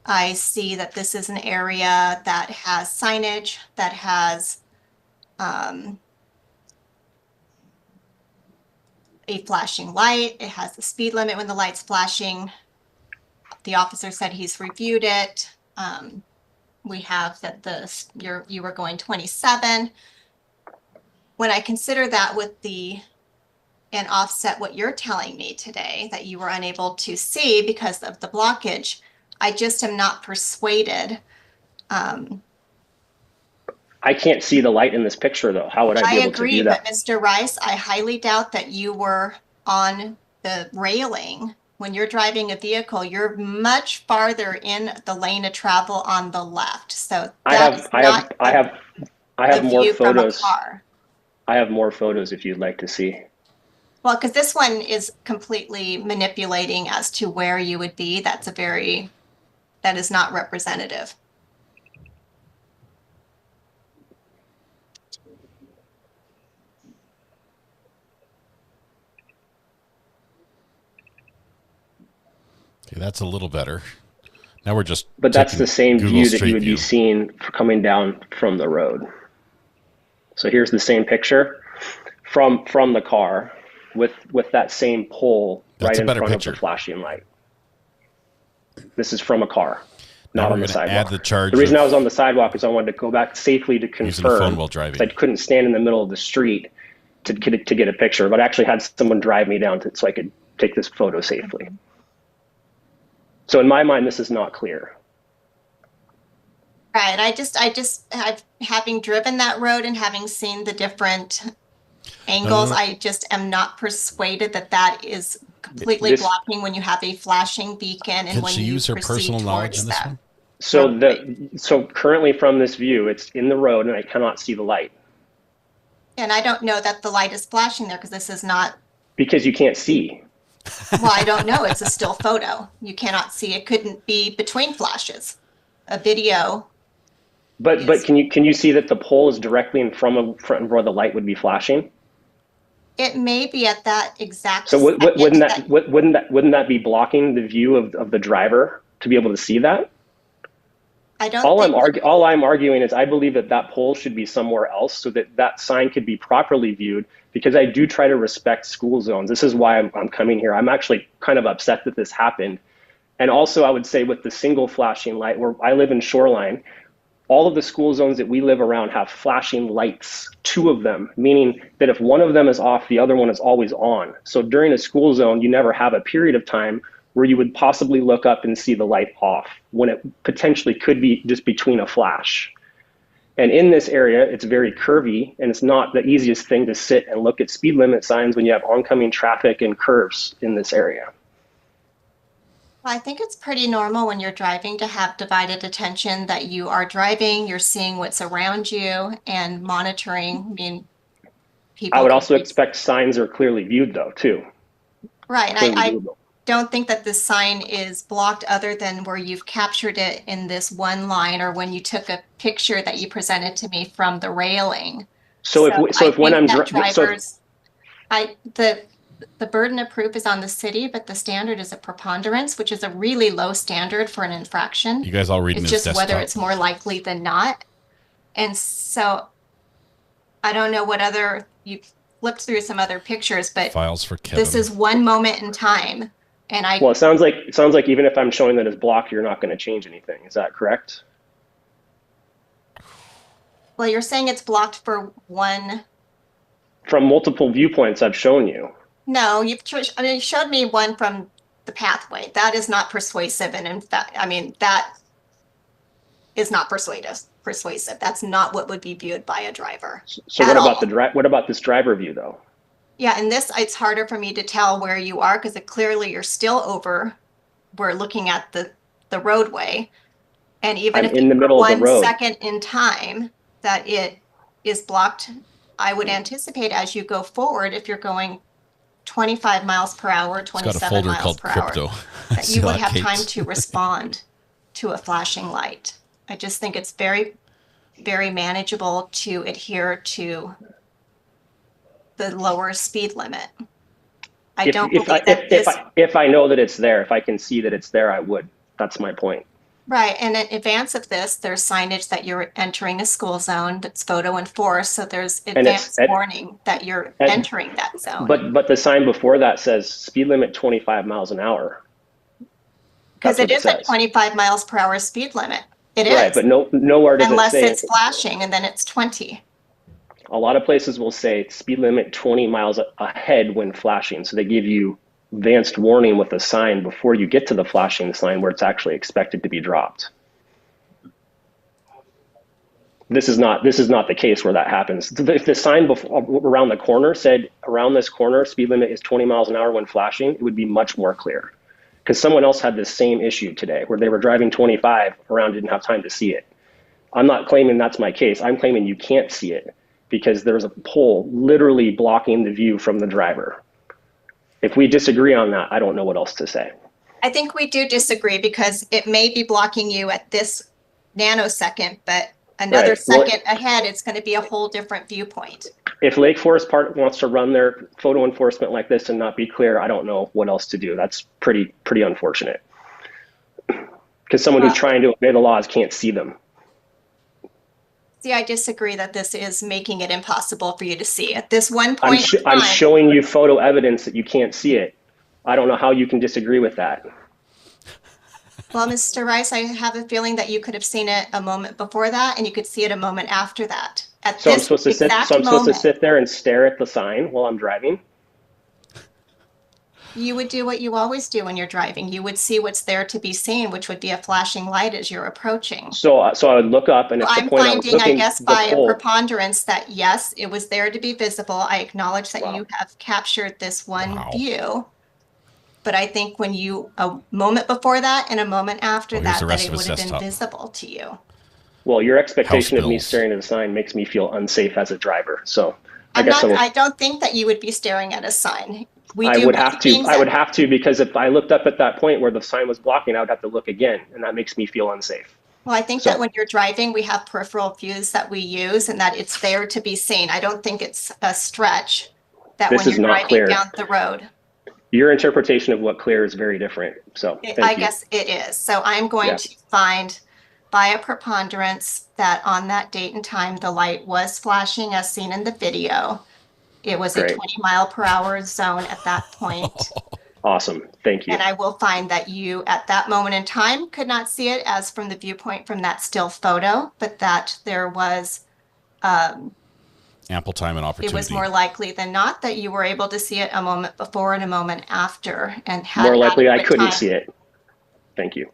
I see that this is an area that has signage, that has a flashing light. It has the speed limit when the light's flashing. The officer said he's reviewed it. We have that you were going 27. When I consider that with and offset what you're telling me today, that you were unable to see because of the blockage, I just am not persuaded. I can't see the light in this picture, though. How would I be able to do that? But Mr. Rice, I highly doubt that you were on the railing when you're driving a vehicle, you're much farther in the lane of travel on the left. So I have more view from a photos. car. I have more photos if you'd like to see. Well, because this one is completely manipulating as to where you would be. That is not representative. Okay, that's a little better. Now we're just. But that's taking the same Google view that Street you would View. be seeing coming down from the road. So here's the same picture from the car with that same pole That's right a in better front picture. of the flashing light. This is from a car, Now not we're on the gonna sidewalk. add the charge The reason of I was on the sidewalk is I wanted to go back safely to using the phone confirm. while driving. 'Cause I couldn't stand in the middle of the street to get a picture, but I actually had someone drive me down so I could take this photo safely. So in my mind, this is not clear. Right. I've having driven that road and having seen the different angles, I just am not persuaded that that is completely This- blocking when you have a flashing beacon and Can when she you use her proceed personal knowledge towards in this that. one? So currently from this view, it's in the road and I cannot see the light And I don't know that the light is flashing there because this is not, because you can't see. well, I don't know. It's a still photo. You cannot see. It couldn't be between flashes. A video. But can you see that the pole is directly in front of where the light would be flashing? It may be at that exact. So second wouldn't that be blocking the view of the driver to be able to see that? I don't. All I'm arguing is I believe that pole should be somewhere else so that sign could be properly viewed, because I do try to respect school zones. This is why I'm coming here. I'm actually kind of upset that this happened. And also I would say with the single flashing light, where I live in Shoreline, all of the school zones that we live around have flashing lights, 2 of them, meaning that if one of them is off, the other one is always on. So during a school zone, you never have a period of time where you would possibly look up and see the light off when it potentially could be just between a flash. And in this area, it's very curvy and it's not the easiest thing to sit and look at speed limit signs when you have oncoming traffic and curves in this area. I think it's pretty normal when you're driving to have divided attention, that you are driving, you're seeing what's around you and monitoring. I mean, people. I would also expect signs are clearly viewed though, too. Right. Clearly I viewable. don't think that this sign is blocked other than where you've captured it in this one line or when you took a picture that you presented to me from the railing. The burden of proof is on the city, but the standard is a preponderance, which is a really low standard for an infraction. You guys all reading It's this just whether desktop. it's more likely than not. And so I don't know what other, you flipped through some other pictures, but Files for Kevin. this is one moment in time. And Well, it sounds like even if I'm showing that it's blocked, you're not going to change anything. Is that correct? well, you're saying it's blocked for one. From multiple viewpoints I've shown you. No, you showed me one from the pathway. That is not persuasive. And in fact, that is not persuasive. That's not what would be viewed by a driver. So what about this driver view though? Yeah, and this, it's harder for me to tell where you are because clearly you're still over. We're looking at the roadway. And even if in the middle of the road. 1 second in time that it is blocked, I would anticipate as you go forward, if you're going 25 miles per hour, It's got a 27 folder miles called per Crypto. hour, that you would have Kate. time to respond to a flashing light. I just think it's very, very manageable to adhere to the lower speed limit. If I know that it's there, if I can see that it's there, I would. That's my point. Right, and in advance of this, there's signage that you're entering a school zone that's photo enforced, so there's advance warning that you're entering that zone. But the sign before that says speed limit 25 miles an hour. Because it is a 25 miles per hour speed limit. It is. Right, but nowhere does unless it say it's flashing and then it's 20. A lot of places will say speed limit 20 miles ahead when flashing. So they give you advanced warning with a sign before you get to the flashing sign where it's actually expected to be dropped. This is not the case where that happens. If the sign around the corner said around this corner speed limit is 20 miles an hour when flashing, it would be much more clear. because someone else had this same issue today where they were driving 25 around, didn't have time to see it. I'm not claiming that's my case. I'm claiming you can't see it because there's a pole literally blocking the view from the driver. If we disagree on that, I don't know what else to say. I think we do disagree because it may be blocking you at this nanosecond, but another Right. Well, second ahead, it's going to be a whole different viewpoint. if Lake Forest Park wants to run their photo enforcement like this and not be clear, I don't know what else to do. That's pretty unfortunate. Because someone who's trying to obey the laws can't see them. See, I disagree that this is making it impossible for you to see. At this one point I'm showing you photo evidence that you can't see it. I don't know how you can disagree with that. Well, Mr. Rice, I have a feeling that you could have seen it a moment before that, and you could see it a moment after that. At So I'm this supposed to sit. exact So I'm supposed to moment, sit there and stare at the sign while I'm driving. you would do what you always do when you're driving. You would see what's there to be seen, which would be a flashing light as you're approaching. So I would look up, and if I'm the point I was finding, I looking, guess, the by a pole, preponderance that yes, it was there to be visible. I acknowledge that you have captured this one view. But I think when you, a moment before that and a moment after here's that, the that rest it of his would have been desktop. visible to you. well, your expectation House of me bills. staring at a sign makes me feel unsafe as a driver. So I I'm guess not, I don't think that you would be staring at a sign. We I do would many have to. things I would that- have to, because if I looked up at that point where the sign was blocking, I would have to look again, and that makes me feel unsafe. Well, I think that when you're driving, we have peripheral views that we use and that it's there to be seen. I don't think it's a stretch that This when is you're not driving clear. down the road. Your interpretation of what clear is very different. So thank I you. guess it is. So I'm going to find by a preponderance that on that date and time, the light was flashing as seen in the video. It was a Great. 20-mile-per-hour zone at that point. Awesome. Thank you. And I will find that you, at that moment in time, could not see it as from the viewpoint from that still photo, but that there was, Ample time and opportunity. it was more likely than not that you were able to see it a moment before and a moment after, and had More likely I adequate couldn't time. see it. Thank you.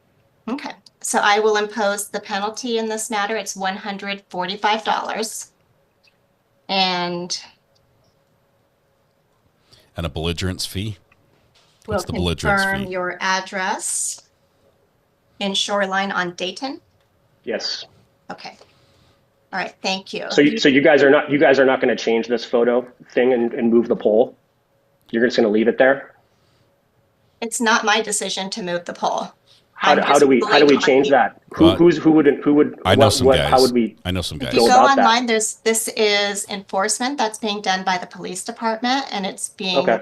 Okay, so I will impose the penalty in this matter. It's $145. And And a belligerence fee? we'll What's the belligerence confirm fee? your address in Shoreline on Dayton. Yes. Okay. All right, thank you. So you guys are not going to change this photo thing and move the pole? You're just going to leave it there? It's not my decision to move the pole. How do we change that? Who would I know what, some what, guys. How would we I know some guys. If you go go about that? online, this is enforcement that's being done by the police department, and it's being, Okay.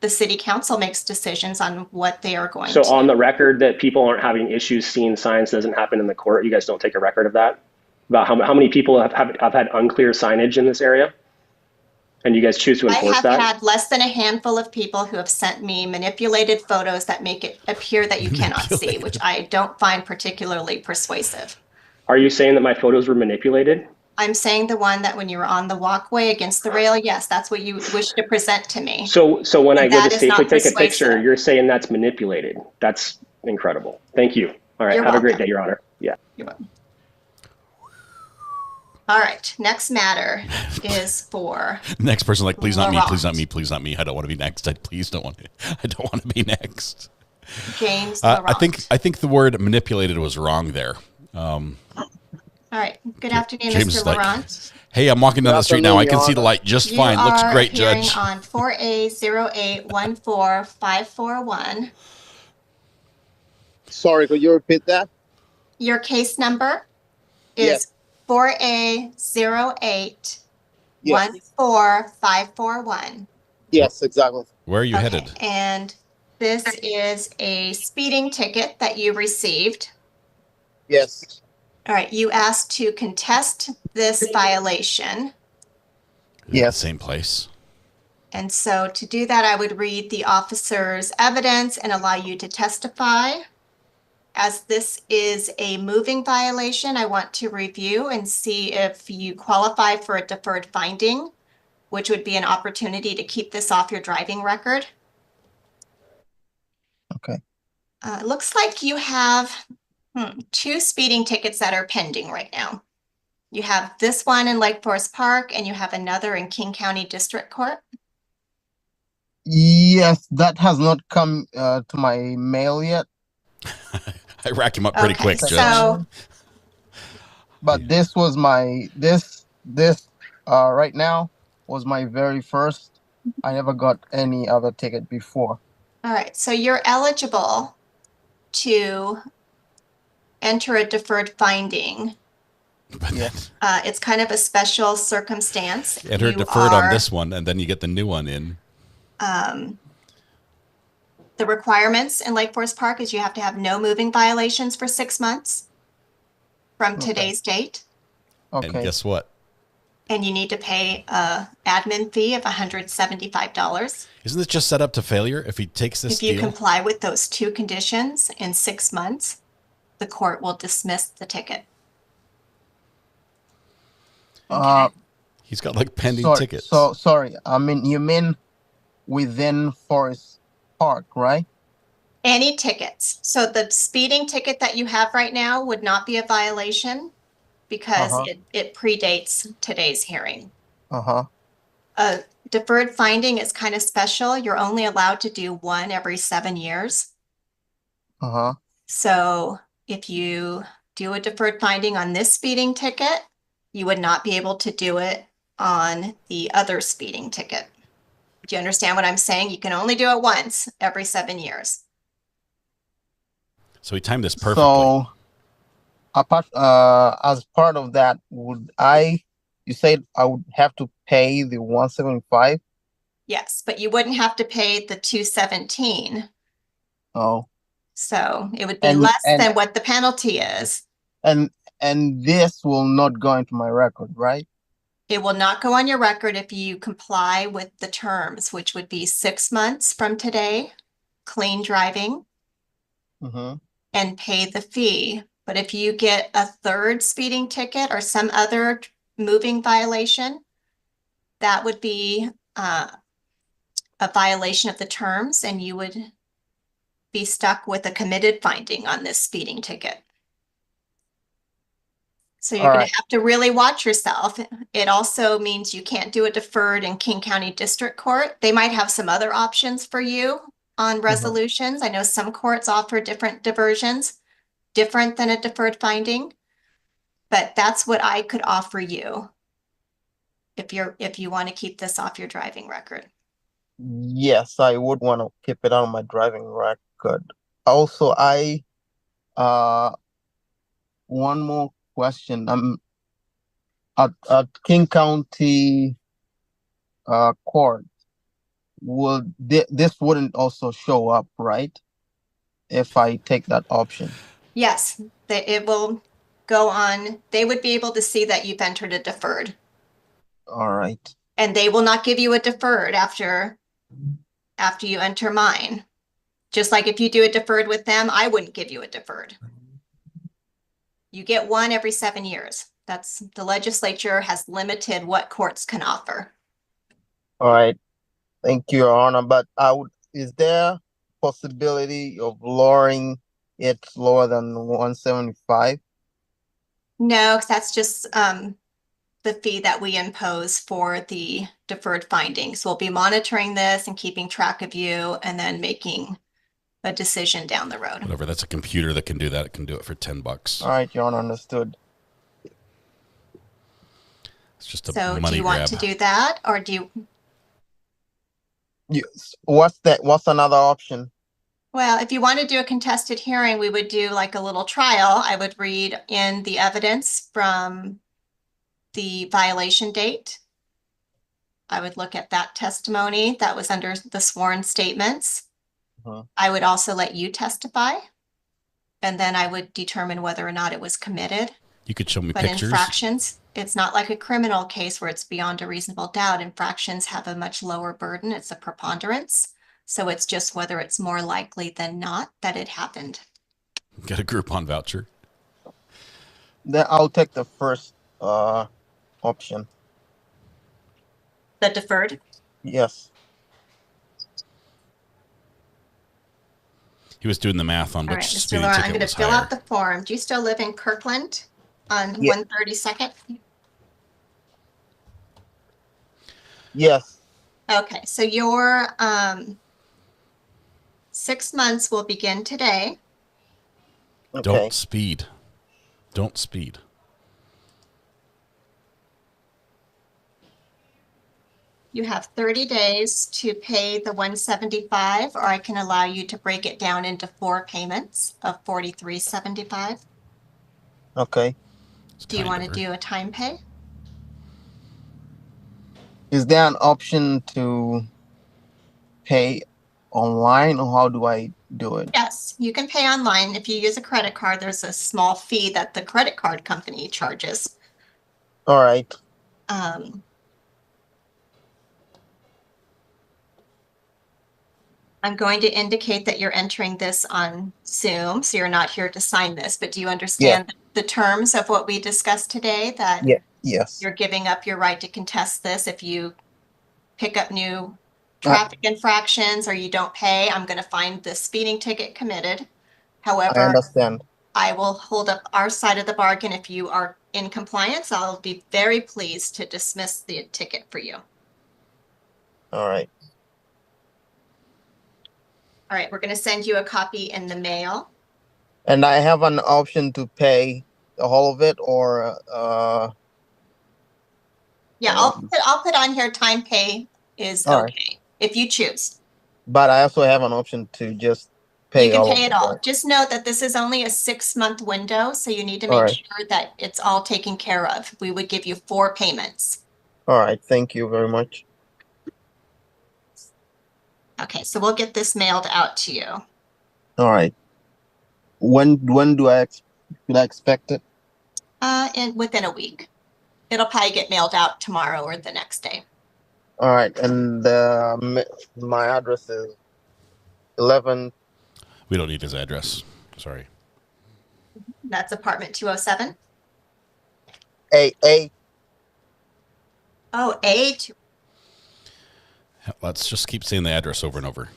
The city council makes decisions on what they are going So to. on the record that people aren't having issues seeing signs doesn't happen in the court, you guys don't take a record of that? About how many people have had unclear signage in this area? And you guys choose to I enforce have that? had less than a handful of people who have sent me manipulated photos that make it appear that you cannot see, which I don't find particularly persuasive. Are you saying that my photos were manipulated? I'm saying the one that when you were on the walkway against the rail, yes, that's what you wish to present to me. So when I And go that to is safely not take a picture, persuasive. you're saying that's manipulated. That's incredible. Thank you. All right. You're Have a great welcome. day, Your Honor. Yeah. You're welcome. All right, next matter is for Next person, like, please not me, Laurent. please not me, please not me. I don't want to be next. I don't want to be next. James I Laurent. think the word manipulated was wrong there. All right, good afternoon, James Mr. is like, Laurent. hey, I'm walking down Good the street now. I can afternoon, see the Your light just You fine. Looks are great, appearing Judge. on 4A08145541. Sorry, could you repeat that? Your case number Yes. is 4A08145541. Yes, exactly. Where are you headed? And this is a speeding ticket that you received. Yes. All right, you asked to contest this violation. Yes. Same place. And so to do that, I would read the officer's evidence and allow you to testify. As this is a moving violation, I want to review and see if you qualify for a deferred finding, which would be an opportunity to keep this off your driving record. Okay. It looks like you have two speeding tickets that are pending right now. You have this one in Lake Forest Park and you have another in King County District Court. Yes, that has not come to my mail yet. I rack him up pretty quick, Judge. So But this was my right now was my very first. I never got any other ticket before. all right, so you're eligible to enter a deferred finding. Yes. It's kind of a special circumstance. Enter You deferred on are, this one, and then you get the new one in. The requirements in Lake Forest Park is you have to have no moving violations for 6 months from today's date. Okay. And guess what? And you need to pay a admin fee of $175. Isn't this just set up to failure if he takes this If you deal? comply with those two conditions in 6 months, the court will dismiss the ticket. He's got like pending sorry, tickets. So sorry. I mean, you mean within Forest Park, right? Any tickets. So the speeding ticket that you have right now would not be a violation because it predates today's hearing. A deferred finding is kind of special. You're only allowed to do one every 7 years. So if you do a deferred finding on this speeding ticket, you would not be able to do it on the other speeding ticket. Do you understand what I'm saying? You can only do it once every 7 years. So he timed this perfectly. So, apart as part of that, you said I would have to pay the 175? Yes, but you wouldn't have to pay the 217. Oh. So it would be less than what the penalty is. And this will not go into my record, right? It will not go on your record if you comply with the terms, which would be 6 months from today, clean driving, and pay the fee. But if you get a third speeding ticket or some other moving violation, that would be a violation of the terms, and you would be stuck with a committed finding on this speeding ticket. So you're going to have to really watch yourself. It also means you can't do a deferred in King County District Court. They might have some other options for you on resolutions. I know some courts offer different diversions, different than a deferred finding, but that's what I could offer you if you want to keep this off your driving record. Yes, I would want to keep it on my driving record. Also, one more question. At King County court, this wouldn't also show up, right? If I take that option. Yes, it will go on. They would be able to see that you've entered a deferred. All right. And they will not give you a deferred after you enter mine. Just like if you do a deferred with them, I wouldn't give you a deferred. You get one every 7 years. That's the legislature has limited what courts can offer. All right. Thank you, Your Honor. But is there possibility of lowering it lower than 175? No, because that's just the fee that we impose for the deferred findings. We'll be monitoring this and keeping track of you and then making a decision down the road. Whatever, that's a computer that can do that. It can do it for $10. All right, Your Honor, understood. It's just a So money do you want grab. to do that, or do you? Yes. What's another option? Well, if you want to do a contested hearing, we would do like a little trial. I would read in the evidence from the violation date. I would look at that testimony that was under the sworn statements. I would also let you testify, and then I would determine whether or not it was committed. You could show me But pictures. infractions, it's not like a criminal case where it's beyond a reasonable doubt. Infractions have a much lower burden. It's a preponderance. So it's just whether it's more likely than not that it happened. Get a Groupon voucher. Then I'll take the first option. The deferred? Yes. He was doing the math on All which right, Mr. speeding Laura, ticket I'm going to was fill higher. out the form. Do you still live in Kirkland on Yeah. 132nd? Yes. Okay, so your 6 months will begin today. Okay. Don't speed. Don't speed. You have 30 days to pay the 175, or I can allow you to break it down into 4 payments of 43.75. Okay. Do you want to do a time pay? Is there an option to pay online, or how do I do it? Yes, you can pay online. If you use a credit card, there's a small fee that the credit card company charges. All right. I'm going to indicate that you're entering this on Zoom, so you're not here to sign this, but do you understand the terms of what we discussed today? That Yes. you're giving up your right to contest this if you pick up new traffic infractions or you don't pay, I'm going to find the speeding ticket committed. I However, understand. I will hold up our side of the bargain. If you are in compliance, I'll be very pleased to dismiss the ticket for you. All right. All right, we're going to send you a copy in the mail. And I have an option to pay the whole of it, or Yeah, I'll put on here time pay is all okay right. if you choose. But I also have an option to just pay You can all pay of it all. right? Just note that this is only a 6-month window, so you need to All make right. sure that it's all taken care of. We would give you 4 payments. All right. Thank you very much. Okay, so we'll get this mailed out to you. All right. When do should I expect it? And within a week. It'll probably get mailed out tomorrow or the next day. All right. And my address is 11. We don't need his address. Sorry. That's apartment 207. A. Oh, A2. Let's just keep saying the address over and over.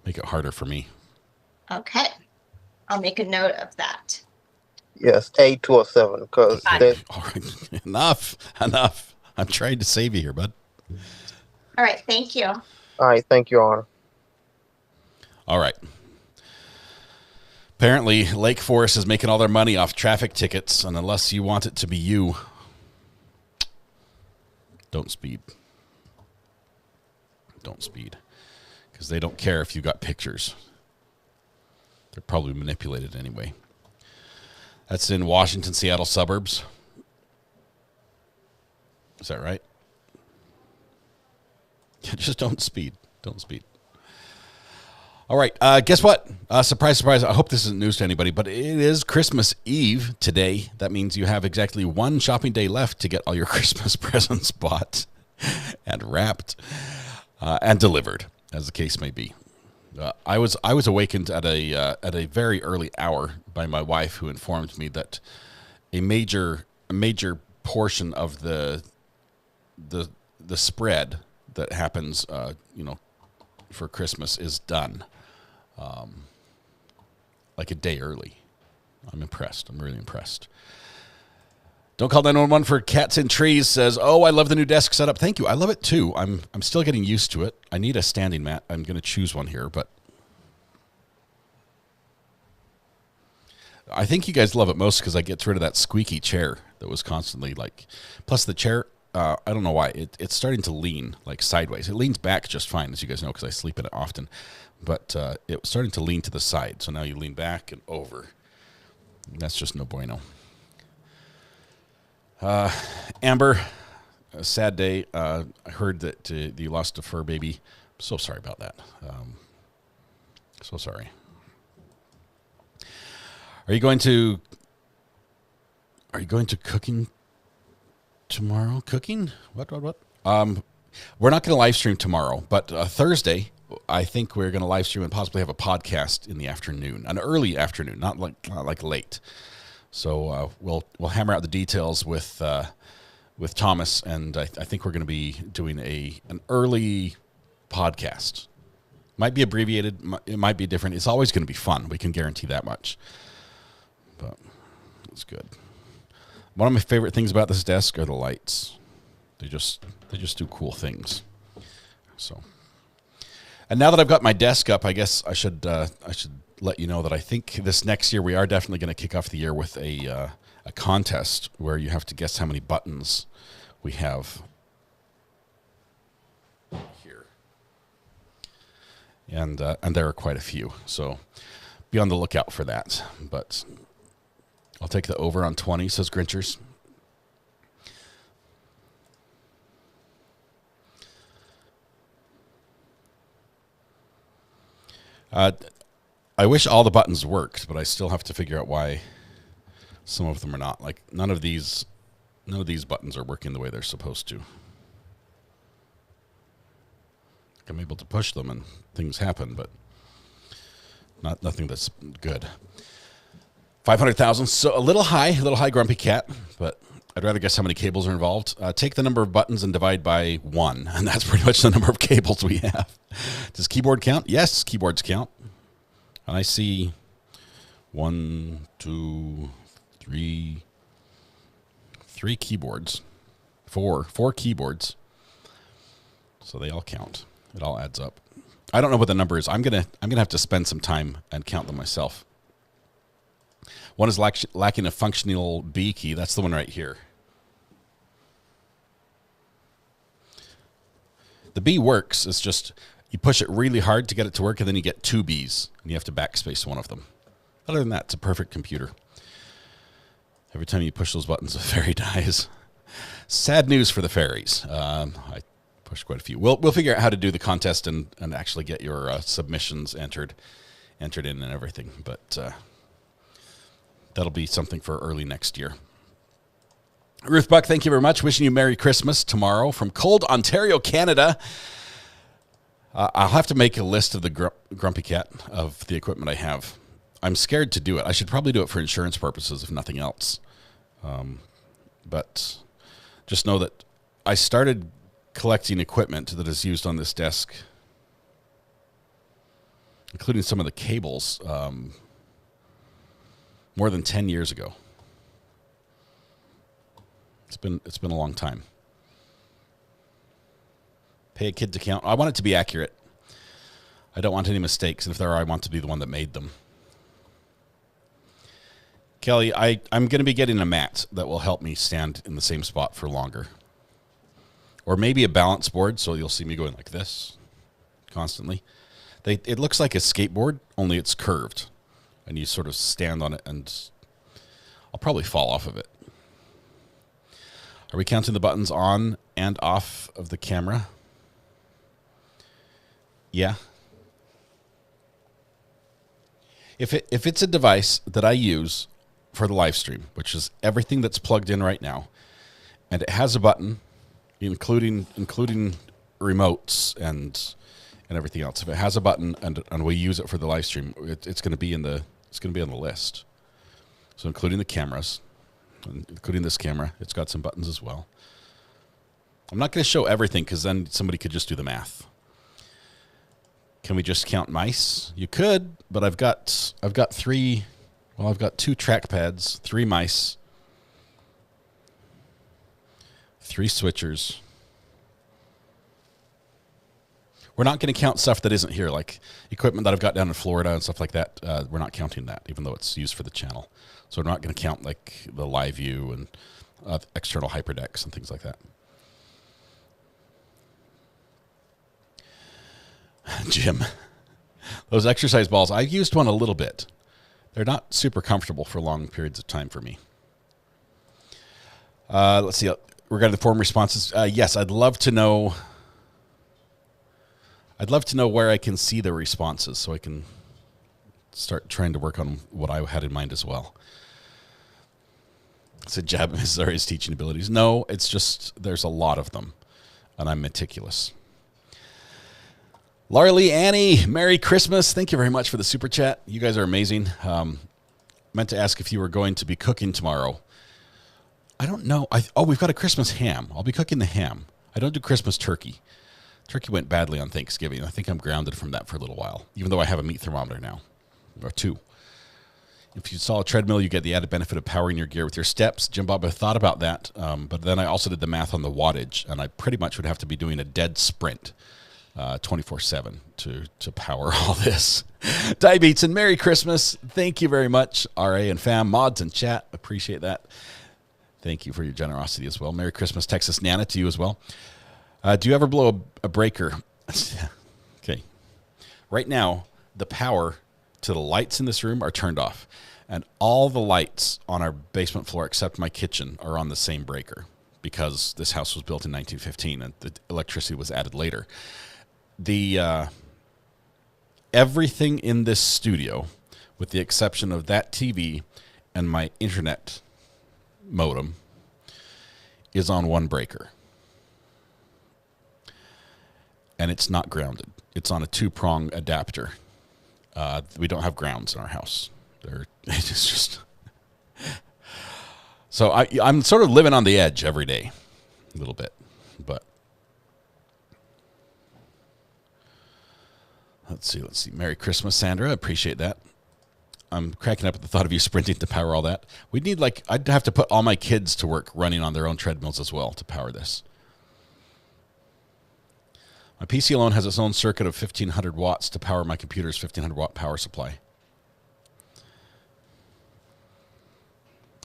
Make it harder for me. Okay. I'll make a note of that. Yes, A207. Because all right, enough. I'm trying to save you here, bud. All right, thank you. All right, thank you, Honor. All right. Apparently, Lake Forest is making all their money off traffic tickets, and unless you want it to be you, don't speed. Don't speed. Because they don't care if you got pictures. They're probably manipulated anyway. That's in Washington, Seattle suburbs. Is that right? Just don't speed. Don't speed. All right. Guess what? Surprise, surprise. I hope this isn't news to anybody, but it is Christmas Eve today. That means you have exactly 1 shopping day left to get all your Christmas presents bought and wrapped and delivered, as the case may be. I was awakened at a very early hour by my wife, who informed me that a major portion of the spread that happens, for Christmas is done, like a day early. I'm impressed. I'm really impressed. Don't call 911 for cats in trees says, "Oh, I love the new desk setup." Thank you. I love it too. I'm still getting used to it. I need a standing mat. I'm going to choose one here, but I think you guys love it most because I get rid of that squeaky chair that was constantly like. Plus the chair, I don't know why it's starting to lean like sideways. It leans back just fine, as you guys know, because I sleep in it often. But it was starting to lean to the side, so now you lean back and over. That's just no bueno. Amber, a sad day. I heard that you lost a fur baby. I'm so sorry about that. So sorry. Are you going to cooking tomorrow? Cooking? What? We're not going to live stream tomorrow, but Thursday, I think we're going to live stream and possibly have a podcast in the afternoon, an early afternoon, not like late. So we'll hammer out the details with Thomas, and I think we're going to be doing an early podcast. Might be abbreviated, it might be different. It's always going to be fun. We can guarantee that much. But it's good. One of my favorite things about this desk are the lights. They just do cool things. So, and now that I've got my desk up, I guess I should let you know that I think this next year we are definitely going to kick off the year with a contest where you have to guess how many buttons we have here, and there are quite a few. So be on the lookout for that. But I'll take the over on 20, says Grinchers. I wish all the buttons worked, but I still have to figure out why some of them are not. Like none of these buttons are working the way they're supposed to. I'm able to push them and things happen, but nothing that's good. 500,000, so a little high, Grumpy Cat, but I'd rather guess how many cables are involved. Take the number of buttons and divide by 1, and that's pretty much the number of cables we have. Does keyboard count? Yes, keyboards count. And I see 1, 2, 3 keyboards, four keyboards. So they all count. It all adds up. I don't know what the number is. I'm gonna have to spend some time and count them myself. One is lacking a functional B key. That's the one right here. The B works. It's just you push it really hard to get it to work, and then you get 2 Bs, and you have to backspace one of them. Other than that, it's a perfect computer. Every time you push those buttons, a fairy dies. Sad news for the fairies. I pushed quite a few. We'll figure out how to do the contest and actually get your submissions entered in and everything. But that'll be something for early next year. Ruth Buck, thank you very much. Wishing you Merry Christmas tomorrow from cold Ontario, Canada. I'll have to make a list of the Grumpy Cat of the equipment I have. I'm scared to do it. I should probably do it for insurance purposes, if nothing else. But just know that I started collecting equipment that is used on this desk, including some of the cables, more than 10 years ago. It's been a long time. Pay a kid to count. I want it to be accurate. I don't want any mistakes, and if there are, I want to be the one that made them. Kelly, I'm going to be getting a mat that will help me stand in the same spot for longer. Or maybe a balance board, so you'll see me going like this constantly. It looks like a skateboard, only it's curved. And you sort of stand on it, and I'll probably fall off of it. Are we counting the buttons on and off of the camera? Yeah. If it's a device that I use for the live stream, which is everything that's plugged in right now, and it has a button, including remotes and everything else. If it has a button and we use it for the live stream, it's going to be on the list. So including the cameras, including this camera, it's got some buttons as well. I'm not going to show everything because then somebody could just do the math. Can we just count mice? You could, but I've got 3. Well, I've got 2 trackpads, 3 mice, 3 switchers. We're not going to count stuff that isn't here, like equipment that I've got down in Florida and stuff like that. We're not counting that, even though it's used for the channel. So we're not going to count like the live view and external hyperdecks and things like that. Jim, those exercise balls, I've used one a little bit. They're not super comfortable for long periods of time for me. Let's see. Regarding the form responses, yes, I'd love to know where I can see the responses so I can start trying to work on what I had in mind as well. It's a jab at Mrs. Aria's teaching abilities. No, it's just there's a lot of them, and I'm meticulous. Laura Lee Annie, Merry Christmas. Thank you very much for the super chat. You guys are amazing. Meant to ask if you were going to be cooking tomorrow. I don't know. We've got a Christmas ham. I'll be cooking the ham. I don't do Christmas turkey. Turkey went badly on Thanksgiving. I think I'm grounded from that for a little while, even though I have a meat thermometer now, or 2. If you install a treadmill, you get the added benefit of powering your gear with your steps. Jim Bob, I thought about that, but then I also did the math on the wattage, and I pretty much would have to be doing a dead sprint 24/7 to power all this. Diabetes and Merry Christmas. Thank you very much, RA and fam, mods and chat. Appreciate that. Thank you for your generosity as well. Merry Christmas, Texas Nana, to you as well. Do you ever blow a breaker? Okay. Right now, the power to the lights in this room are turned off. And all the lights on our basement floor, except my kitchen, are on the same breaker because this house was built in 1915 and the electricity was added later. Everything in this studio, with the exception of that TV and my internet modem, is on one breaker. And it's not grounded. It's on a 2-prong adapter. We don't have grounds in our house. It's just... So I'm sort of living on the edge every day, a little bit, but let's see. Merry Christmas, Sandra. Appreciate that. I'm cracking up at the thought of you sprinting to power all that. We'd need I'd have to put all my kids to work running on their own treadmills as well to power this. My PC alone has its own circuit of 1500 watts to power my computer's 1500 watt power supply.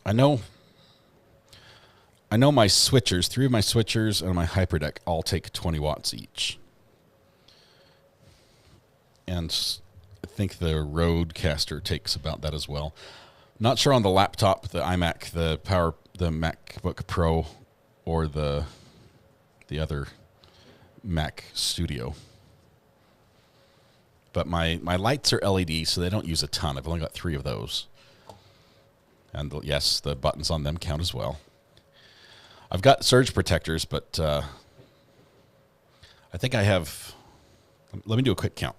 I know my switchers, 3 of my switchers and my HyperDeck all take 20 watts each. And I think the Rodecaster takes about that as well. Not sure on the laptop, the iMac, the MacBook Pro, or the other Mac Studio. But my lights are LED, so they don't use a ton. I've only got 3 of those. And yes, the buttons on them count as well. I've got surge protectors, but I think I have... Let me do a quick count.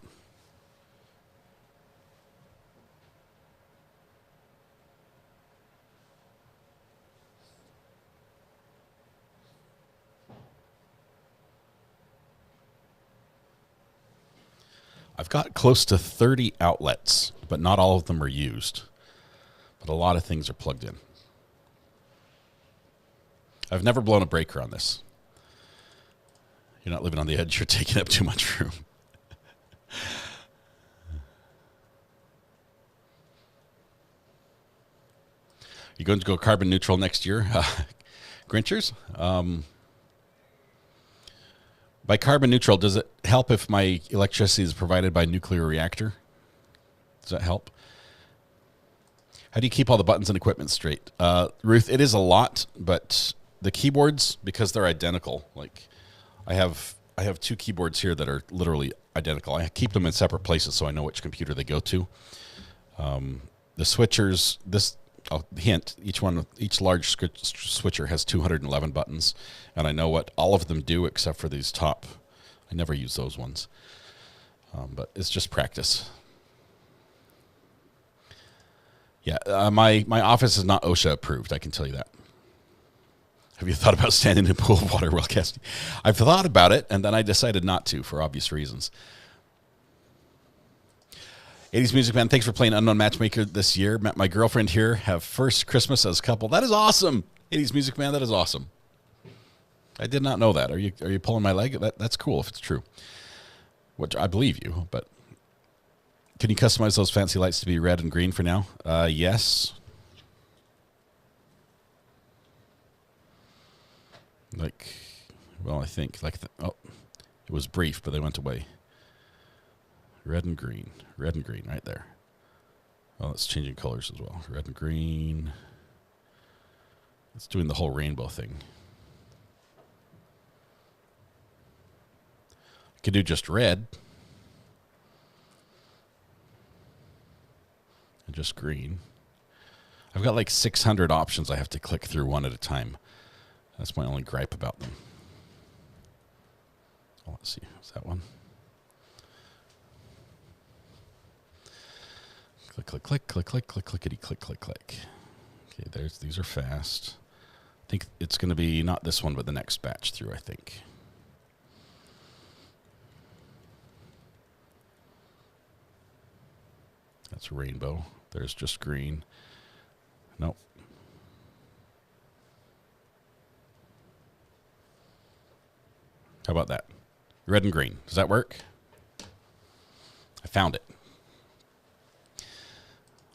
I've got close to 30 outlets, but not all of them are used. But a lot of things are plugged in. I've never blown a breaker on this. You're not living on the edge. You're taking up too much room. You going to go carbon neutral next year, Grinchers? By carbon neutral, does it help if my electricity is provided by a nuclear reactor? Does that help? How do you keep all the buttons and equipment straight? Ruth, it is a lot, but the keyboards, because they're identical, like I have 2 keyboards here that are literally identical. I keep them in separate places so I know which computer they go to. The switchers, hint, each large switcher has 211 buttons, and I know what all of them do except for these top. I never use those ones, but it's just practice. Yeah, my office is not OSHA approved, I can tell you that. Have you thought about standing in a pool of water while casting? I've thought about it, and then I decided not to for obvious reasons. 80s Music Man, thanks for playing Unknown Matchmaker this year. Met my girlfriend here, have first Christmas as a couple. That is awesome. 80s Music Man, that is awesome. I did not know that. Are you pulling my leg? That's cool if it's true. What I believe you, but can you customize those fancy lights to be red and green for now? Yes. I think it was brief, but they went away. Red and green right there. Well, it's changing colors as well. Red and green. It's doing the whole rainbow thing. I could do just red. And just green. I've got like 600 options I have to click through one at a time. That's my only gripe about them. Oh, let's see. Is that one? Click, click, click, click, click, click, clickety, click, click, click. Okay, these are fast. I think it's going to be not this one, but the next batch through, I think. That's rainbow. There's just green. Nope. How about that? Red and green. Does that work? I found it.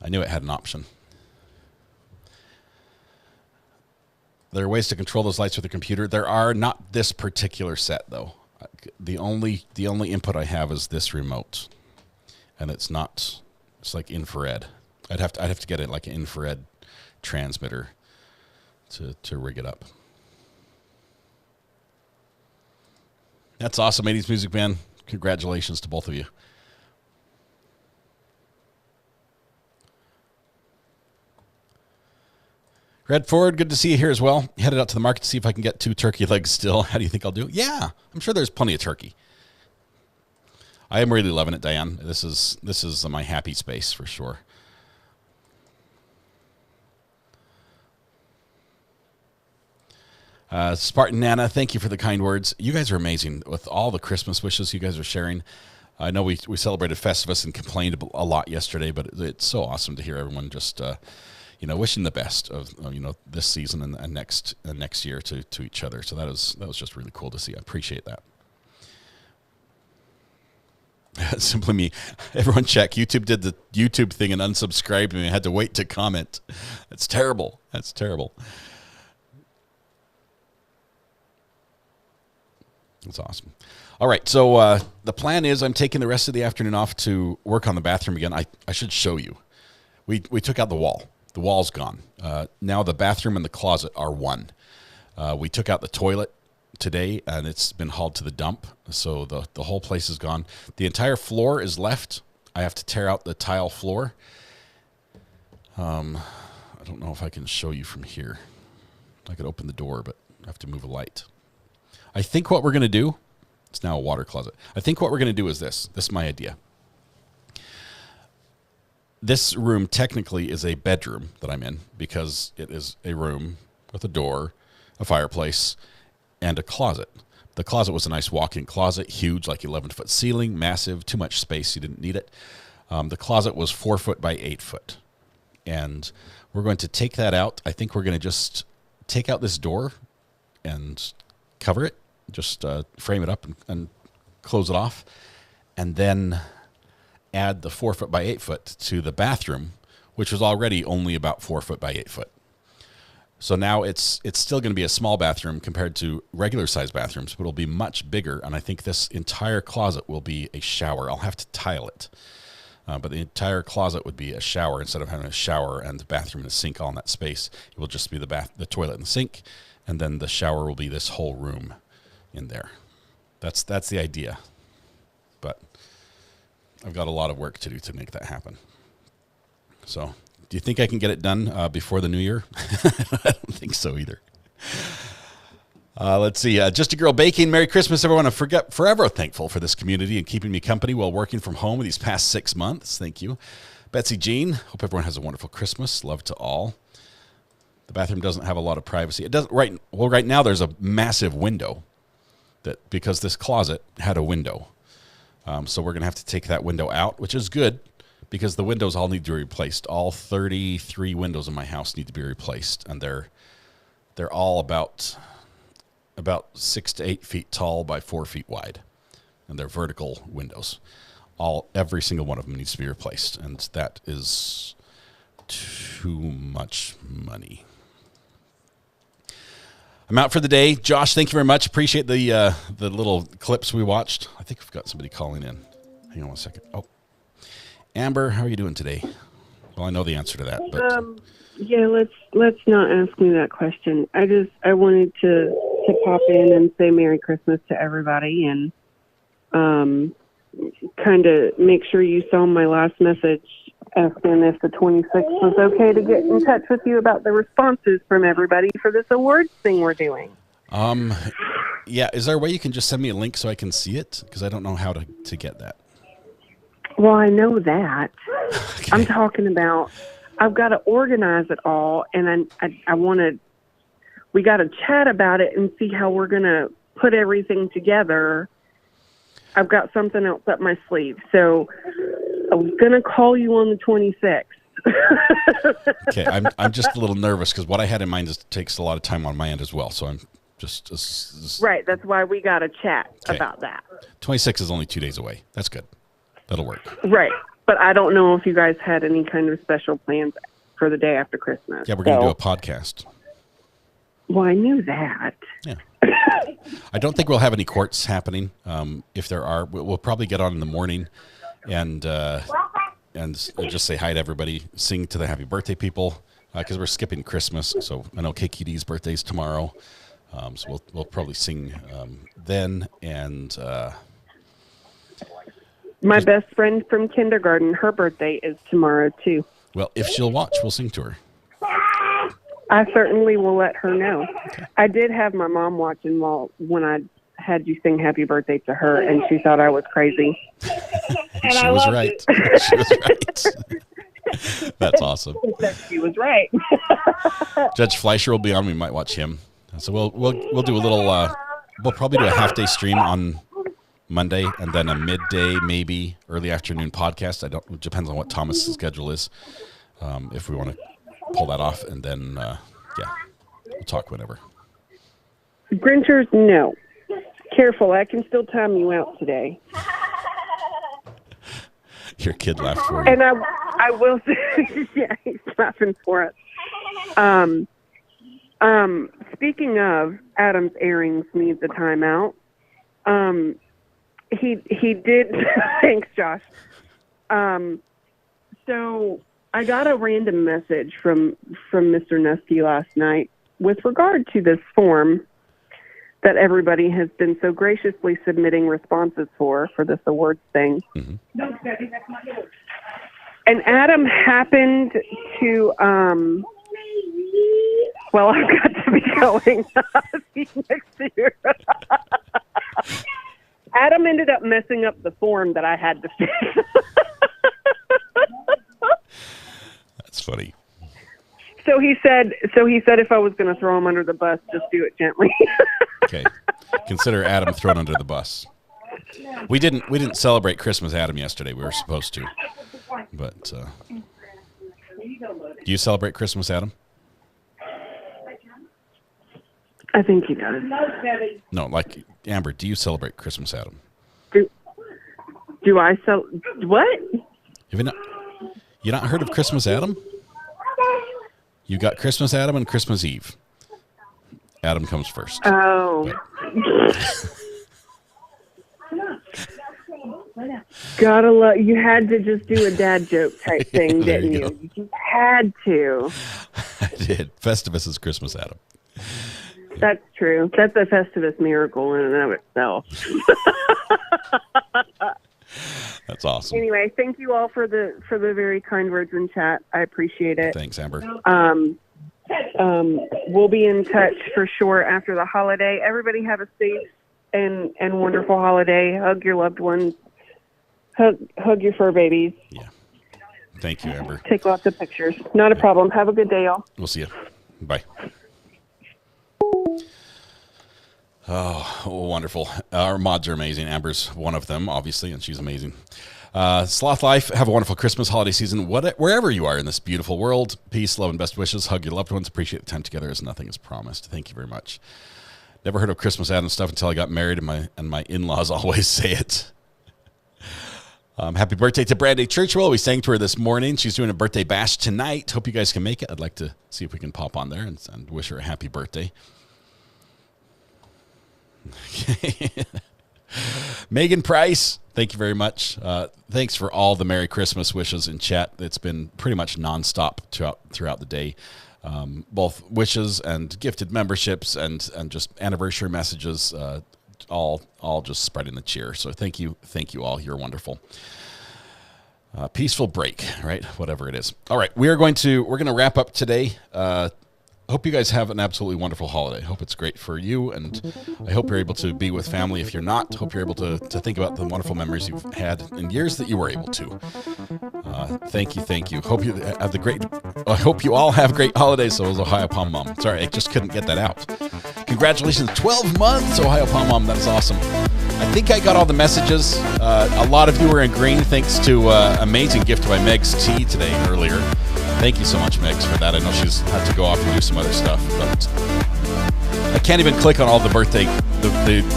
I knew it had an option. There are ways to control those lights with a computer. There are, not this particular set though. The only input I have is this remote, and it's like infrared. I'd have to get it like an infrared transmitter to rig it up. That's awesome, 80s Music Band. Congratulations to both of you. Redford, good to see you here as well. Headed out to the market to see if I can get 2 turkey legs still. How do you think I'll do? Yeah, I'm sure there's plenty of turkey. I am really loving it, Diane. This is my happy space for sure. Spartan Nana, thank you for the kind words. You guys are amazing with all the Christmas wishes you guys are sharing. I know we celebrated Festivus and complained a lot yesterday, but it's so awesome to hear everyone just wishing the best of this season and next year to each other. So that was just really cool to see. I appreciate that. Simply me. Everyone check. YouTube did the YouTube thing and unsubscribed me. I had to wait to comment. That's terrible. That's terrible. That's awesome. All right, so the plan is I'm taking the rest of the afternoon off to work on the bathroom again. I should show you. We took out the wall. The wall's gone. Now the bathroom and the closet are one. We took out the toilet today, and it's been hauled to the dump, so the whole place is gone. The entire floor is left. I have to tear out the tile floor. I don't know if I can show you from here. I could open the door, but I have to move a light. I think what we're going to do, it's now a water closet. I think what we're going to do is this. This is my idea. This room technically is a bedroom that I'm in because it is a room with a door, a fireplace, and a closet. The closet was a nice walk-in closet, huge, like 11-foot ceiling, massive, too much space, you didn't need it. The closet was 4 foot by 8 foot. And we're going to take that out. I think we're going to just take out this door and cover it, just frame it up and close it off, and then add the 4 foot by 8 foot to the bathroom, which was already only about 4 foot by 8 foot. So now it's still going to be a small bathroom compared to regular size bathrooms, but it'll be much bigger. And I think this entire closet will be a shower. I'll have to tile it. But the entire closet would be a shower instead of having a shower and the bathroom and a sink all in that space. It will just be the toilet and the sink, and then the shower will be this whole room in there. That's the idea. But I've got a lot of work to do to make that happen. So, do you think I can get it done before the new year? I don't think so either. Let's see. Just a Girl Baking. Merry Christmas, everyone. I'm forever thankful for this community and keeping me company while working from home these past 6 months. Thank you. Betsy Jean. Hope everyone has a wonderful Christmas. Love to all. The bathroom doesn't have a lot of privacy. It doesn't. Right now there's a massive window because this closet had a window. So we're going to have to take that window out, which is good because the windows all need to be replaced. All 33 windows in my house need to be replaced, and they're all about 6 to 8 feet tall by 4 feet wide, and they're vertical windows. Every single one of them needs to be replaced, and that is too much money. I'm out for the day. Josh, thank you very much. Appreciate the little clips we watched. I think we've got somebody calling in. Hang on one second. Oh, Amber, how are you doing today? Well, I know the answer to that, but yeah, let's not ask me that question. I wanted to pop in and say Merry Christmas to everybody, and kind of make sure you saw my last message asking if the 26th was okay to get in touch with you about the responses from everybody for this awards thing we're doing. Yeah, is there a way you can just send me a link so I can see it? Because I don't know how to get that. Well, I know that. Okay. I'm talking about, I've got to organize it all, and I want to, we got to chat about it and see how we're going to put everything together. I've got something else up my sleeve. So I was going to call you on the 26th. Okay, I'm just a little nervous because what I had in mind takes a lot of time on my end as well. So Right. That's why we got to chat about that. 26 is only 2 days away. That's good. That'll work. Right. But I don't know if you guys had any kind of special plans for the day after Christmas. Yeah, we're going to do a podcast. Well, I knew that. Yeah. I don't think we'll have any courts happening. If there are, we'll probably get on in the morning and just say hi to everybody, sing to the happy birthday people, because we're skipping Christmas. So I know KQD's birthday's tomorrow. So we'll probably sing then. And my best friend from kindergarten, her birthday is tomorrow too. Well, if she'll watch, we'll sing to her. I certainly will let her know. Okay. I did have my mom watching when I had you sing happy birthday to her, and she thought I was crazy. And she was right. She was right. That's awesome. She was right. Judge Fleischer will be on. We might watch him. So we'll do a little. We'll probably do a half day stream on Monday, and then a midday, maybe early afternoon podcast. It depends on what Thomas's schedule is. If we want to pull that off, and then we'll talk whenever. Grinchers, no. Careful, I can still time you out today. Your kid laughed for you. And I will say, yeah, he's laughing for it. Speaking of, Adam's earrings needs a timeout. He did. Thanks, Josh. So I got a random message from Mr. Nusky last night with regard to this form that everybody has been so graciously submitting responses for this awards thing. Mm-hmm. And Adam happened to, well, I've got to be going. He's next to you. Adam ended up messing up the form that I had to fill. That's funny. So he said if I was going to throw him under the bus, just do it gently. Okay. Consider Adam thrown under the bus. We didn't celebrate Christmas Adam yesterday. We were supposed to. But do you celebrate Christmas Adam? I think he does. No, like Amber, do you celebrate Christmas Adam? Do I what? Have you not heard of Christmas Adam? You got Christmas Adam and Christmas Eve. Adam comes first. Oh. Gotta love, you had to just do a dad joke type thing, didn't you? You just had to. I did. Festivus is Christmas Adam. That's true. That's a Festivus miracle in and of itself. That's awesome. Anyway, thank you all for the very kind words in chat. I appreciate it. Thanks, Amber. We'll be in touch for sure after the holiday. Everybody have a safe and wonderful holiday. Hug your loved ones. Hug your fur babies. Yeah. Thank you, Amber. Take lots of pictures. Not a problem. Have a good day, y'all. We'll see you. Bye. Oh, wonderful. Our mods are amazing. Amber's one of them, obviously, and she's amazing. Sloth Life, have a wonderful Christmas holiday season. Wherever you are in this beautiful world, peace, love, and best wishes. Hug your loved ones. Appreciate the time together as nothing is promised. Thank you very much. Never heard of Christmas Adam stuff until I got married, and my in-laws always say it. Happy birthday to Brandy Churchwell. We sang to her this morning. She's doing a birthday bash tonight. Hope you guys can make it. I'd like to see if we can pop on there and wish her a happy birthday. Megan Price, thank you very much. Thanks for all the Merry Christmas wishes in chat. It's been pretty much nonstop throughout the day. Both wishes and gifted memberships and just anniversary messages, all just spreading the cheer. So thank you all. You're wonderful. Peaceful break, right? Whatever it is. All right, we're going to wrap up today. Hope you guys have an absolutely wonderful holiday. Hope it's great for you, and I hope you're able to be with family. If you're not, hope you're able to think about the wonderful memories you've had in years that you were able to. Thank you. Hope you have I hope you all have great holidays. So is Ohio Pom Mom. Sorry, I just couldn't get that out. Congratulations, 12 months, Ohio Pom Mom. That is awesome. I think I got all the messages. A lot of you were in green thanks to amazing gift by Meg's Tea today earlier. Thank you so much, Megs, for that. I know she's had to go off and do some other stuff, but I can't even click on all the birthday,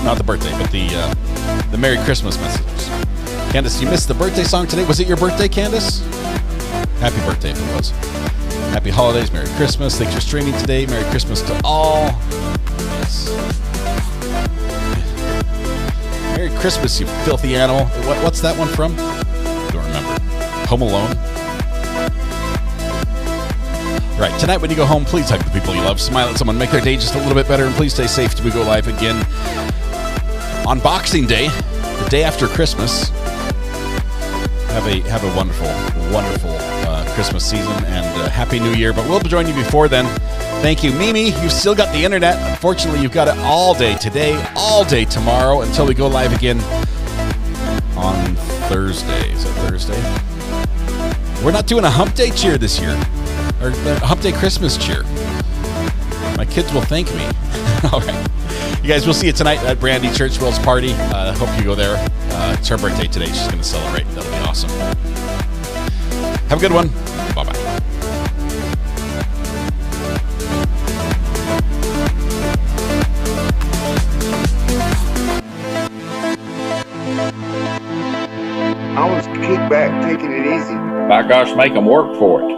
not the birthday, but the Merry Christmas messages. Candace, you missed the birthday song today. Was it your birthday, Candace? Happy birthday if it was. Happy holidays, Merry Christmas. Thanks for streaming today. Merry Christmas to all. Yes. Merry Christmas, you filthy animal. What's that one from? Don't remember. Home Alone. Right, tonight when you go home, please hug the people you love, smile at someone, make their day just a little bit better, and please stay safe till we go live again on Boxing Day, the day after Christmas. Have a wonderful, wonderful Christmas season and Happy New Year. But we'll join you before then. Thank you, Mimi. You've still got the internet. Unfortunately, you've got it all day today, all day tomorrow, until we go live again on Thursday. Is it Thursday? We're not doing a Hump Day cheer this year, or a Hump Day Christmas cheer. My kids will thank me. All right. You guys, we'll see you tonight at Brandy Churchwell's party. Hope you go there. It's her birthday today. She's going to celebrate. That'll be awesome. Have a good one. Bye-bye. I was kicked back, taking it easy. By gosh, make them work for it.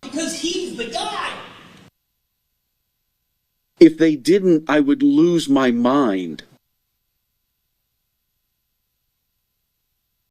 Because he's the guy. If they didn't, I would lose my mind.